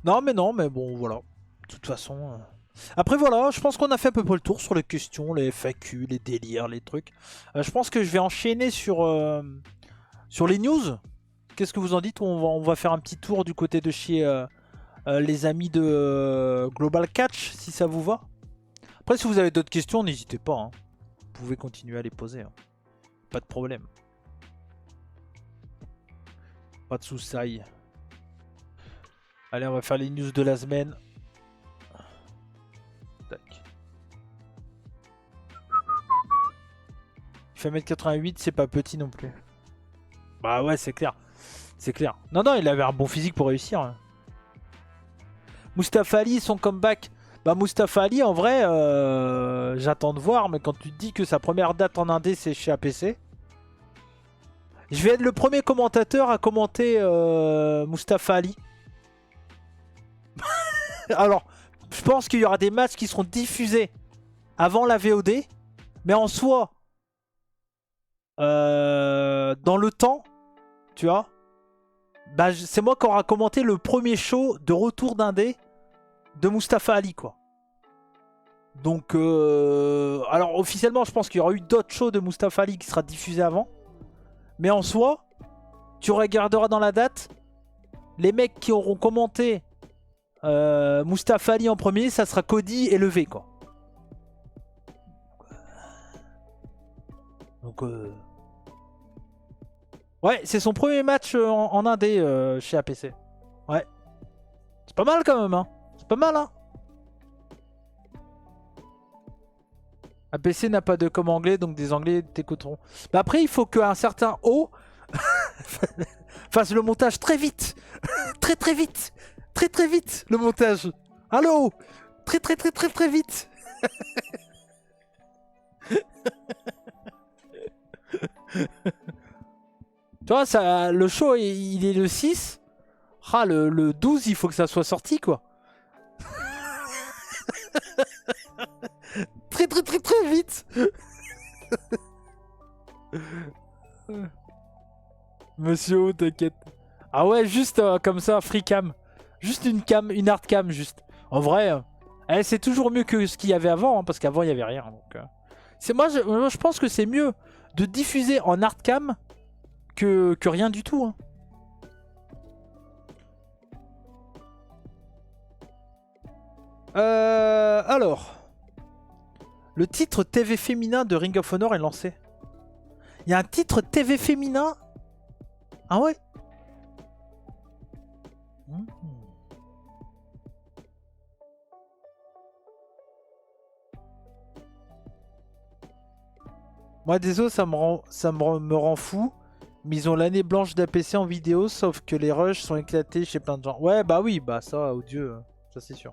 Non, mais bon, voilà. De toute façon... Après, voilà, je pense qu'on a fait à peu près le tour sur les questions, les FAQ, les délires, les trucs. Je pense que je vais enchaîner sur les news. Qu'est-ce que vous en dites? On va faire un petit tour du côté de chez les amis de Global Catch, si ça vous va. Après, si vous avez d'autres questions, n'hésitez pas. Hein. Vous pouvez continuer à les poser. Hein. Pas de problème. Pas de soucis. Allez, on va faire les news de la semaine. Tac. Il fait 1m88, c'est pas petit non plus. Bah ouais, c'est clair. C'est clair. Non, il avait un bon physique pour réussir. Hein. Mustafa Ali, son comeback. Bah Mustafa Ali, en vrai, j'attends de voir. Mais quand tu te dis que sa première date en Indé, c'est chez APC. Je vais être le premier commentateur à commenter Mustafa Ali. Alors, je pense qu'il y aura des matchs qui seront diffusés avant la VOD. Mais en soi, dans le temps, tu vois, bah, c'est moi qui aura commenté le premier show de retour d'Indé de Mustafa Ali, quoi. Donc, alors officiellement, je pense qu'il y aura eu d'autres shows de Mustafa Ali qui sera diffusé avant. Mais en soi, tu regarderas dans la date, les mecs qui auront commenté Mustafa Ali en premier, ça sera Cody et Levé, quoi. Donc, ouais, c'est son premier match en Indé chez APC. Ouais. C'est pas mal quand même, hein. C'est pas mal, hein. APC n'a pas de com anglais, donc des anglais t'écouteront. Mais après, il faut qu'un certain O fasse le montage très vite. Très vite. Très vite, le montage. Allô. Très vite. Tu vois, ça, le show, il est le 6. Ah, le 12, il faut que ça soit sorti, quoi. Très vite. Monsieur, t'inquiète. Ah ouais, juste comme ça, free cam. Juste une hard cam, juste. En vrai, c'est toujours mieux que ce qu'il y avait avant, hein, parce qu'avant, il n'y avait rien. Donc, moi, je pense que c'est mieux de diffuser en hard cam que rien du tout. Hein. Alors, le titre TV féminin de Ring of Honor est lancé. Il y a un titre TV féminin. Ah ouais. Moi, désolé, ça me rend fou. Mais ils ont l'année blanche d'APC en vidéo, sauf que les rushs sont éclatés chez plein de gens. Ouais, bah oui, bah ça, oh Dieu, ça c'est sûr.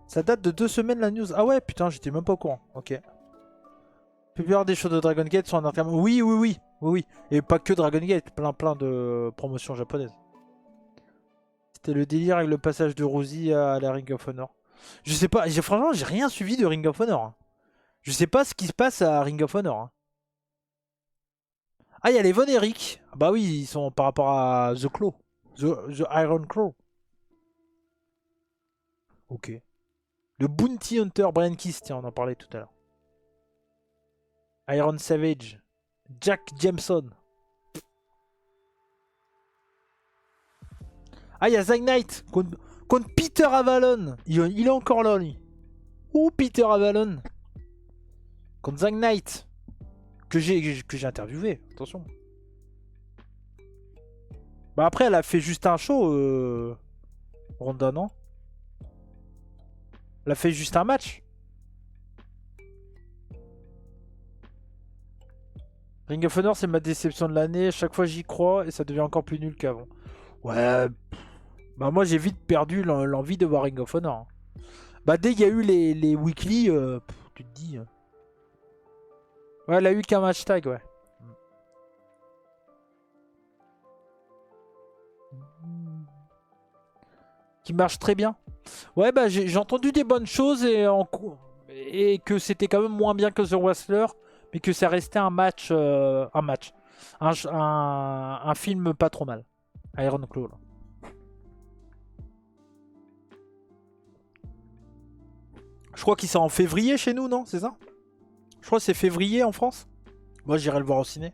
Ça date de 2 semaines la news. Ah ouais, putain, j'étais même pas au courant. Ok. La plupart des shows de Dragon Gate sont en interne. Oui. Et pas que Dragon Gate, plein de promotions japonaises. C'était le délire avec le passage de Rosie à la Ring of Honor. Je sais pas, franchement, j'ai rien suivi de Ring of Honor. Hein. Je sais pas ce qui se passe à Ring of Honor. Hein. Ah, il y a les Von Eric. Bah oui, ils sont par rapport à The Claw. The Iron Claw. Ok. Le Bounty Hunter Brian Kiss, tiens, on en parlait tout à l'heure. Iron Savage. Jack Jameson. Ah, il y a Zack Knight contre Peter Avalon. Il est encore là, lui. Ouh, Peter Avalon. Contre Zack Knight. que j'ai interviewé, attention. Bah après, elle a fait juste un show, Ronda, non? Elle a fait juste un match. Ring of Honor, c'est ma déception de l'année. Chaque fois, j'y crois et ça devient encore plus nul qu'avant. Ouais. Bah moi, j'ai vite perdu l'envie de voir Ring of Honor, hein. Bah dès qu'il y a eu les weekly, tu te dis. Ouais, elle a eu qu'un match tag, ouais. Qui marche très bien. Ouais, bah j'ai entendu des bonnes choses et que c'était quand même moins bien que The Wrestler, mais que ça restait un match, un film pas trop mal. Iron Claw. Là. Je crois qu'il sort en février chez nous, non? C'est ça? Je crois que c'est février en France. Moi, j'irai le voir au ciné.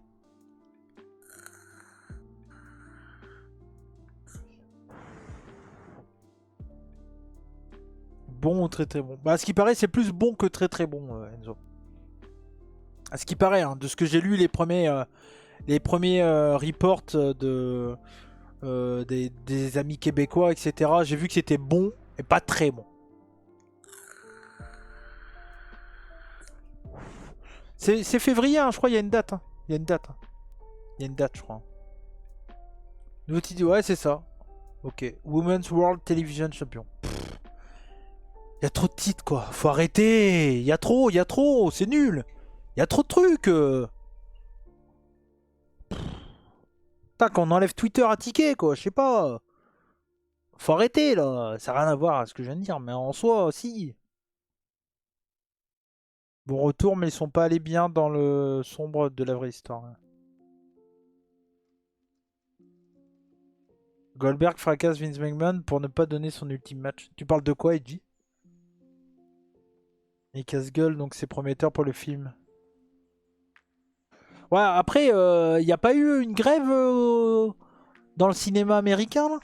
Bon ou très très bon. Bah, à ce qui paraît, c'est plus bon que très très bon, Enzo. À ce qui paraît, hein, de ce que j'ai lu, les premiers reports des amis québécois, etc. J'ai vu que c'était bon et pas très bon. C'est février, hein, je crois, il y a une date. Hein. Il y a une date. Hein. Il y a une date, je crois. Nouveau titre, ouais, c'est ça. Ok. Women's World Television Champion. Il y a trop de titres, quoi. Faut arrêter. Il y a trop. C'est nul. Il y a trop de trucs. Putain, quand on enlève Twitter à ticket, quoi. Je sais pas. Faut arrêter, là. Ça n'a rien à voir avec ce que je viens de dire. Mais en soi, si. Bon retour, mais ils sont pas allés bien dans le sombre de la vraie histoire. Goldberg fracasse Vince McMahon pour ne pas donner son ultime match. Tu parles de quoi, Edgy? Et casse-gueule, donc c'est prometteur pour le film. Ouais, après, il n'y a pas eu une grève dans le cinéma américain, là?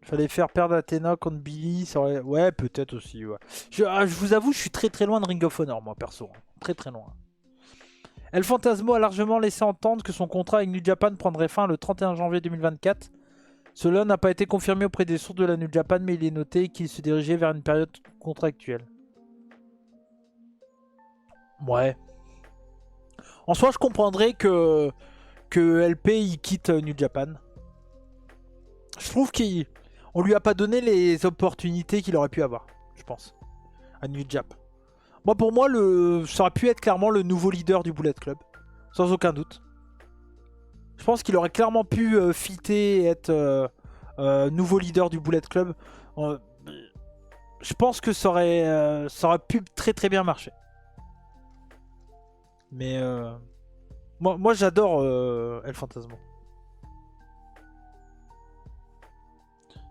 Fallait faire perdre Athena contre Billy, ça aurait... Ouais, peut-être aussi, ouais. Je vous avoue, je suis très très loin de Ring of Honor, moi, perso. Très très loin. El Fantasmo a largement laissé entendre que son contrat avec New Japan prendrait fin le 31 janvier 2024. Cela n'a pas été confirmé auprès des sources de la New Japan, mais il est noté qu'il se dirigeait vers une période contractuelle. Ouais. En soi, je comprendrais que LP il quitte New Japan. Je trouve qu'on lui a pas donné les opportunités qu'il aurait pu avoir, je pense, à New Japan. Moi, pour moi, ça aurait pu être clairement le nouveau leader du Bullet Club, sans aucun doute. Je pense qu'il aurait clairement pu fitter et être nouveau leader du Bullet Club. Je pense que ça aurait pu très très bien marcher. Mais moi j'adore El Fantasmo.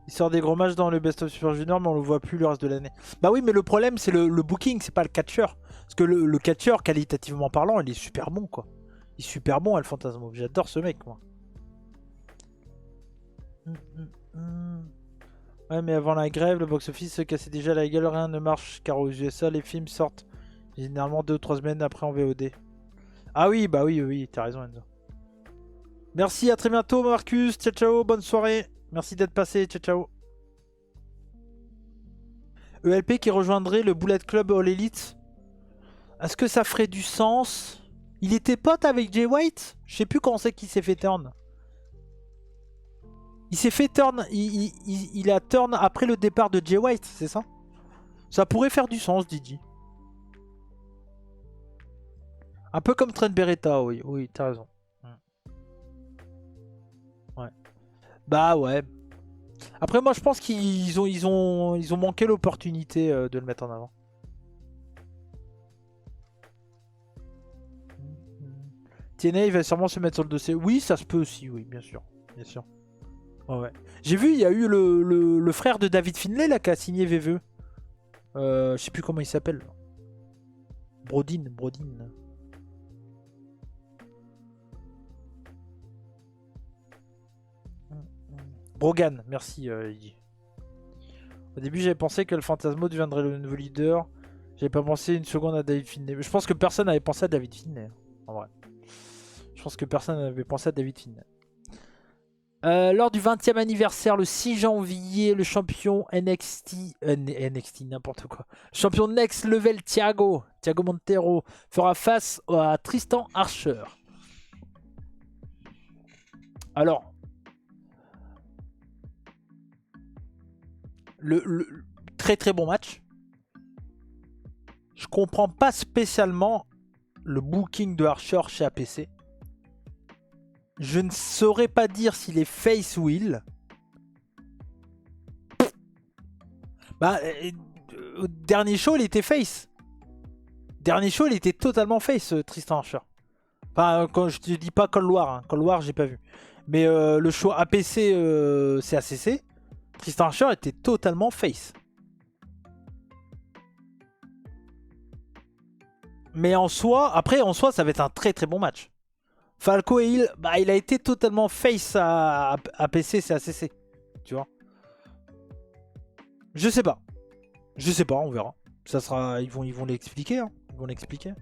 Il sort des gros matchs dans le Best of Super Junior, mais on le voit plus le reste de l'année. Bah oui, mais le problème c'est le booking, c'est pas le catcheur. Parce que le catcheur, qualitativement parlant, il est super bon, quoi. Il est super bon, El Fantasmo. J'adore ce mec, moi. Ouais, mais avant la grève, le box-office se cassait déjà la gueule. Rien ne marche, car aux USA, les films sortent généralement 2 ou 3 semaines après en VOD. Ah oui, bah oui, t'as raison, Enzo. Merci, à très bientôt, Marcus. Ciao, ciao, bonne soirée. Merci d'être passé, ciao, ciao. ELP qui rejoindrait le Bullet Club All Elite. Est-ce que ça ferait du sens? Il était pote avec Jay White? Je sais plus quand c'est qu'il s'est fait turn. Il s'est fait turn, il a turn après le départ de Jay White, c'est ça? Ça pourrait faire du sens, Didi. Un peu comme Trent Beretta, oui, t'as raison. Ouais. Bah ouais. Après moi je pense qu'ils ont manqué l'opportunité de le mettre en avant. TNA il va sûrement se mettre sur le dossier. Oui, ça se peut aussi, oui, bien sûr. Bien sûr. Ouais. J'ai vu, il y a eu le frère de David Finlay là qui a signé VVE. Je sais plus comment il s'appelle. Brodin. Brogan, merci Lydie. Au début j'avais pensé que le Fantasmo deviendrait le nouveau leader, J'avais pas pensé une seconde à David Finlay. Je pense que personne n'avait pensé à David Finlay, en vrai. Je pense que personne n'avait pensé à David Finlay. Lors du 20e anniversaire, le 6 janvier, le champion NXT, n'importe quoi. Champion Next Level Thiago Montero fera face à Tristan Archer. Alors, le très très bon match. Je comprends pas spécialement le booking de Archer chez APC. Je ne saurais pas dire s'il est face ou heel. Bah, au dernier show, il était face. Dernier show, il était totalement face, Tristan Archer. Enfin, quand je te dis pas Cold War, hein. Cold War, j'ai pas vu. Mais le show APC, CACC, Tristan Archer était totalement face. Mais en soi, après, en soi, ça va être un très très bon match. Falco et Hill, bah, il a été totalement face à PC, c'est ACC. Tu vois. Je sais pas, on verra. Ça sera, ils vont l'expliquer. Hein. Ils vont l'expliquer.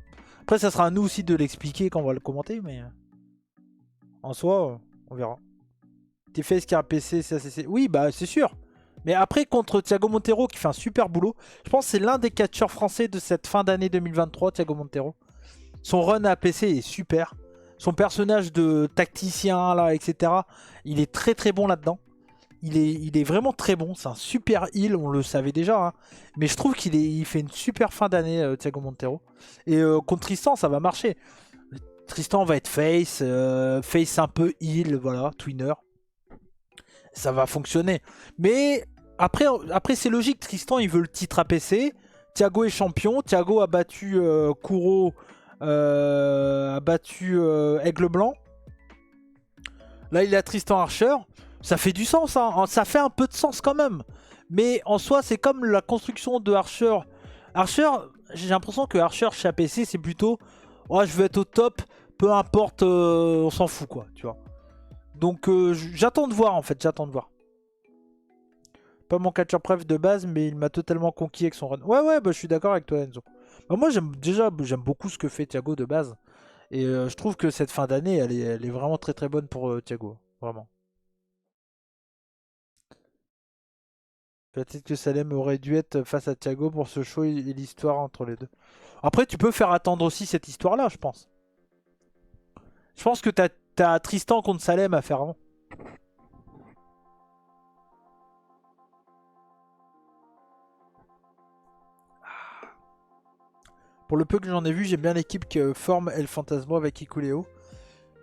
Après, ça sera à nous aussi de l'expliquer quand on va le commenter. Mais en soi, on verra. T'es face qui a PC, c'est ACC. Oui, bah c'est sûr. Mais après, contre Thiago Montero qui fait un super boulot. Je pense que c'est l'un des catcheurs français de cette fin d'année 2023, Thiago Montero. Son run à PC est super. Son personnage de tacticien, là, etc. Il est très très bon là-dedans. Il est vraiment très bon. C'est un super heal, on le savait déjà. Hein. Mais je trouve qu'il fait une super fin d'année, Thiago Montero. Et contre Tristan, ça va marcher. Tristan va être face. Face un peu heal, voilà, twinner. Ça va fonctionner. Mais après c'est logique. Tristan, il veut le titre APC. Thiago est champion. Thiago a battu Kuro... a battu Aigle Blanc. Là il a Tristan Archer. Ça fait du sens hein. Ça fait un peu de sens quand même. Mais en soi c'est comme la construction de Archer. Archer, j'ai l'impression que Archer chez APC c'est plutôt oh, je veux être au top. Peu importe, on s'en fout quoi. Tu vois. Donc j'attends de voir en fait. J'attends de voir. Pas mon catcher préf de base, mais il m'a totalement conquis avec son run. Ouais, bah, je suis d'accord avec toi Enzo. Bah, moi j'aime beaucoup ce que fait Thiago de base. Et je trouve que cette fin d'année, elle est vraiment très très bonne pour Thiago. Vraiment. Peut-être que Salem aurait dû être face à Thiago pour ce show et l'histoire entre les deux. Après, tu peux faire attendre aussi cette histoire-là, je pense. Je pense que t'as Tristan contre Salem à faire avant. Pour le peu que j'en ai vu, j'aime bien l'équipe que forme El Fantasmo avec Ikuleo.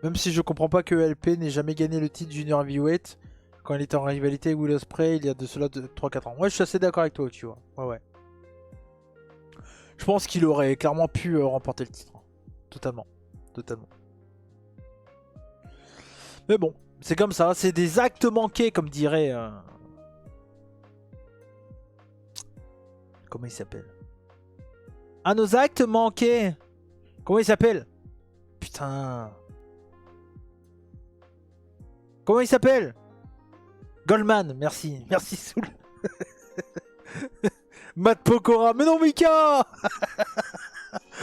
Même si je comprends pas que LP n'ait jamais gagné le titre Junior Heavyweight quand il était en rivalité avec Will Ospreay il y a de cela 3-4 ans. Ouais, je suis assez d'accord avec toi, tu vois. Ouais. Je pense qu'il aurait clairement pu remporter le titre. Totalement. Mais bon, c'est comme ça. C'est des actes manqués, comme dirait... Comment il s'appelle? Ah, nos actes manqués. Comment il s'appelle? Putain. Comment il s'appelle? Goldman, merci. Merci Soul. Matt Pokora. Mais non, Mika.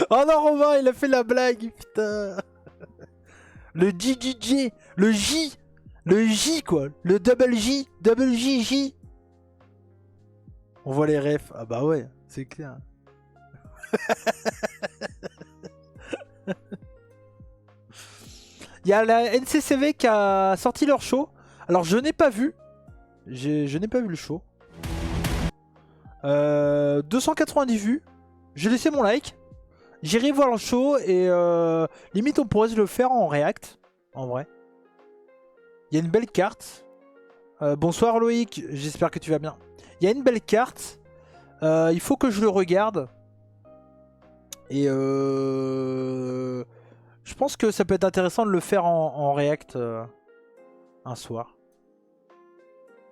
Oh non, Romain, il a fait la blague. Putain. Le JJJ. Le J. Le J, quoi. Le double J. Double J, J. On voit les refs. Ah bah ouais, c'est clair. Il y a la NCCV qui a sorti leur show. Alors je n'ai pas vu. Je n'ai pas vu le show. 290 vues. J'ai laissé mon like. J'irai voir le show et limite on pourrait se le faire en react. En vrai. Il y a une belle carte. Bonsoir Loïc, j'espère que tu vas bien. Il y a une belle carte. Il faut que je le regarde. Et je pense que ça peut être intéressant de le faire en react un soir.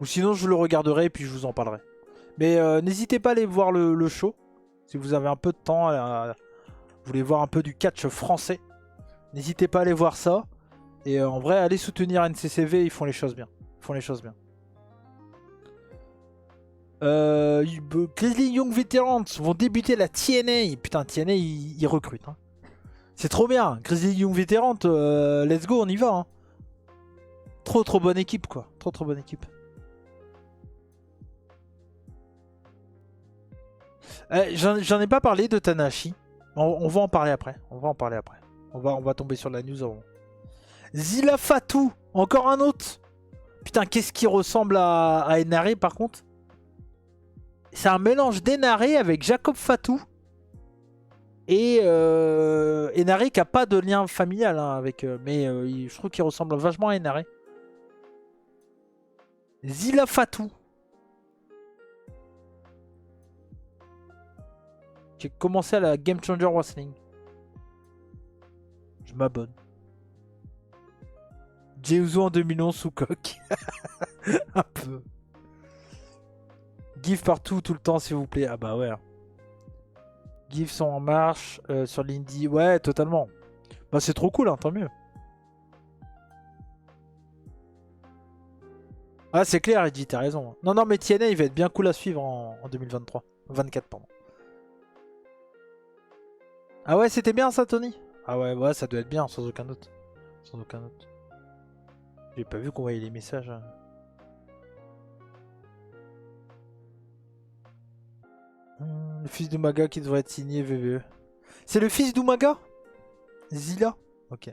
Ou sinon je le regarderai et puis je vous en parlerai. Mais n'hésitez pas à aller voir le show. Si vous avez un peu de temps, vous voulez voir un peu du catch français. N'hésitez pas à aller voir ça. Et en vrai, allez soutenir NCCV, ils font les choses bien. Grizzly Young Veterans vont débuter la TNA. Putain, TNA, ils recrutent. Hein. C'est trop bien. Grizzly Young Veterans, let's go, on y va. Hein. Trop bonne équipe, quoi. Trop bonne équipe. J'en ai pas parlé de Tanahashi. On va en parler après. On va tomber sur la news avant. Zilla Fatou, encore un autre. Putain, qu'est-ce qui ressemble à Enare par contre? C'est un mélange d'Enare avec Jacob Fatou. Et Enare qui a pas de lien familial hein, avec... mais je trouve qu'il ressemble vachement à Enare. Zilla Fatou. J'ai commencé à la Game Changer Wrestling. Je m'abonne. Jeyuzo en 2011 sous coque. Un peu. GIF partout, tout le temps, s'il vous plaît. Ah bah ouais. GIF sont en marche sur l'indie. Ouais, totalement. Bah c'est trop cool, hein, tant mieux. Ah c'est clair, Edgy, t'as raison. Non, mais TNA, il va être bien cool à suivre en 2023. 24, pardon. Ah ouais, c'était bien ça, Tony? Ah ouais, ça doit être bien, sans aucun doute. Sans aucun doute. J'ai pas vu qu'on voyait les messages. Hein. Le fils d'Umaga qui devrait être signé VVE. C'est le fils d'Umaga? Zilla? Ok.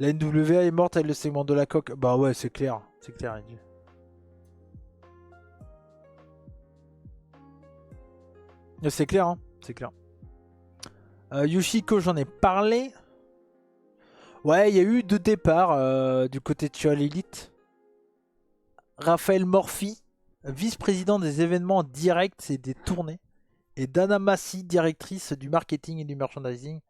La NWA est morte avec le segment de la coque. Bah ouais, c'est clair. C'est clair, Edgy. C'est clair, hein. C'est clair. Yoshiko, j'en ai parlé. Ouais, il y a eu 2 départs du côté de All Elite. Raphaël Morphy, vice-président des événements directs et des tournées. Et Dana Massey, directrice du marketing et du merchandising.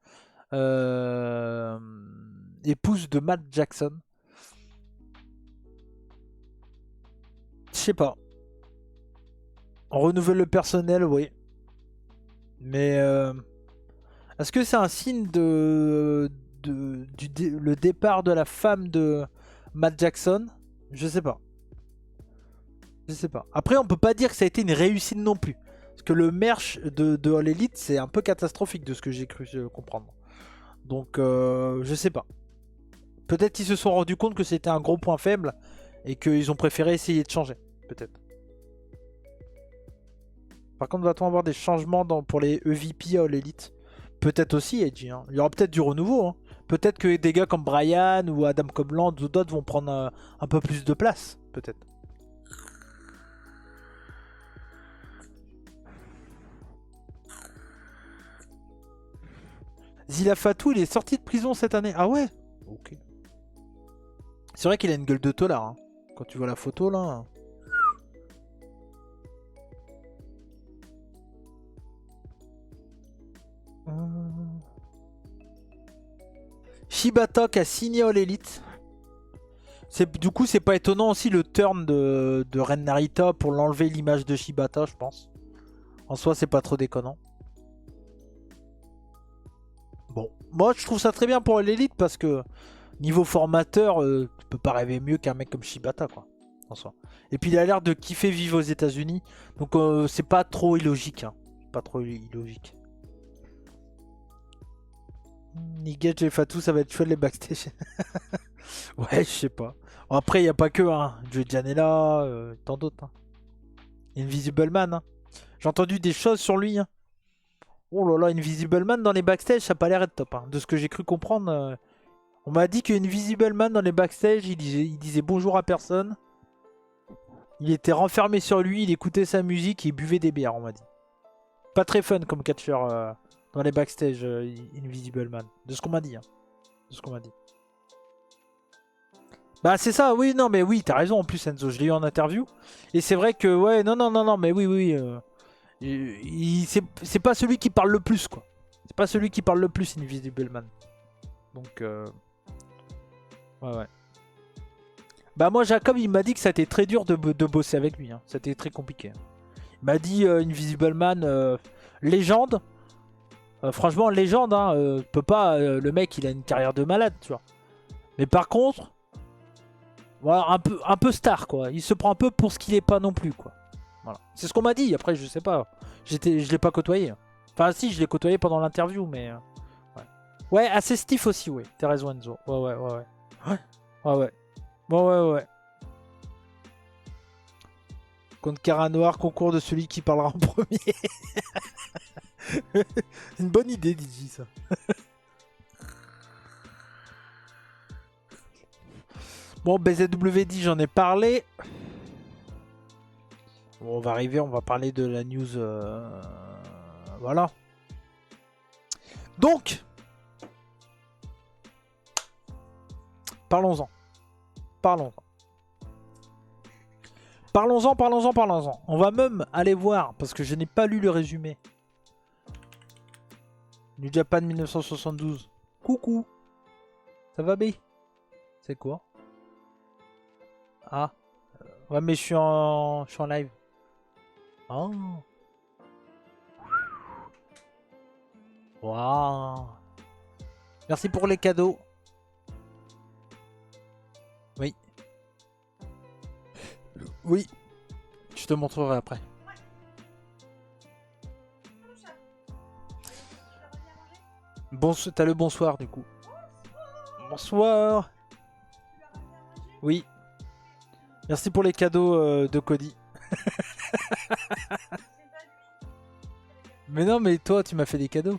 Épouse de Matt Jackson. Je sais pas. On renouvelle le personnel, oui. Mais est-ce que c'est un signe le départ de la femme de Matt Jackson? Je sais pas. Après, on peut pas dire que ça a été une réussite non plus. Parce que le merch de All Elite, c'est un peu catastrophique de ce que j'ai cru comprendre. Donc, je sais pas. Peut-être qu'ils se sont rendus compte que c'était un gros point faible et qu'ils ont préféré essayer de changer. Peut-être. Par contre, va-t-on avoir des changements pour les EVP All Elite? Peut-être aussi, Edgy. Hein. Il y aura peut-être du renouveau. Hein. Peut-être que des gars comme Brian ou Adam Copeland ou d'autres vont prendre un peu plus de place. Peut-être. Zilla Fatou, il est sorti de prison cette année. Ah ouais? Ok. C'est vrai qu'il a une gueule de tolard. Hein. Quand tu vois la photo là. Shibata qui a signé All Elite. Du coup, c'est pas étonnant aussi le turn de Ren Narita pour l'enlever l'image de Shibata, je pense. En soi, c'est pas trop déconnant. Bon, moi je trouve ça très bien pour l'élite parce que niveau formateur, tu peux pas rêver mieux qu'un mec comme Shibata, quoi. En soi. Et puis il a l'air de kiffer vivre aux États-Unis, donc c'est pas trop illogique. Hein. Pas trop illogique. Nigel et Fatou, ça va être chouette les backstage. Ouais, je sais pas. Après, il n'y a pas que, hein. Joey Janela, tant d'autres. Hein. Invisible Man. Hein. J'ai entendu des choses sur lui. Hein. Oh là là, Invisible Man dans les backstage, ça n'a pas l'air être top. Hein. De ce que j'ai cru comprendre, on m'a dit qu'Invisible Man dans les backstage, il disait bonjour à personne. Il était renfermé sur lui, il écoutait sa musique et il buvait des bières, on m'a dit. Pas très fun comme catcheur dans les backstage, Invisible Man. De ce qu'on m'a dit. Hein. De ce qu'on m'a dit. Bah c'est ça, oui, non mais oui, t'as raison en plus Enzo, je l'ai eu en interview. Et c'est vrai que, ouais, non, mais oui. C'est pas celui qui parle le plus, quoi. C'est pas celui qui parle le plus, Invisible Man. Donc, ouais. Bah moi, Jacob, il m'a dit que ça a été très dur de bosser avec lui. Hein. C'était très compliqué. Il m'a dit, Invisible Man, légende. Franchement, légende, hein. Peut pas, le mec, il a une carrière de malade, tu vois. Mais par contre, voilà, un peu star, quoi. Il se prend un peu pour ce qu'il est pas non plus, quoi. Voilà. C'est ce qu'on m'a dit, après je sais pas. Je l'ai pas côtoyé. Enfin si, je l'ai côtoyé pendant l'interview, mais... ouais. Ouais, assez stiff aussi, oui. T'as raison Enzo. Ouais. Ouais. Contre Cara Noir, concours de celui qui parlera en premier. Une bonne idée, DJ, ça. Bon, BZWD, j'en ai parlé. Bon, on va arriver, on va parler de la news. Voilà. Donc, parlons-en. Parlons-en. On va même aller voir, parce que je n'ai pas lu le résumé. New Japan 1972. Coucou. Ça va, B? C'est quoi? Ah. Ouais, mais je suis en live. Oh. Waouh. Merci pour les cadeaux. Oui. Oui. Je te montrerai après. T'as le bonsoir du coup. Bonsoir. Oui. Merci pour les cadeaux de Cody. Mais non, mais toi, tu m'as fait des cadeaux.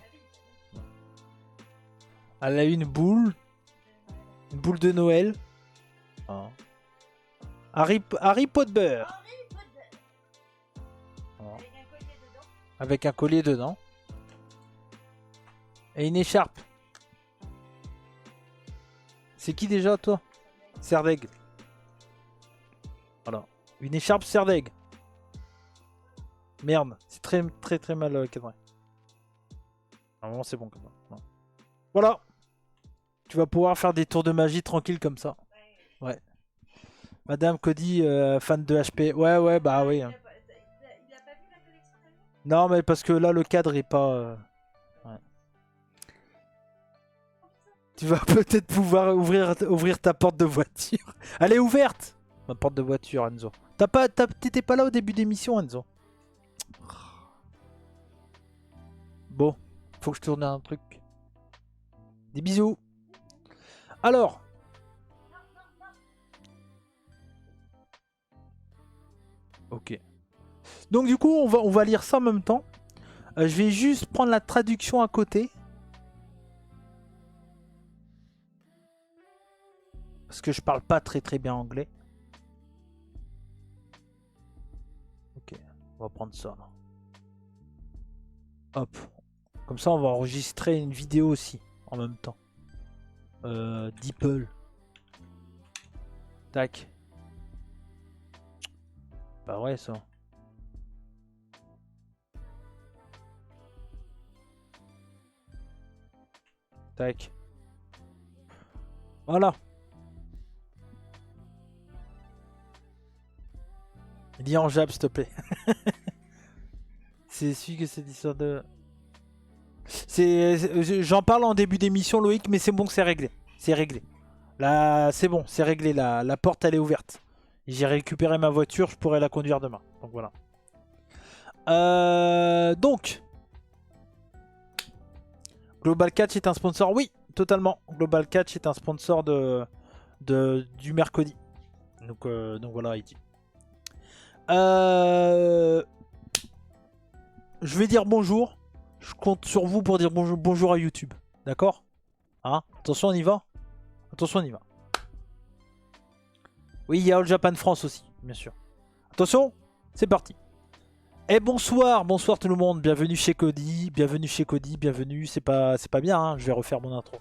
Elle a eu une boule. Une boule de Noël. Oh. Harry Potter. Oh. Avec un collier dedans. Et une écharpe. C'est qui déjà, toi? Serdeg. Voilà. Une écharpe Serdeg. Merde. C'est très mal cadré. Normalement, c'est bon comme ça. Voilà. Tu vas pouvoir faire des tours de magie tranquille comme ça. Ouais. Madame Cody, fan de HP. Ouais, bah oui. Il a pas vu la collection d'Album ? Non, mais parce que là, le cadre est pas... Ouais. Tu vas peut-être pouvoir ouvrir ta porte de voiture. Elle est ouverte, ma porte de voiture, Enzo. T'étais pas là au début d'émission, Enzo. Bon, faut que je tourne un truc. Des bisous. Alors. Ok. Donc du coup, on va lire ça en même temps. Je vais juste prendre la traduction à côté. Parce que je parle pas très bien anglais. Ok, on va prendre ça. Hop. Comme ça, on va enregistrer une vidéo aussi en même temps. Deeple. Tac. Bah ouais, ça. Tac. Voilà. Dis en jab, s'il te plaît. C'est celui que c'est l'histoire de... J'en parle en début d'émission, Loïc, mais c'est bon que c'est réglé. C'est réglé. Là, c'est bon, c'est réglé. La porte, elle est ouverte. J'ai récupéré ma voiture, je pourrai la conduire demain. Donc voilà. Donc, Global Catch est un sponsor. Oui, totalement. Global Catch est un sponsor du mercredi. Donc voilà, Haïti. Je vais dire bonjour. Je compte sur vous pour dire bonjour à YouTube. D'accord? Hein? Attention, on y va? Attention, on y va. Oui, il y a All Japan France aussi, bien sûr. Attention, c'est parti. Et bonsoir tout le monde. Bienvenue chez Cody. Bienvenue. C'est pas bien, hein. Je vais refaire mon intro.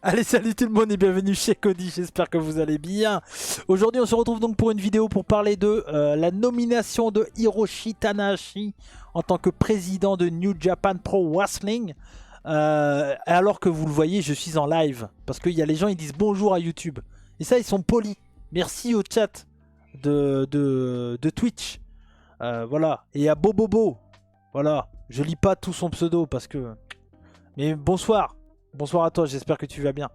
Allez, salut tout le monde et bienvenue chez Cody, j'espère que vous allez bien. Aujourd'hui on se retrouve donc pour une vidéo pour parler de la nomination de Hiroshi Tanahashi en tant que président de New Japan Pro Wrestling. Alors que vous le voyez, je suis en live, parce qu'il y a les gens, ils disent bonjour à YouTube. Et ça, ils sont polis. Merci au chat de Twitch. Voilà, et à Bobobo. Voilà, je lis pas tout son pseudo parce que... Mais bonsoir. Bonsoir à toi, j'espère que tu vas bien.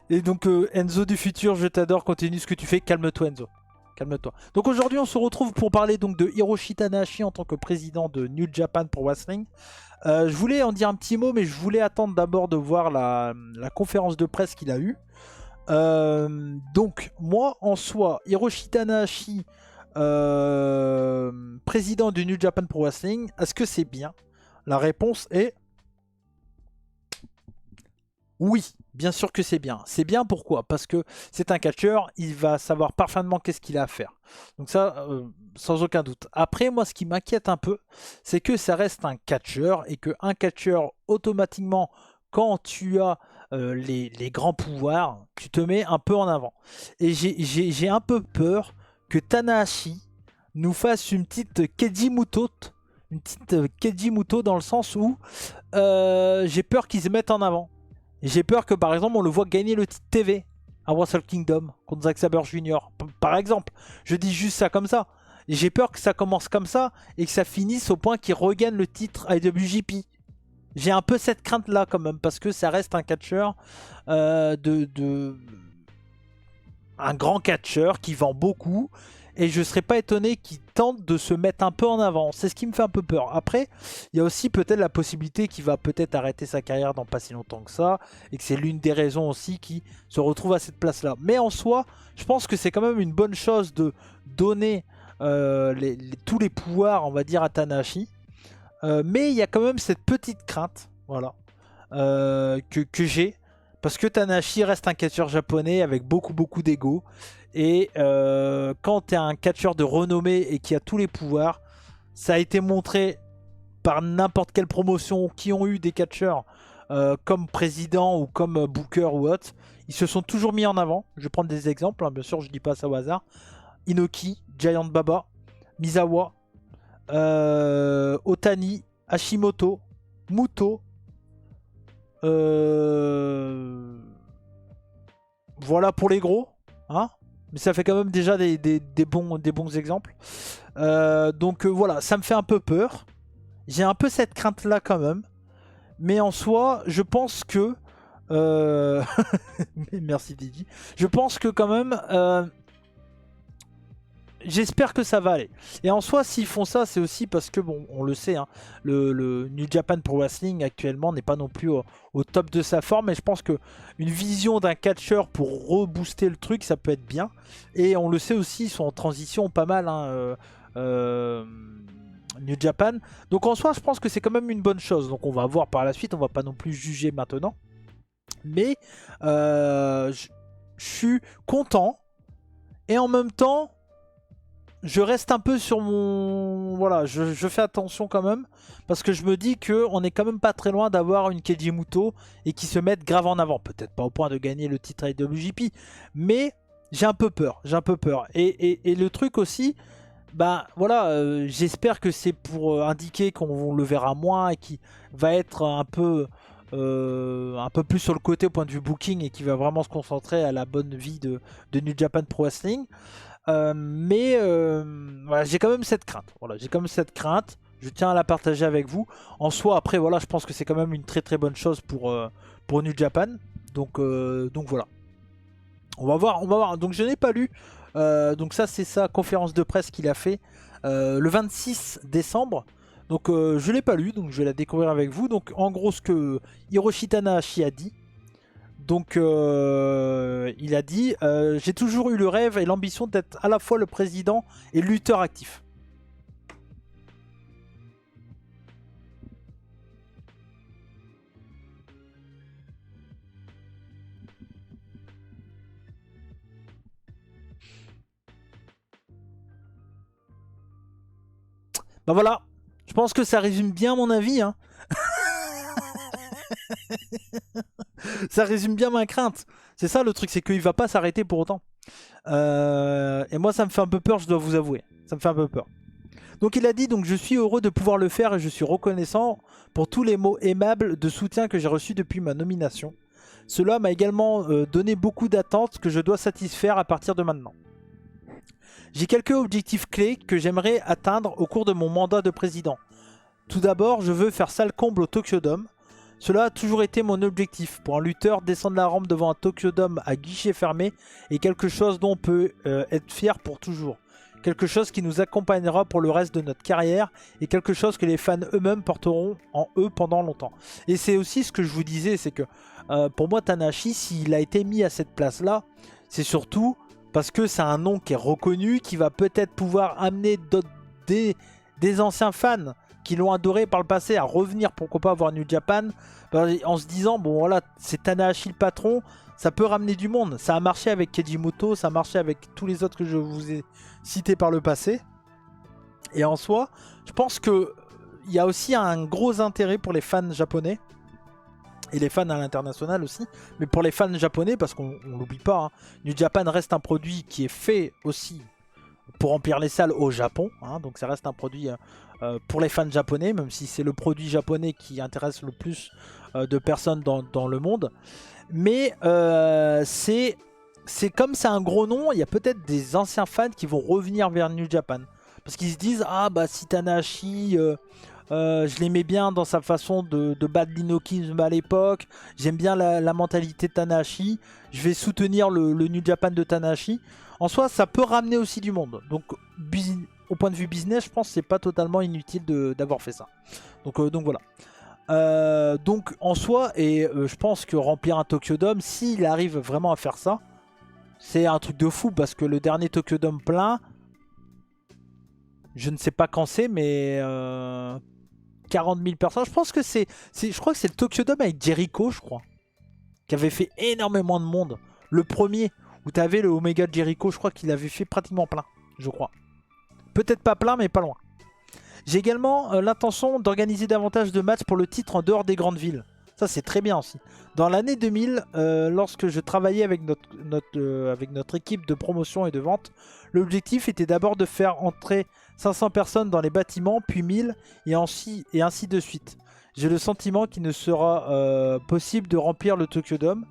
Et donc Enzo du futur, je t'adore, continue ce que tu fais, calme-toi Enzo. Calme-toi. Donc aujourd'hui on se retrouve pour parler donc de Hiroshi Tanahashi en tant que président de New Japan Pro Wrestling. Je voulais en dire un petit mot, mais je voulais attendre d'abord de voir la conférence de presse qu'il a eue. Donc moi en soi, Hiroshi Tanahashi, président du New Japan Pro Wrestling, est-ce que c'est bien? La réponse est oui, bien sûr que c'est bien. C'est bien pourquoi? Parce que c'est un catcheur, il va savoir parfaitement qu'est-ce qu'il a à faire. Donc ça, sans aucun doute. Après, moi, ce qui m'inquiète un peu, c'est que ça reste un catcheur et qu'un catcheur, automatiquement, quand tu as les grands pouvoirs, tu te mets un peu en avant. Et j'ai un peu peur que Tanahashi nous fasse une petite Keiji Muto. Une petite Keiji Muto dans le sens où j'ai peur qu'ils se mettent en avant. J'ai peur que par exemple on le voit gagner le titre TV à Wrestle Kingdom contre Zack Sabre Jr. Par exemple, je dis juste ça comme ça. J'ai peur que ça commence comme ça et que ça finisse au point qu'il regagne le titre IWGP. J'ai un peu cette crainte là quand même parce que ça reste un catcheur un grand catcheur qui vend beaucoup. Et je ne serais pas étonné qu'il tente de se mettre un peu en avant. C'est ce qui me fait un peu peur. Après, il y a aussi peut-être la possibilité qu'il va peut-être arrêter sa carrière dans pas si longtemps que ça. Et que c'est l'une des raisons aussi qui se retrouve à cette place-là. Mais en soi, je pense que c'est quand même une bonne chose de donner tous les pouvoirs, on va dire, à Tanahashi. Mais il y a quand même cette petite crainte, voilà, que j'ai. Parce que Tanahashi reste un catcheur japonais avec beaucoup d'ego. Et quand tu es un catcheur de renommée et qui a tous les pouvoirs, ça a été montré par n'importe quelle promotion qui ont eu des catcheurs comme président ou comme booker ou autre. Ils se sont toujours mis en avant. Je vais prendre des exemples, hein, bien sûr, je dis pas ça au hasard. Inoki, Giant Baba, Misawa, Otani, Hashimoto, Muto. Voilà pour les gros, hein. Mais ça fait quand même déjà des bons exemples. Donc voilà, ça me fait un peu peur. J'ai un peu cette crainte là quand même. Mais en soi, je pense que... Merci Didi. Je pense que quand même... J'espère que ça va aller. Et en soi, s'ils font ça, c'est aussi parce que, bon, on le sait, hein, le New Japan Pro Wrestling actuellement n'est pas non plus au top de sa forme. Et je pense que une vision d'un catcheur pour rebooster le truc, ça peut être bien. Et on le sait aussi, ils sont en transition pas mal, hein, New Japan. Donc en soi, je pense que c'est quand même une bonne chose. Donc on va voir par la suite, on va pas non plus juger maintenant. Mais je suis content. Et en même temps... je reste un peu sur mon... voilà, je fais attention quand même. Parce que je me dis qu'on est quand même pas très loin d'avoir une Keiji Muto et qui se mette grave en avant. Peut-être pas au point de gagner le titre IWGP. Mais j'ai un peu peur. J'ai un peu peur. Et le truc aussi, bah voilà, j'espère que c'est pour indiquer qu'on le verra moins et qui va être un peu plus sur le côté au point de vue booking et qui va vraiment se concentrer à la bonne vie de New Japan Pro Wrestling. Mais voilà, j'ai quand même cette crainte. Voilà, j'ai quand même cette crainte. Je tiens à la partager avec vous. En soi, après, voilà, je pense que c'est quand même une très bonne chose pour New Japan. Donc voilà. On va voir. Donc je n'ai pas lu. Donc ça, c'est sa conférence de presse qu'il a fait le 26 décembre. Donc je l'ai pas lu. Donc je vais la découvrir avec vous. Donc en gros, ce que Hiroshi Tanahashi a dit. Donc il a dit j'ai toujours eu le rêve et l'ambition d'être à la fois le président et le lutteur actif. Bah voilà, je pense que ça résume bien mon avis, hein. Ça résume bien ma crainte. C'est ça le truc, c'est qu'il va pas s'arrêter pour autant. Et moi ça me fait un peu peur, je dois vous avouer. Ça me fait un peu peur. Donc il a dit, donc je suis heureux de pouvoir le faire et je suis reconnaissant pour tous les mots aimables de soutien que j'ai reçus depuis ma nomination. Cela m'a également donné beaucoup d'attentes que je dois satisfaire à partir de maintenant. J'ai quelques objectifs clés que j'aimerais atteindre au cours de mon mandat de président. Tout d'abord, je veux faire salle comble au Tokyo Dome. Cela a toujours été mon objectif. Pour un lutteur, descendre la rampe devant un Tokyo Dome à guichet fermé est quelque chose dont on peut être fier pour toujours. Quelque chose qui nous accompagnera pour le reste de notre carrière et quelque chose que les fans eux-mêmes porteront en eux pendant longtemps. Et c'est aussi ce que je vous disais, c'est que pour moi Tanahashi, s'il a été mis à cette place-là, c'est surtout parce que c'est un nom qui est reconnu, qui va peut-être pouvoir amener des anciens fans qui l'ont adoré par le passé à revenir, pourquoi pas voir New Japan, en se disant bon voilà, c'est Tanahashi le patron, ça peut ramener du monde. Ça a marché avec Kejimoto, ça a marché avec tous les autres que je vous ai cités par le passé. Et en soi, je pense que il y a aussi un gros intérêt pour les fans japonais et les fans à l'international aussi, mais pour les fans japonais, parce qu'on l'oublie pas, hein, New Japan reste un produit qui est fait aussi pour remplir les salles au Japon, hein, donc ça reste un produit pour les fans japonais, même si c'est le produit japonais qui intéresse le plus de personnes dans le monde. Mais c'est comme c'est un gros nom, il y a peut-être des anciens fans qui vont revenir vers New Japan. Parce qu'ils se disent, ah bah si Tanahashi, je l'aimais bien dans sa façon de battre l'Inoki à l'époque, j'aime bien la mentalité de Tanahashi, je vais soutenir le New Japan de Tanahashi. En soi, ça peut ramener aussi du monde. Donc au point de vue business, je pense que c'est pas totalement inutile d'avoir fait ça. Donc voilà. Donc en soi, et je pense que remplir un Tokyo Dome, s'il arrive vraiment à faire ça, c'est un truc de fou, parce que le dernier Tokyo Dome plein, je ne sais pas quand c'est, mais 40 000 personnes, je pense que je crois que c'est le Tokyo Dome avec Jericho, je crois, qui avait fait énormément de monde. Le premier, où tu avais le Omega Jericho, je crois qu'il avait fait pratiquement plein, je crois. Peut-être pas plein, mais pas loin. J'ai également l'intention d'organiser davantage de matchs pour le titre en dehors des grandes villes. Ça, c'est très bien aussi. Dans l'année 2000, lorsque je travaillais avec notre équipe de promotion et de vente, l'objectif était d'abord de faire entrer 500 personnes dans les bâtiments, puis 1000, et ainsi de suite. J'ai le sentiment qu'il ne sera possible de remplir le Tokyo Dome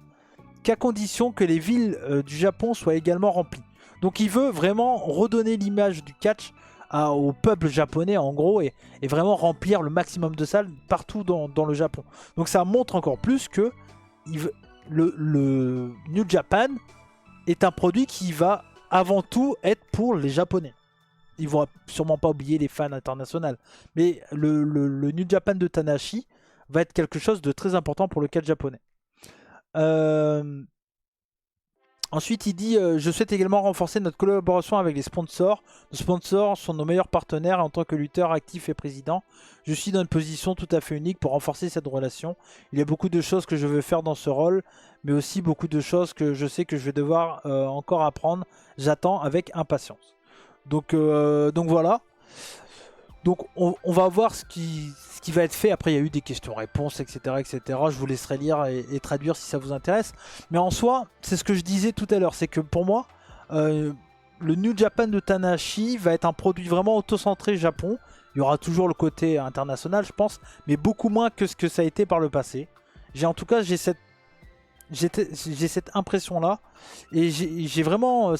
qu'à condition que les villes du Japon soient également remplies. Donc il veut vraiment redonner l'image du catch au peuple japonais en gros, et vraiment remplir le maximum de salles partout dans le Japon. Donc ça montre encore plus que le New Japan est un produit qui va avant tout être pour les Japonais. Ils vont sûrement pas oublier les fans internationaux, mais le New Japan de Tanahashi va être quelque chose de très important pour le catch japonais. Ensuite, il dit je souhaite également renforcer notre collaboration avec les sponsors. Nos sponsors sont nos meilleurs partenaires, et en tant que lutteur actif et président, je suis dans une position tout à fait unique pour renforcer cette relation. Il y a beaucoup de choses que je veux faire dans ce rôle, mais aussi beaucoup de choses que je sais que je vais devoir encore apprendre. J'attends avec impatience. Donc voilà. Donc on va voir ce qui va être fait. Après il y a eu des questions-réponses, etc., etc. Je vous laisserai lire et traduire si ça vous intéresse. Mais en soi, c'est ce que je disais tout à l'heure. C'est que pour moi, le New Japan de Tanahashi va être un produit vraiment auto-centré Japon. Il y aura toujours le côté international, je pense, mais beaucoup moins que ce que ça a été par le passé. En tout cas, j'ai cette impression-là. Et j'ai vraiment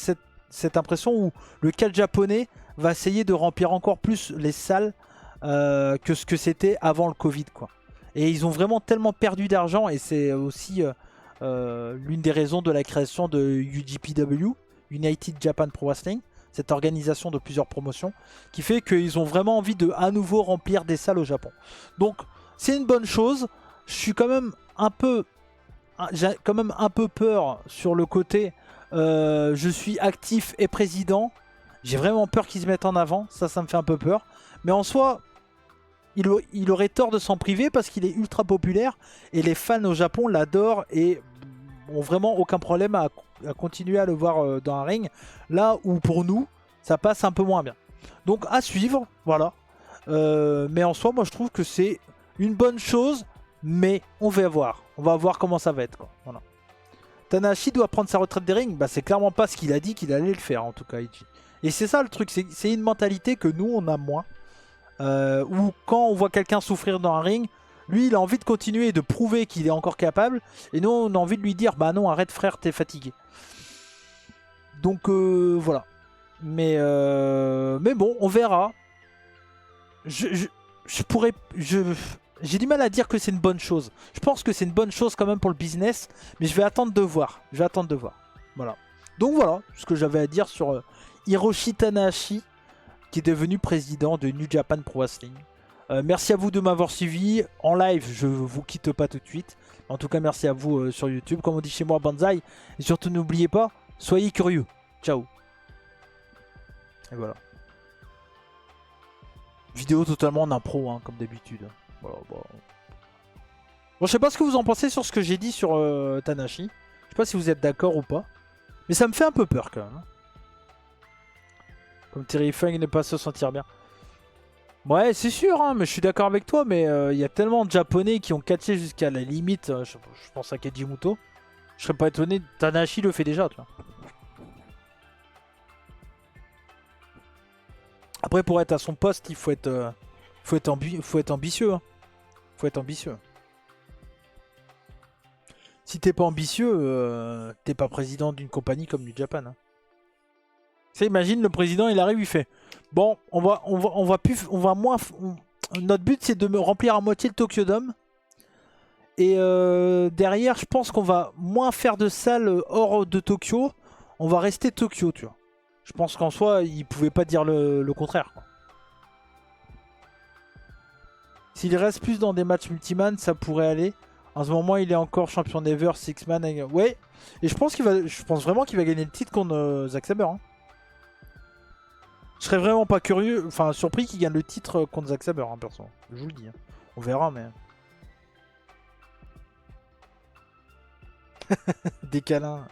cette impression où le catch japonais va essayer de remplir encore plus les salles que ce que c'était avant le Covid, quoi. Et ils ont vraiment tellement perdu d'argent, et c'est aussi l'une des raisons de la création de UJPW, United Japan Pro Wrestling, cette organisation de plusieurs promotions, qui fait qu'ils ont vraiment envie de à nouveau remplir des salles au Japon. Donc c'est une bonne chose. J'ai quand même un peu peur sur le côté je suis actif et président. J'ai vraiment peur qu'ils se mettent en avant, ça me fait un peu peur. Mais en soi, il aurait tort de s'en priver, parce qu'il est ultra populaire et les fans au Japon l'adorent et ont vraiment aucun problème à continuer à le voir dans un ring. Là où pour nous, ça passe un peu moins bien. Donc à suivre, voilà. Mais en soi, moi je trouve que c'est une bonne chose, mais on va voir. On va voir comment ça va être, quoi. Voilà. Tanahashi doit prendre sa retraite des rings, bah c'est clairement pas ce qu'il a dit qu'il allait le faire, en tout cas. Et c'est ça le truc, c'est une mentalité que nous on a moins. Où quand on voit quelqu'un souffrir dans un ring, lui il a envie de continuer et de prouver qu'il est encore capable, et nous on a envie de lui dire bah non, arrête frère, t'es fatigué. Donc voilà. Mais bon, on verra. J'ai du mal à dire que c'est une bonne chose. Je pense que c'est une bonne chose quand même pour le business, mais je vais attendre de voir. Je vais attendre de voir. Voilà. Donc voilà ce que j'avais à dire sur Hiroshi Tanahashi, qui est devenu président de New Japan Pro Wrestling. Merci à vous de m'avoir suivi. En live, je vous quitte pas tout de suite. En tout cas, merci à vous sur YouTube. Comme on dit chez moi, Banzai. Et surtout, n'oubliez pas, soyez curieux. Ciao. Et voilà. Vidéo totalement en impro, hein, comme d'habitude. Voilà, bon. Bon, je sais pas ce que vous en pensez sur ce que j'ai dit sur Tanahashi. Je sais pas si vous êtes d'accord ou pas. Mais ça me fait un peu peur quand même. Hein. Comme Terry Funk ne pas se sentir bien. Ouais, c'est sûr, hein, mais je suis d'accord avec toi. Mais il y a tellement de Japonais qui ont catché jusqu'à la limite. Je pense à Kejimuto. Je serais pas étonné. Tanahashi le fait déjà, tu vois. Après, pour être à son poste, il faut être, ambitieux. Hein. Faut être ambitieux. Si t'es pas ambitieux, t'es pas président d'une compagnie comme New Japan. Hein. Ça, imagine le président, il arrive, il fait. Bon, notre but, c'est de me remplir à moitié le Tokyo Dome. Et derrière, je pense qu'on va moins faire de salles hors de Tokyo. On va rester Tokyo, tu vois. Je pense qu'en soi, il pouvait pas dire le contraire. S'il reste plus dans des matchs multiman, ça pourrait aller. En ce moment, il est encore champion d'Ever, Six Man. Ouais. Et je pense vraiment qu'il va gagner le titre contre Zack Sabre. Hein. Je serais vraiment pas curieux, enfin surpris qu'il gagne le titre contre Zack Sabre, hein, perso. Je vous le dis. Hein. On verra, mais. Des câlins.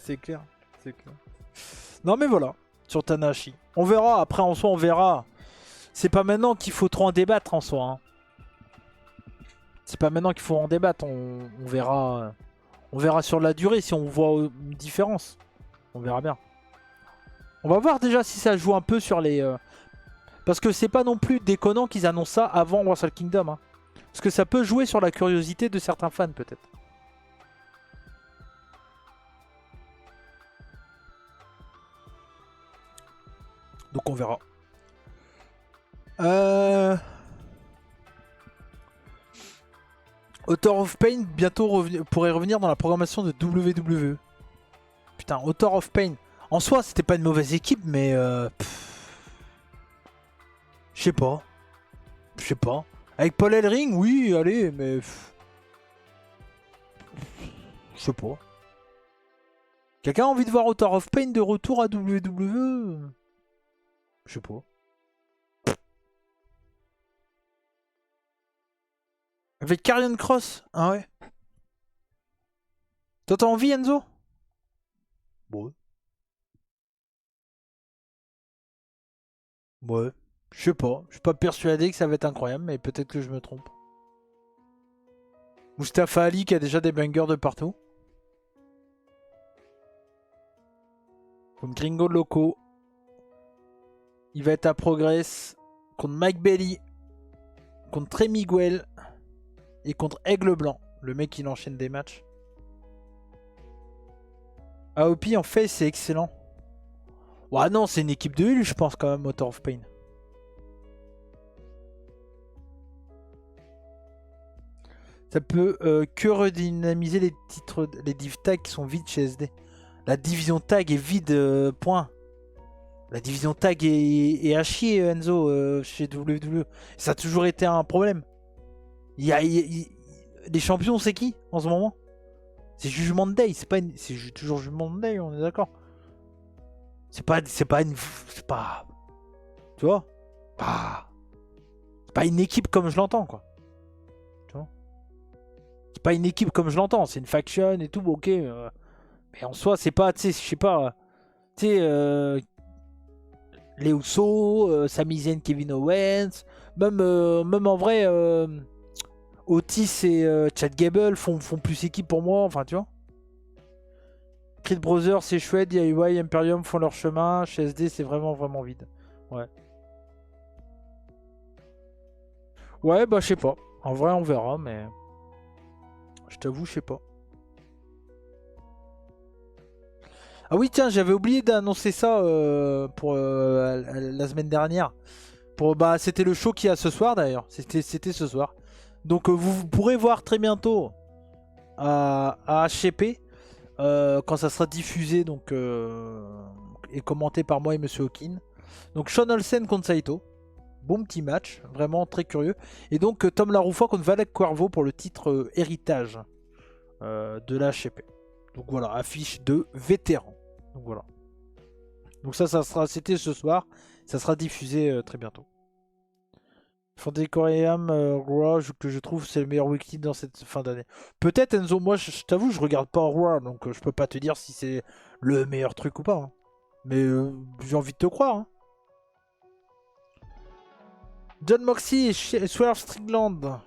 C'est clair. C'est clair. Non mais voilà, sur Tanahashi. On verra, après en soi on verra. C'est pas maintenant qu'il faut trop en débattre en soi. Hein. C'est pas maintenant qu'il faut en débattre, on verra. On verra sur la durée si on voit une différence. On verra bien. On va voir déjà si ça joue un peu sur les... Parce que c'est pas non plus déconnant qu'ils annoncent ça avant Wrestle Kingdom. Hein. Parce que ça peut jouer sur la curiosité de certains fans peut-être. Donc on verra. Author of Pain bientôt pourrait revenir dans la programmation de WWE. Putain, Author of Pain. En soi, c'était pas une mauvaise équipe, mais... Je sais pas. Je sais pas. Avec Paul Ellering, oui, allez, mais... Je sais pas. Quelqu'un a envie de voir Author of Pain de retour à WWE? Je sais pas. Avec Karrion Cross? Ah ouais. Toi t'as envie, Enzo? Bon. Ouais. Je sais pas. Je suis pas persuadé que ça va être incroyable, mais peut-être que je me trompe. Mustafa Ali qui a déjà des bangers de partout. Comme Gringo Loco. Il va être à Progress contre Mike Bailey, contre Trey Miguel et contre Aigle Blanc. Le mec il enchaîne des matchs. AOP en fait c'est excellent. Ouais non c'est une équipe de Hull je pense quand même Author of Pain. Ça peut que redynamiser les titres, les div tags qui sont vides chez SD. La division tag est vide, point. La division tag est à chier, Enzo, chez WWE. Ça a toujours été un problème. Les champions, c'est qui en ce moment? C'est Judgment Day, c'est toujours Judgment Day, on est d'accord. C'est pas. Tu vois? C'est pas une équipe comme je l'entends, quoi. Tu vois? C'est pas une équipe comme je l'entends, c'est une faction et tout, ok. Mais en soi, c'est pas, tu sais, je sais pas. Tu sais, les Usos, Sami Zayn, Kevin Owens, même en vrai, Otis et Chad Gable font plus équipe pour moi, enfin tu vois. Creed Brothers, c'est chouette, DIY, Imperium font leur chemin, chez SD c'est vraiment vide. Ouais. Ouais, bah je sais pas. En vrai on verra, mais je t'avoue, je sais pas. Ah oui tiens, j'avais oublié d'annoncer ça pour la semaine dernière. C'était le show qu'il y a ce soir d'ailleurs. C'était ce soir. Donc vous pourrez voir très bientôt à HCP quand ça sera diffusé donc, et commenté par moi et Monsieur Hawkin. Donc Sean Olsen contre Saito. Bon petit match, vraiment très curieux. Et donc Tom Larufa contre Valek Cuervo pour le titre héritage de la HCP. Donc voilà, affiche de vétéran. Donc voilà. Donc ça sera, c'était ce soir. Ça sera diffusé très bientôt. Fantasy Coréam, Raw, que je trouve c'est le meilleur weekly dans cette fin d'année. Peut-être Enzo, moi je t'avoue, je regarde pas Raw, donc je peux pas te dire si c'est le meilleur truc ou pas. Hein. Mais j'ai envie de te croire. Hein. John Moxley et Swerve Strickland.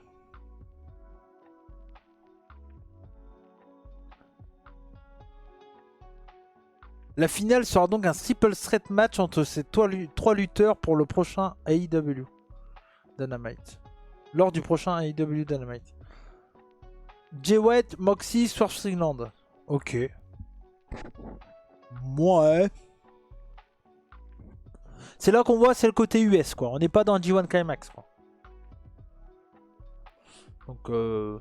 La finale sera donc un triple threat match entre ces trois lutteurs pour le prochain AEW Dynamite. Lors du prochain AEW Dynamite. Jay White, Moxie, Swerve Strickland. Ok. Ouais. C'est là qu'on voit, c'est le côté US quoi. On n'est pas dans G1 Climax quoi. Donc ouais.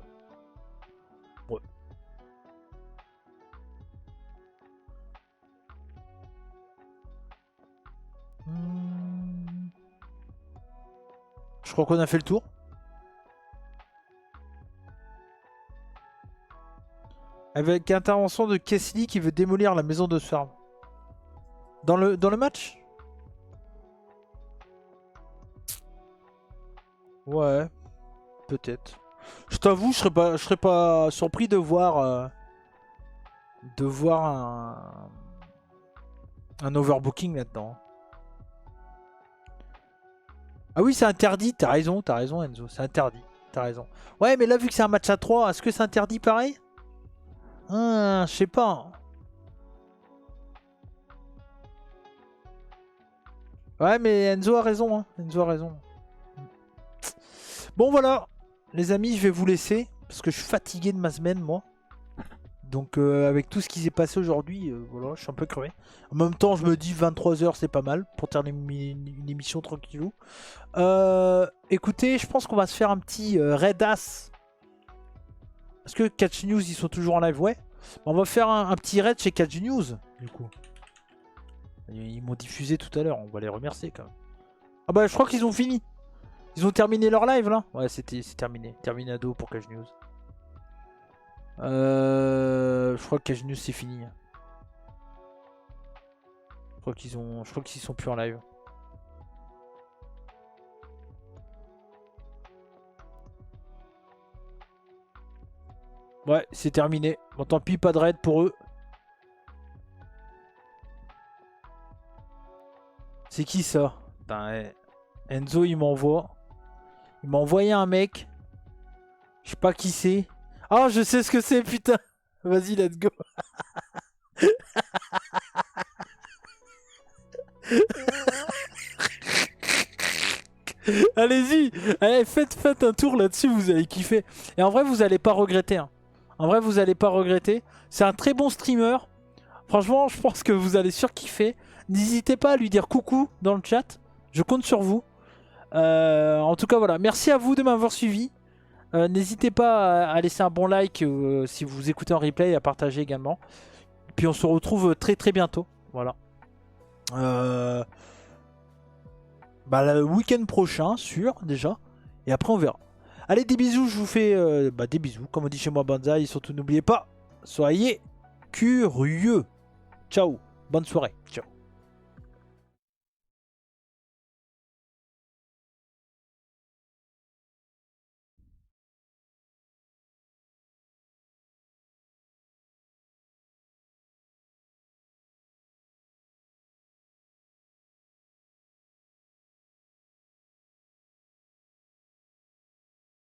Je crois qu'on a fait le tour. Avec intervention de Kesley qui veut démolir la maison de Swerve. Dans le match? Ouais, peut-être. Je t'avoue, je serais pas surpris de voir un overbooking là-dedans. Ah oui, c'est interdit. T'as raison Enzo, c'est interdit. T'as raison. Ouais, mais là vu que c'est un match à 3, est-ce que c'est interdit pareil? Je sais pas. Ouais, mais Enzo a raison. Hein. Enzo a raison. Bon voilà, les amis, je vais vous laisser parce que je suis fatigué de ma semaine, moi. Donc avec tout ce qui s'est passé aujourd'hui, voilà, je suis un peu crevé. En même temps, je me dis 23 h c'est pas mal pour terminer une émission tranquillou. Écoutez, je pense qu'on va se faire un petit raid as. Est-ce que Catch News, ils sont toujours en live? Ouais. On va faire un petit raid chez Catch News, du coup. Ils m'ont diffusé tout à l'heure, on va les remercier quand même. Ah bah je crois qu'ils ont fini. Ils ont terminé leur live là? Ouais, c'est terminé. Terminado pour Catch News. Je crois que Catch News c'est fini. Je crois qu'ils sont plus en live. Ouais, c'est terminé. Bon, tant pis, pas de raid pour eux. C'est qui ça? Putain, Enzo, il m'envoie. Il m'a envoyé un mec. Je sais pas qui c'est. Ah, je sais ce que c'est, putain. Vas-y, let's go. Allez-y. Allez, faites un tour là-dessus, vous allez kiffer. Et en vrai, vous allez pas regretter. Hein. En vrai, vous allez pas regretter. C'est un très bon streamer. Franchement, je pense que vous allez surkiffer. N'hésitez pas à lui dire coucou dans le chat. Je compte sur vous. En tout cas, voilà. Merci à vous de m'avoir suivi. N'hésitez pas à laisser un bon like si vous écoutez en replay et à partager également. Puis on se retrouve très très bientôt. Voilà. Le week-end prochain, sûr, déjà. Et après, on verra. Allez, des bisous. Je vous fais des bisous. Comme on dit chez moi, Banzai. Et surtout, n'oubliez pas, soyez curieux. Ciao. Bonne soirée. Ciao.